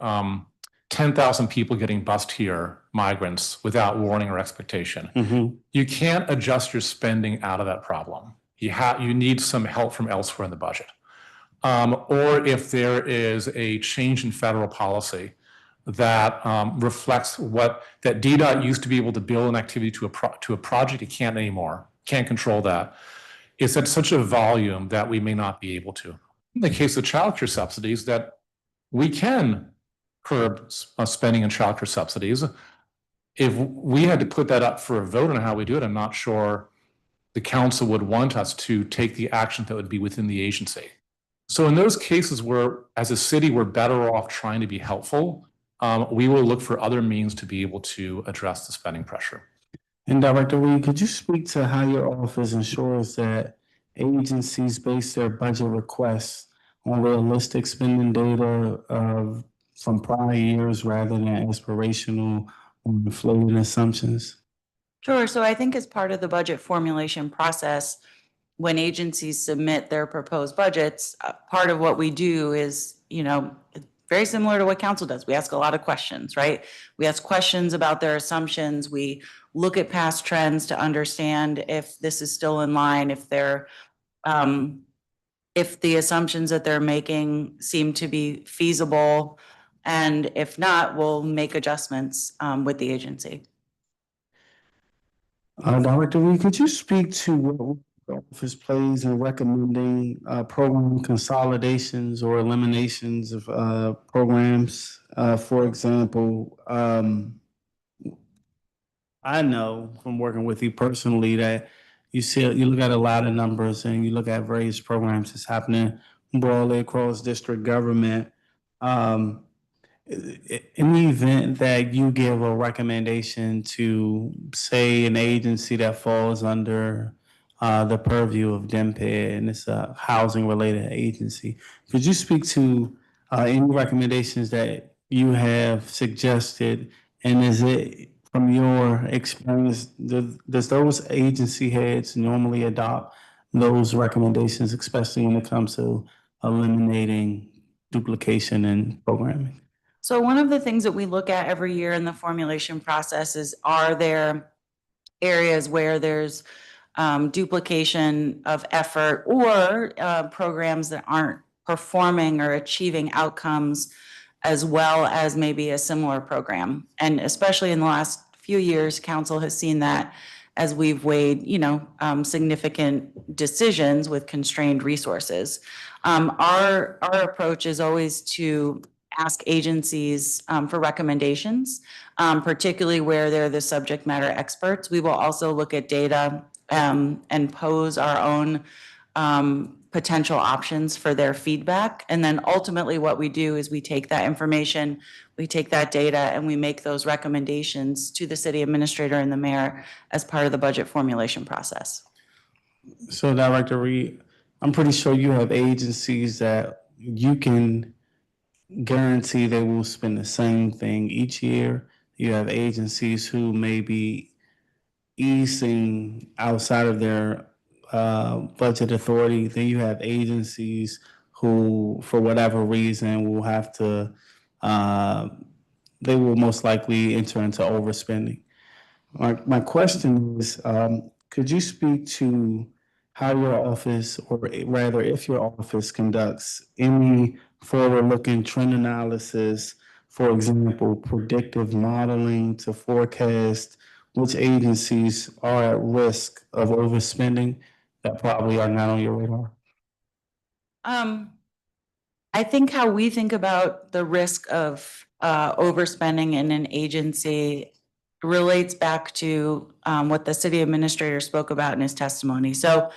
10,000 people getting bused here, migrants, without warning or expectation. You can't adjust your spending out of that problem. You need some help from elsewhere in the budget. Or if there is a change in federal policy that reflects that DDOT used to be able to bill an activity to a project, it can't anymore, can't control that. It's at such a volume that we may not be able to. In the case of childcare subsidies, that we can curb spending in childcare subsidies. If we had to put that up for a vote on how we do it, I'm not sure the council would want us to take the action that would be within the agency. So in those cases where, as a city, we're better off trying to be helpful, we will look for other means to be able to address the spending pressure. And Director Reed, could you speak to how your office ensures that agencies base their budget requests on realistic spending data from prior years rather than aspirational or inflated assumptions? Sure. So I think as part of the budget formulation process, when agencies submit their proposed budgets, part of what we do is, very similar to what council does. We ask a lot of questions, right? We ask questions about their assumptions. We look at past trends to understand if this is still in line, if the assumptions that they're making seem to be feasible. And if not, we'll make adjustments with the agency. Director Reed, could you speak to what the office plays in recommending program consolidations or eliminations of programs? For example, I know from working with you personally that you look at a lot of numbers and you look at various programs that's happening broadly across district government. In the event that you give a recommendation to, say, an agency that falls under the purview of DMPED, and it's a housing-related agency, could you speak to any recommendations that you have suggested? And is it, from your experience, does those agency heads normally adopt those recommendations, especially when it comes to eliminating duplication in programming? So one of the things that we look at every year in the formulation process is, are there areas where there's duplication of effort or programs that aren't performing or achieving outcomes as well as maybe a similar program? And especially in the last few years, council has seen that as we've weighed, significant decisions with constrained resources. Our approach is always to ask agencies for recommendations, particularly where they're the subject matter experts. We will also look at data and pose our own potential options for their feedback. And then ultimately what we do is we take that information, we take that data, and we make those recommendations to the city administrator and the mayor as part of the budget formulation process. So Director Reed, I'm pretty sure you have agencies that you can guarantee they will spend the same thing each year. You have agencies who may be easing outside of their budget authority. Then you have agencies who, for whatever reason, will have to, they will most likely enter into overspending. My question is, could you speak to how your office, or rather if your office conducts any forward-looking trend analysis, for example, predictive modeling to forecast which agencies are at risk of overspending that probably are not on your radar? I think how we think about the risk of overspending in an agency relates back to what the city administrator spoke about in his testimony. So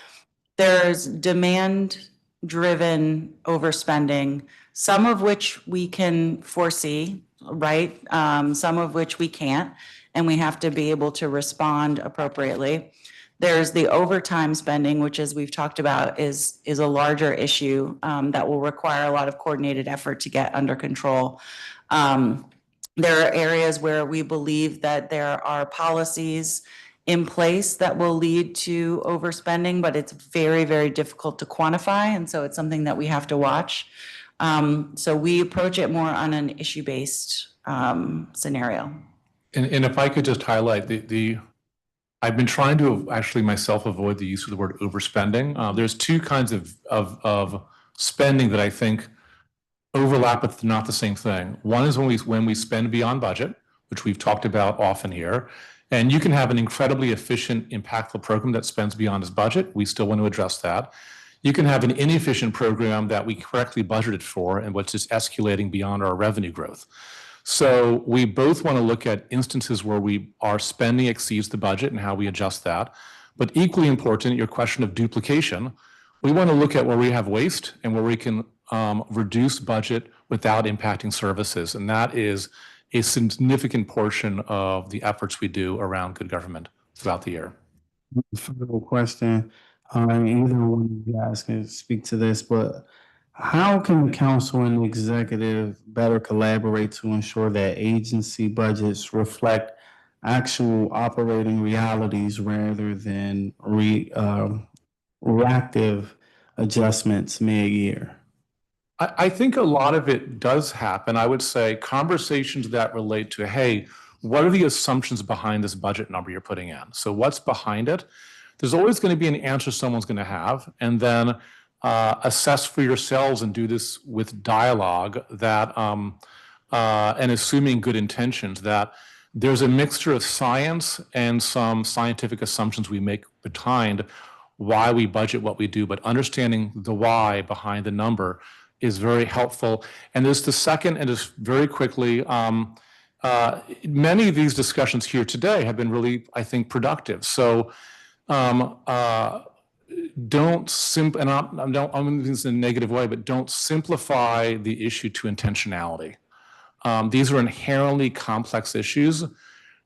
there's demand-driven overspending, some of which we can foresee, right? Some of which we can't, and we have to be able to respond appropriately. There's the overtime spending, which, as we've talked about, is a larger issue that will require a lot of coordinated effort to get under control. There are areas where we believe that there are policies in place that will lead to overspending, but it's very, very difficult to quantify, and so it's something that we have to watch. So we approach it more on an issue-based scenario. And if I could just highlight I've been trying to actually myself avoid the use of the word overspending. There's two kinds of spending that I think overlap, but not the same thing. One is when we spend beyond budget, which we've talked about often here. And you can have an incredibly efficient, impactful program that spends beyond its budget. We still want to address that. You can have an inefficient program that we correctly budgeted for and what's just escalating beyond our revenue growth. So we both want to look at instances where our spending exceeds the budget and how we adjust that. But equally important, your question of duplication, we want to look at where we have waste and where we can reduce budget without impacting services. And that is a significant portion of the efforts we do around good government throughout the year. Final question. Either one of you guys can speak to this, but how can the council and the executive better collaborate to ensure that agency budgets reflect actual operating realities rather than reactive adjustments mid-year? I think a lot of it does happen. I would say conversations that relate to, hey, what are the assumptions behind this budget number you're putting in? So what's behind it? There's always going to be an answer someone's going to have, and then assess for yourselves and do this with dialogue that, and assuming good intentions, that there's a mixture of science and some scientific assumptions we make behind why we budget what we do, but understanding the why behind the number is very helpful. And there's the second, and just very quickly, many of these discussions here today have been really, I think, productive. So don't and I'm doing this in a negative way, but don't simplify the issue to intentionality. These are inherently complex issues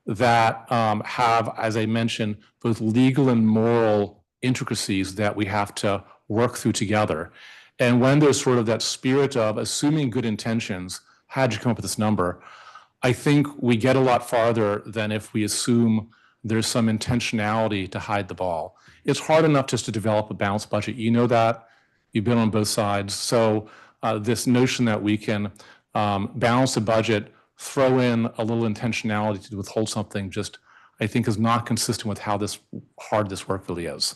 that have, as I mentioned, both legal and moral intricacies that we have to work through together. And when there's sort of that spirit of assuming good intentions, how'd you come up with this number? I think we get a lot farther than if we assume there's some intentionality to hide the ball. It's hard enough just to develop a balanced budget. You know that. You've been on both sides. So this notion that we can balance the budget, throw in a little intentionality to withhold something, just I think is not consistent with how hard this work really is.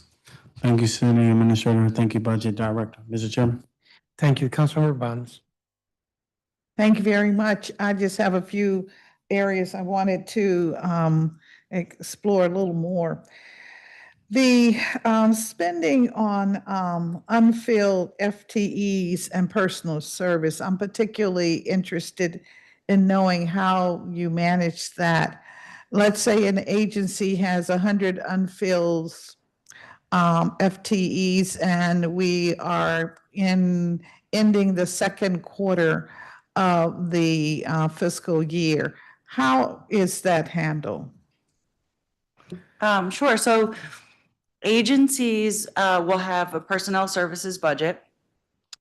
Thank you, City Administrator. Thank you, Budget Director. Mr. Chairman. Thank you. Councilmember Bonds. Thank you very much. I just have a few areas I wanted to explore a little more. The spending on unfilled FTEs and personal service, I'm particularly interested in knowing how you manage that. Let's say an agency has 100 unfilled FTEs, and we are ending the second quarter of the fiscal year. How is that handled? Sure. So agencies will have a personnel services budget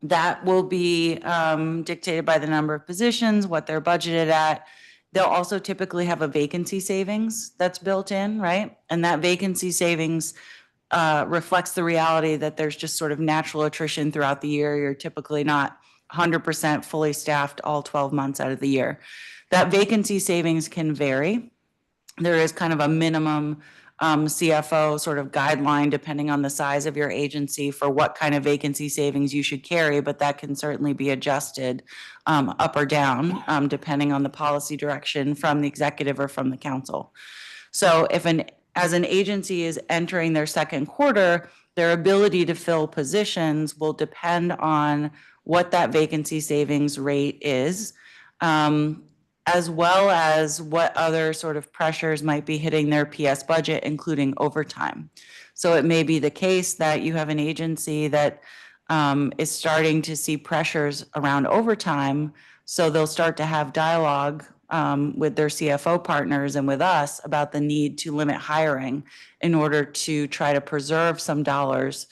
that will be dictated by the number of positions, what they're budgeted at. They'll also typically have a vacancy savings that's built in, right? And that vacancy savings reflects the reality that there's just sort of natural attrition throughout the year. You're typically not 100% fully staffed all 12 months out of the year. That vacancy savings can vary. There is kind of a minimum CFO sort of guideline depending on the size of your agency for what kind of vacancy savings you should carry, but that can certainly be adjusted up or down depending on the policy direction from the executive or from the council. So as an agency is entering their second quarter, their ability to fill positions will depend on what that vacancy savings rate is, as well as what other sort of pressures might be hitting their PS budget, including overtime. So it may be the case that you have an agency that is starting to see pressures around overtime, so they'll start to have dialogue with their CFO partners and with us about the need to limit hiring in order to try to preserve some dollars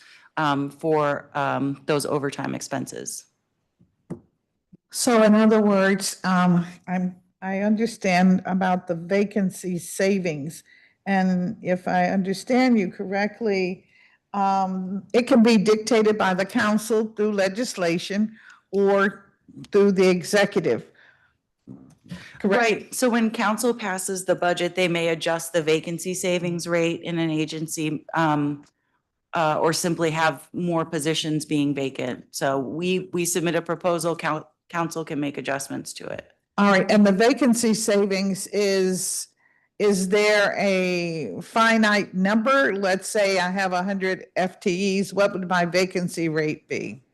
for those overtime expenses. So in other words, I understand about the vacancy savings. And if I understand you correctly, it can be dictated by the council through legislation or through the executive. Correct? Right. So when council passes the budget, they may adjust the vacancy savings rate in an agency or simply have more positions being vacant. So we submit a proposal, council can make adjustments to it. All right, and the vacancy savings is there a finite number? Let's say I have 100 FTEs, what would my vacancy rate be?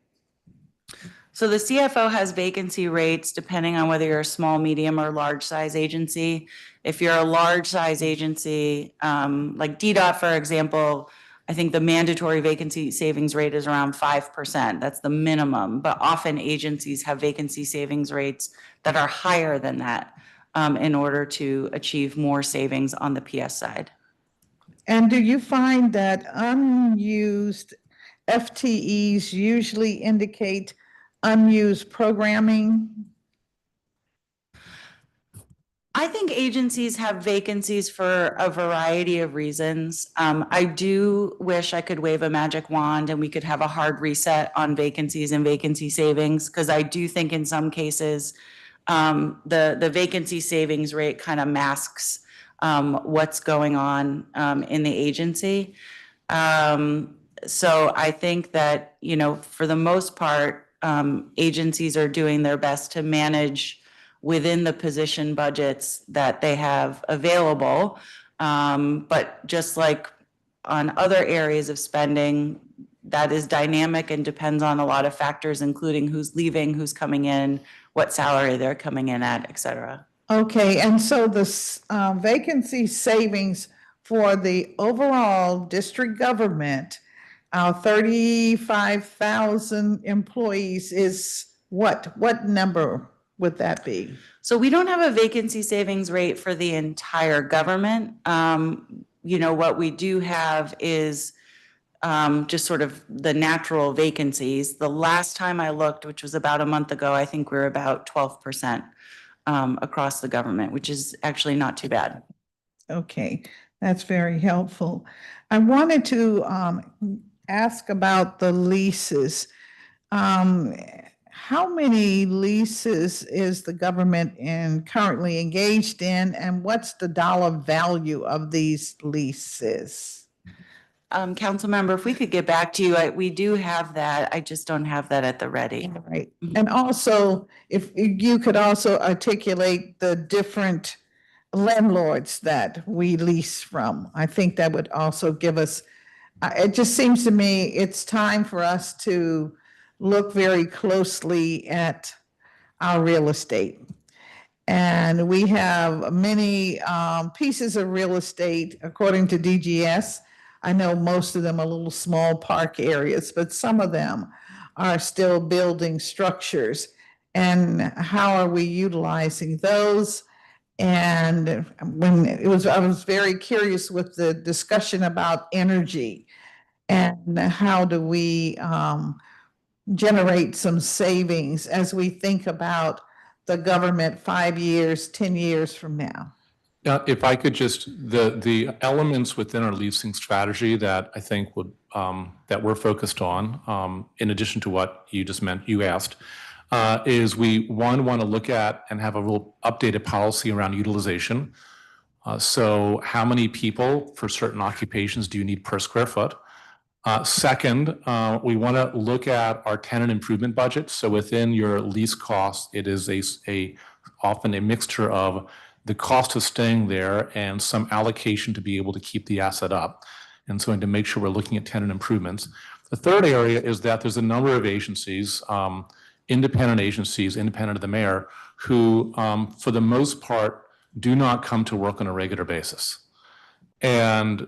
So the CFO has vacancy rates depending on whether you're a small, medium, or large size agency. If you're a large size agency, like DDOT, for example, I think the mandatory vacancy savings rate is around 5%. That's the minimum, but often agencies have vacancy savings rates that are higher than that in order to achieve more savings on the PS side. And do you find that unused FTEs usually indicate unused programming? I think agencies have vacancies for a variety of reasons. I do wish I could wave a magic wand and we could have a hard reset on vacancies and vacancy savings, because I do think in some cases the vacancy savings rate kind of masks what's going on in the agency. So I think that, you know, for the most part, agencies are doing their best to manage within the position budgets that they have available. But just like on other areas of spending, that is dynamic and depends on a lot of factors, including who's leaving, who's coming in, what salary they're coming in at, et cetera. Okay, and so the vacancy savings for the overall district government, our 35,000 employees is what? What number would that be? So we don't have a vacancy savings rate for the entire government. You know, what we do have is just sort of the natural vacancies. The last time I looked, which was about a month ago, I think we were about 12% across the government, which is actually not too bad. Okay, that's very helpful. I wanted to ask about the leases. How many leases is the government currently engaged in, and what's the dollar value of these leases? Council member, if we could get back to you, we do have that. I just don't have that at the ready. All right. And also, if you could also articulate the different landlords that we lease from, I think that would also give us It just seems to me it's time for us to look very closely at our real estate. And we have many pieces of real estate, according to DGS. I know most of them are little small park areas, but some of them are still building structures. And how are we utilizing those? And I was very curious with the discussion about energy and how do we generate some savings as we think about the government 5 years, 10 years from now. If I could just, the elements within our leasing strategy that I think would, that we're focused on, in addition to what you just you asked, is we, one, want to look at and have a real updated policy around utilization. So how many people for certain occupations do you need per square foot? Second, we want to look at our tenant improvement budget. So within your lease cost, it is often a mixture of the cost of staying there and some allocation to be able to keep the asset up. And so to make sure we're looking at tenant improvements. The third area is that there's a number of agencies, independent of the mayor, who for the most part do not come to work on a regular basis. And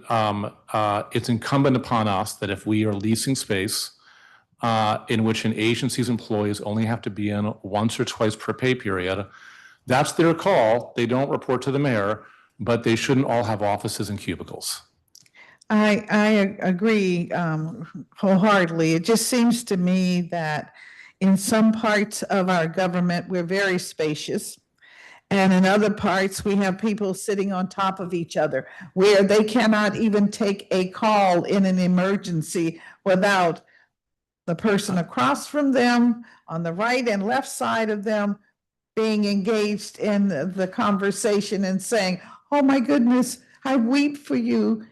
it's incumbent upon us that if we are leasing space in which an agency's employees only have to be in once or twice per pay period, that's their call. They don't report to the mayor, but they shouldn't all have offices and cubicles. I agree wholeheartedly. It just seems to me that in some parts of our government, we're very spacious. And in other parts, we have people sitting on top of each other where they cannot even take a call in an emergency without the person across from them, on the right and left side of them, being engaged in the conversation and saying, oh my goodness, I weep for you.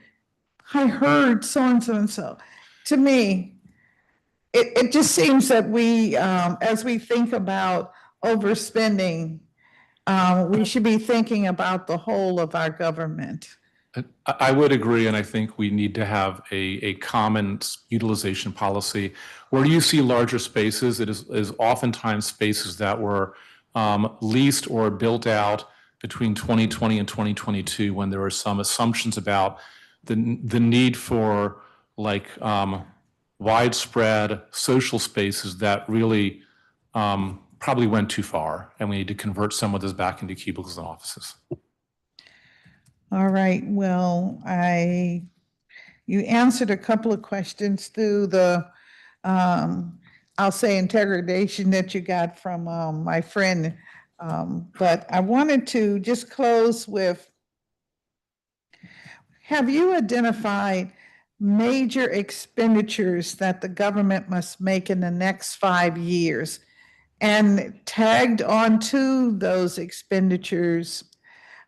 I heard so and so and so. To me, it just seems that we, as we think about overspending, we should be thinking about the whole of our government. I would agree, and I think we need to have a common utilization policy. Where you see larger spaces, it is oftentimes spaces that were leased or built out between 2020 and 2022 when there were some assumptions about the need for like widespread social spaces that really probably went too far, and we need to convert some of this back into cubicles and offices. All right, well, you answered a couple of questions through the, I'll say interrogation that you got from my friend. But I wanted to just close with, have you identified major expenditures that the government must make in the next 5 years? And tagged onto those expenditures,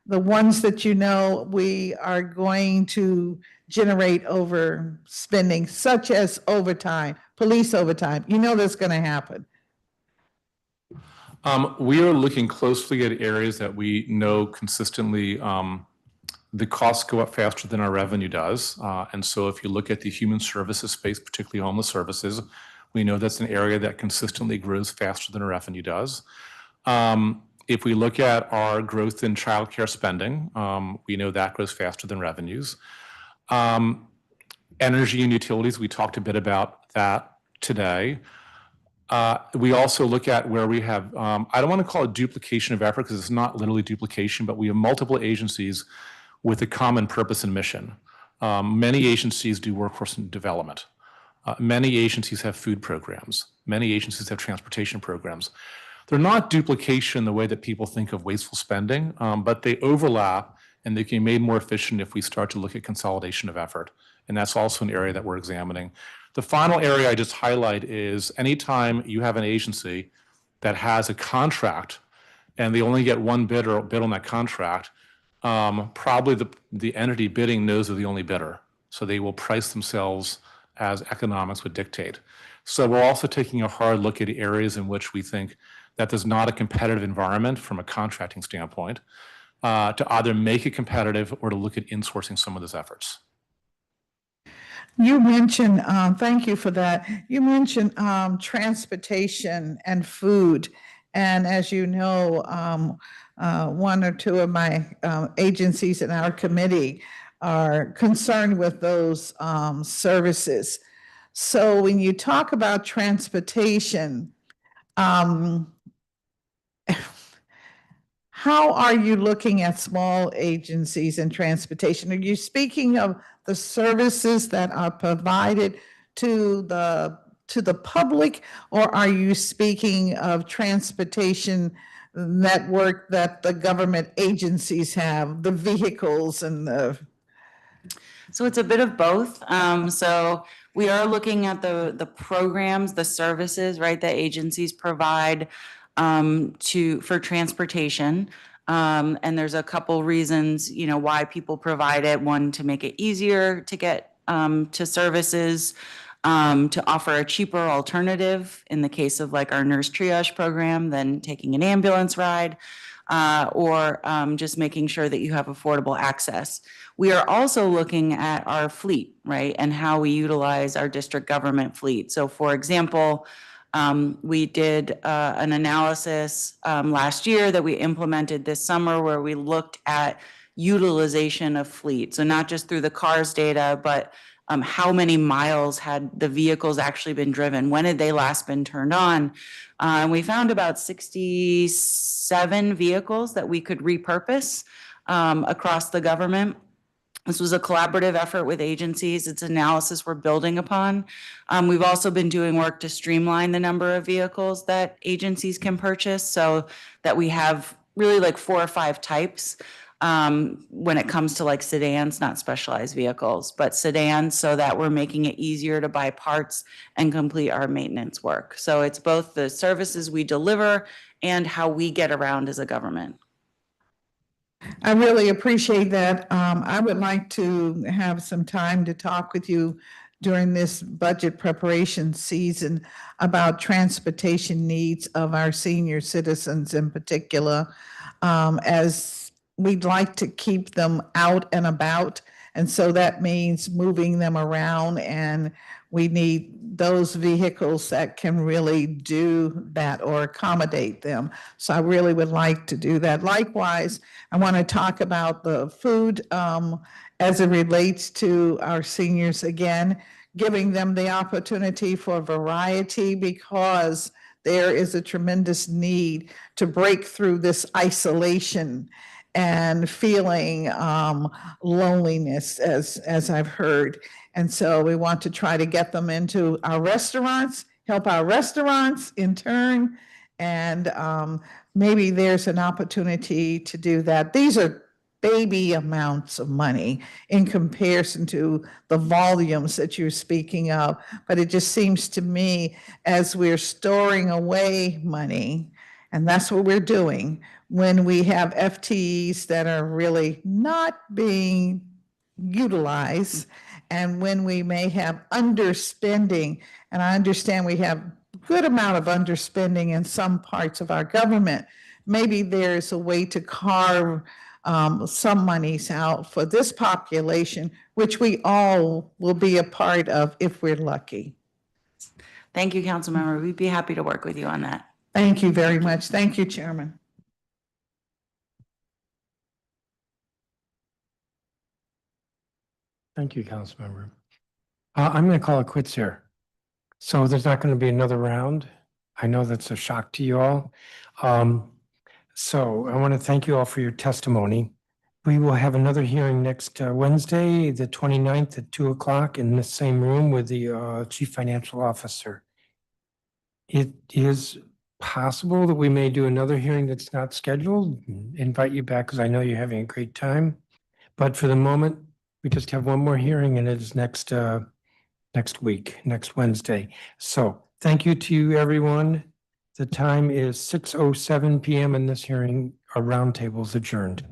the ones that you know we are going to generate overspending, such as overtime, police overtime. You know that's going to happen. We are looking closely at areas that we know consistently the costs go up faster than our revenue does. And so if you look at the human services space, particularly homeless services, we know that's an area that consistently grows faster than our revenue does. If we look at our growth in childcare spending, we know that grows faster than revenues. Energy and utilities, we talked a bit about that today. We also look at where we have, I don't want to call it duplication of effort because it's not literally duplication, but we have multiple agencies with a common purpose and mission. Many agencies do workforce development. Many agencies have food programs. Many agencies have transportation programs. They're not duplication the way that people think of wasteful spending, but they overlap and they can be made more efficient if we start to look at consolidation of effort. And that's also an area that we're examining. The final area I just highlight is anytime you have an agency that has a contract and they only get one bid on that contract, probably the entity bidding knows they're the only bidder. So they will price themselves as economics would dictate. So we're also taking a hard look at areas in which we think that there's not a competitive environment from a contracting standpoint to either make it competitive or to look at insourcing some of those efforts. You mentioned, thank you for that. You mentioned transportation and food. And as you know, one or two of my agencies in our committee are concerned with those services. So when you talk about transportation, um, how are you looking at small agencies and transportation? Are you speaking of the services that are provided to the public, or are you speaking of transportation network that the government agencies have, the vehicles and the? So it's a bit of both. So we are looking at the programs, the services, right, that agencies provide for transportation. And there's a couple reasons, why people provide it. One, to make it easier to get to services, to offer a cheaper alternative in the case of like our nurse triage program than taking an ambulance ride, or just making sure that you have affordable access. We are also looking at our fleet, right, and how we utilize our district government fleet. So for example, we did an analysis last year that we implemented this summer where we looked at utilization of fleet. So not just through the CARS data, but how many miles had the vehicles actually been driven? When had they last been turned on? And we found about 67 vehicles that we could repurpose across the government. This was a collaborative effort with agencies. It's analysis we're building upon. We've also been doing work to streamline the number of vehicles that agencies can purchase so that we have really like 4 or 5 types when it comes to like sedans, not specialized vehicles, but sedans, so that we're making it easier to buy parts and complete our maintenance work. So it's both the services we deliver and how we get around as a government. I really appreciate that. I would like to have some time to talk with you during this budget preparation season about transportation needs of our senior citizens in particular, as we'd like to keep them out and about. And so that means moving them around, and we need those vehicles that can really do that or accommodate them. So I really would like to do that. Likewise, I want to talk about the food as it relates to our seniors again, giving them the opportunity for variety, because there is a tremendous need to break through this isolation and feeling loneliness, as I've heard. And so we want to try to get them into our restaurants, help our restaurants in turn, and maybe there's an opportunity to do that. These are baby amounts of money in comparison to the volumes that you're speaking of. But it just seems to me, as we're storing away money, and that's what we're doing, when we have FTEs that are really not being utilized, and when we may have underspending, and I understand we have good amount of underspending in some parts of our government, maybe there's a way to carve some monies out for this population, which we all will be a part of if we're lucky. Thank you, Councilmember. We'd be happy to work with you on that. Thank you very much. Thank you, Chairman. Thank you, Councilmember. I'm going to call it quits here. So there's not going to be another round. I know that's a shock to you all. So I want to thank you all for your testimony. We will have another hearing next Wednesday, the 29th at 2 o'clock in the same room with the Chief Financial Officer. It is possible that we may do another hearing that's not scheduled. Invite you back because I know you're having a great time. But for the moment, we just have one more hearing, and it is next week, next Wednesday. So thank you to you, everyone. The time is 6:07 p.m. and this hearing, our roundtable is adjourned.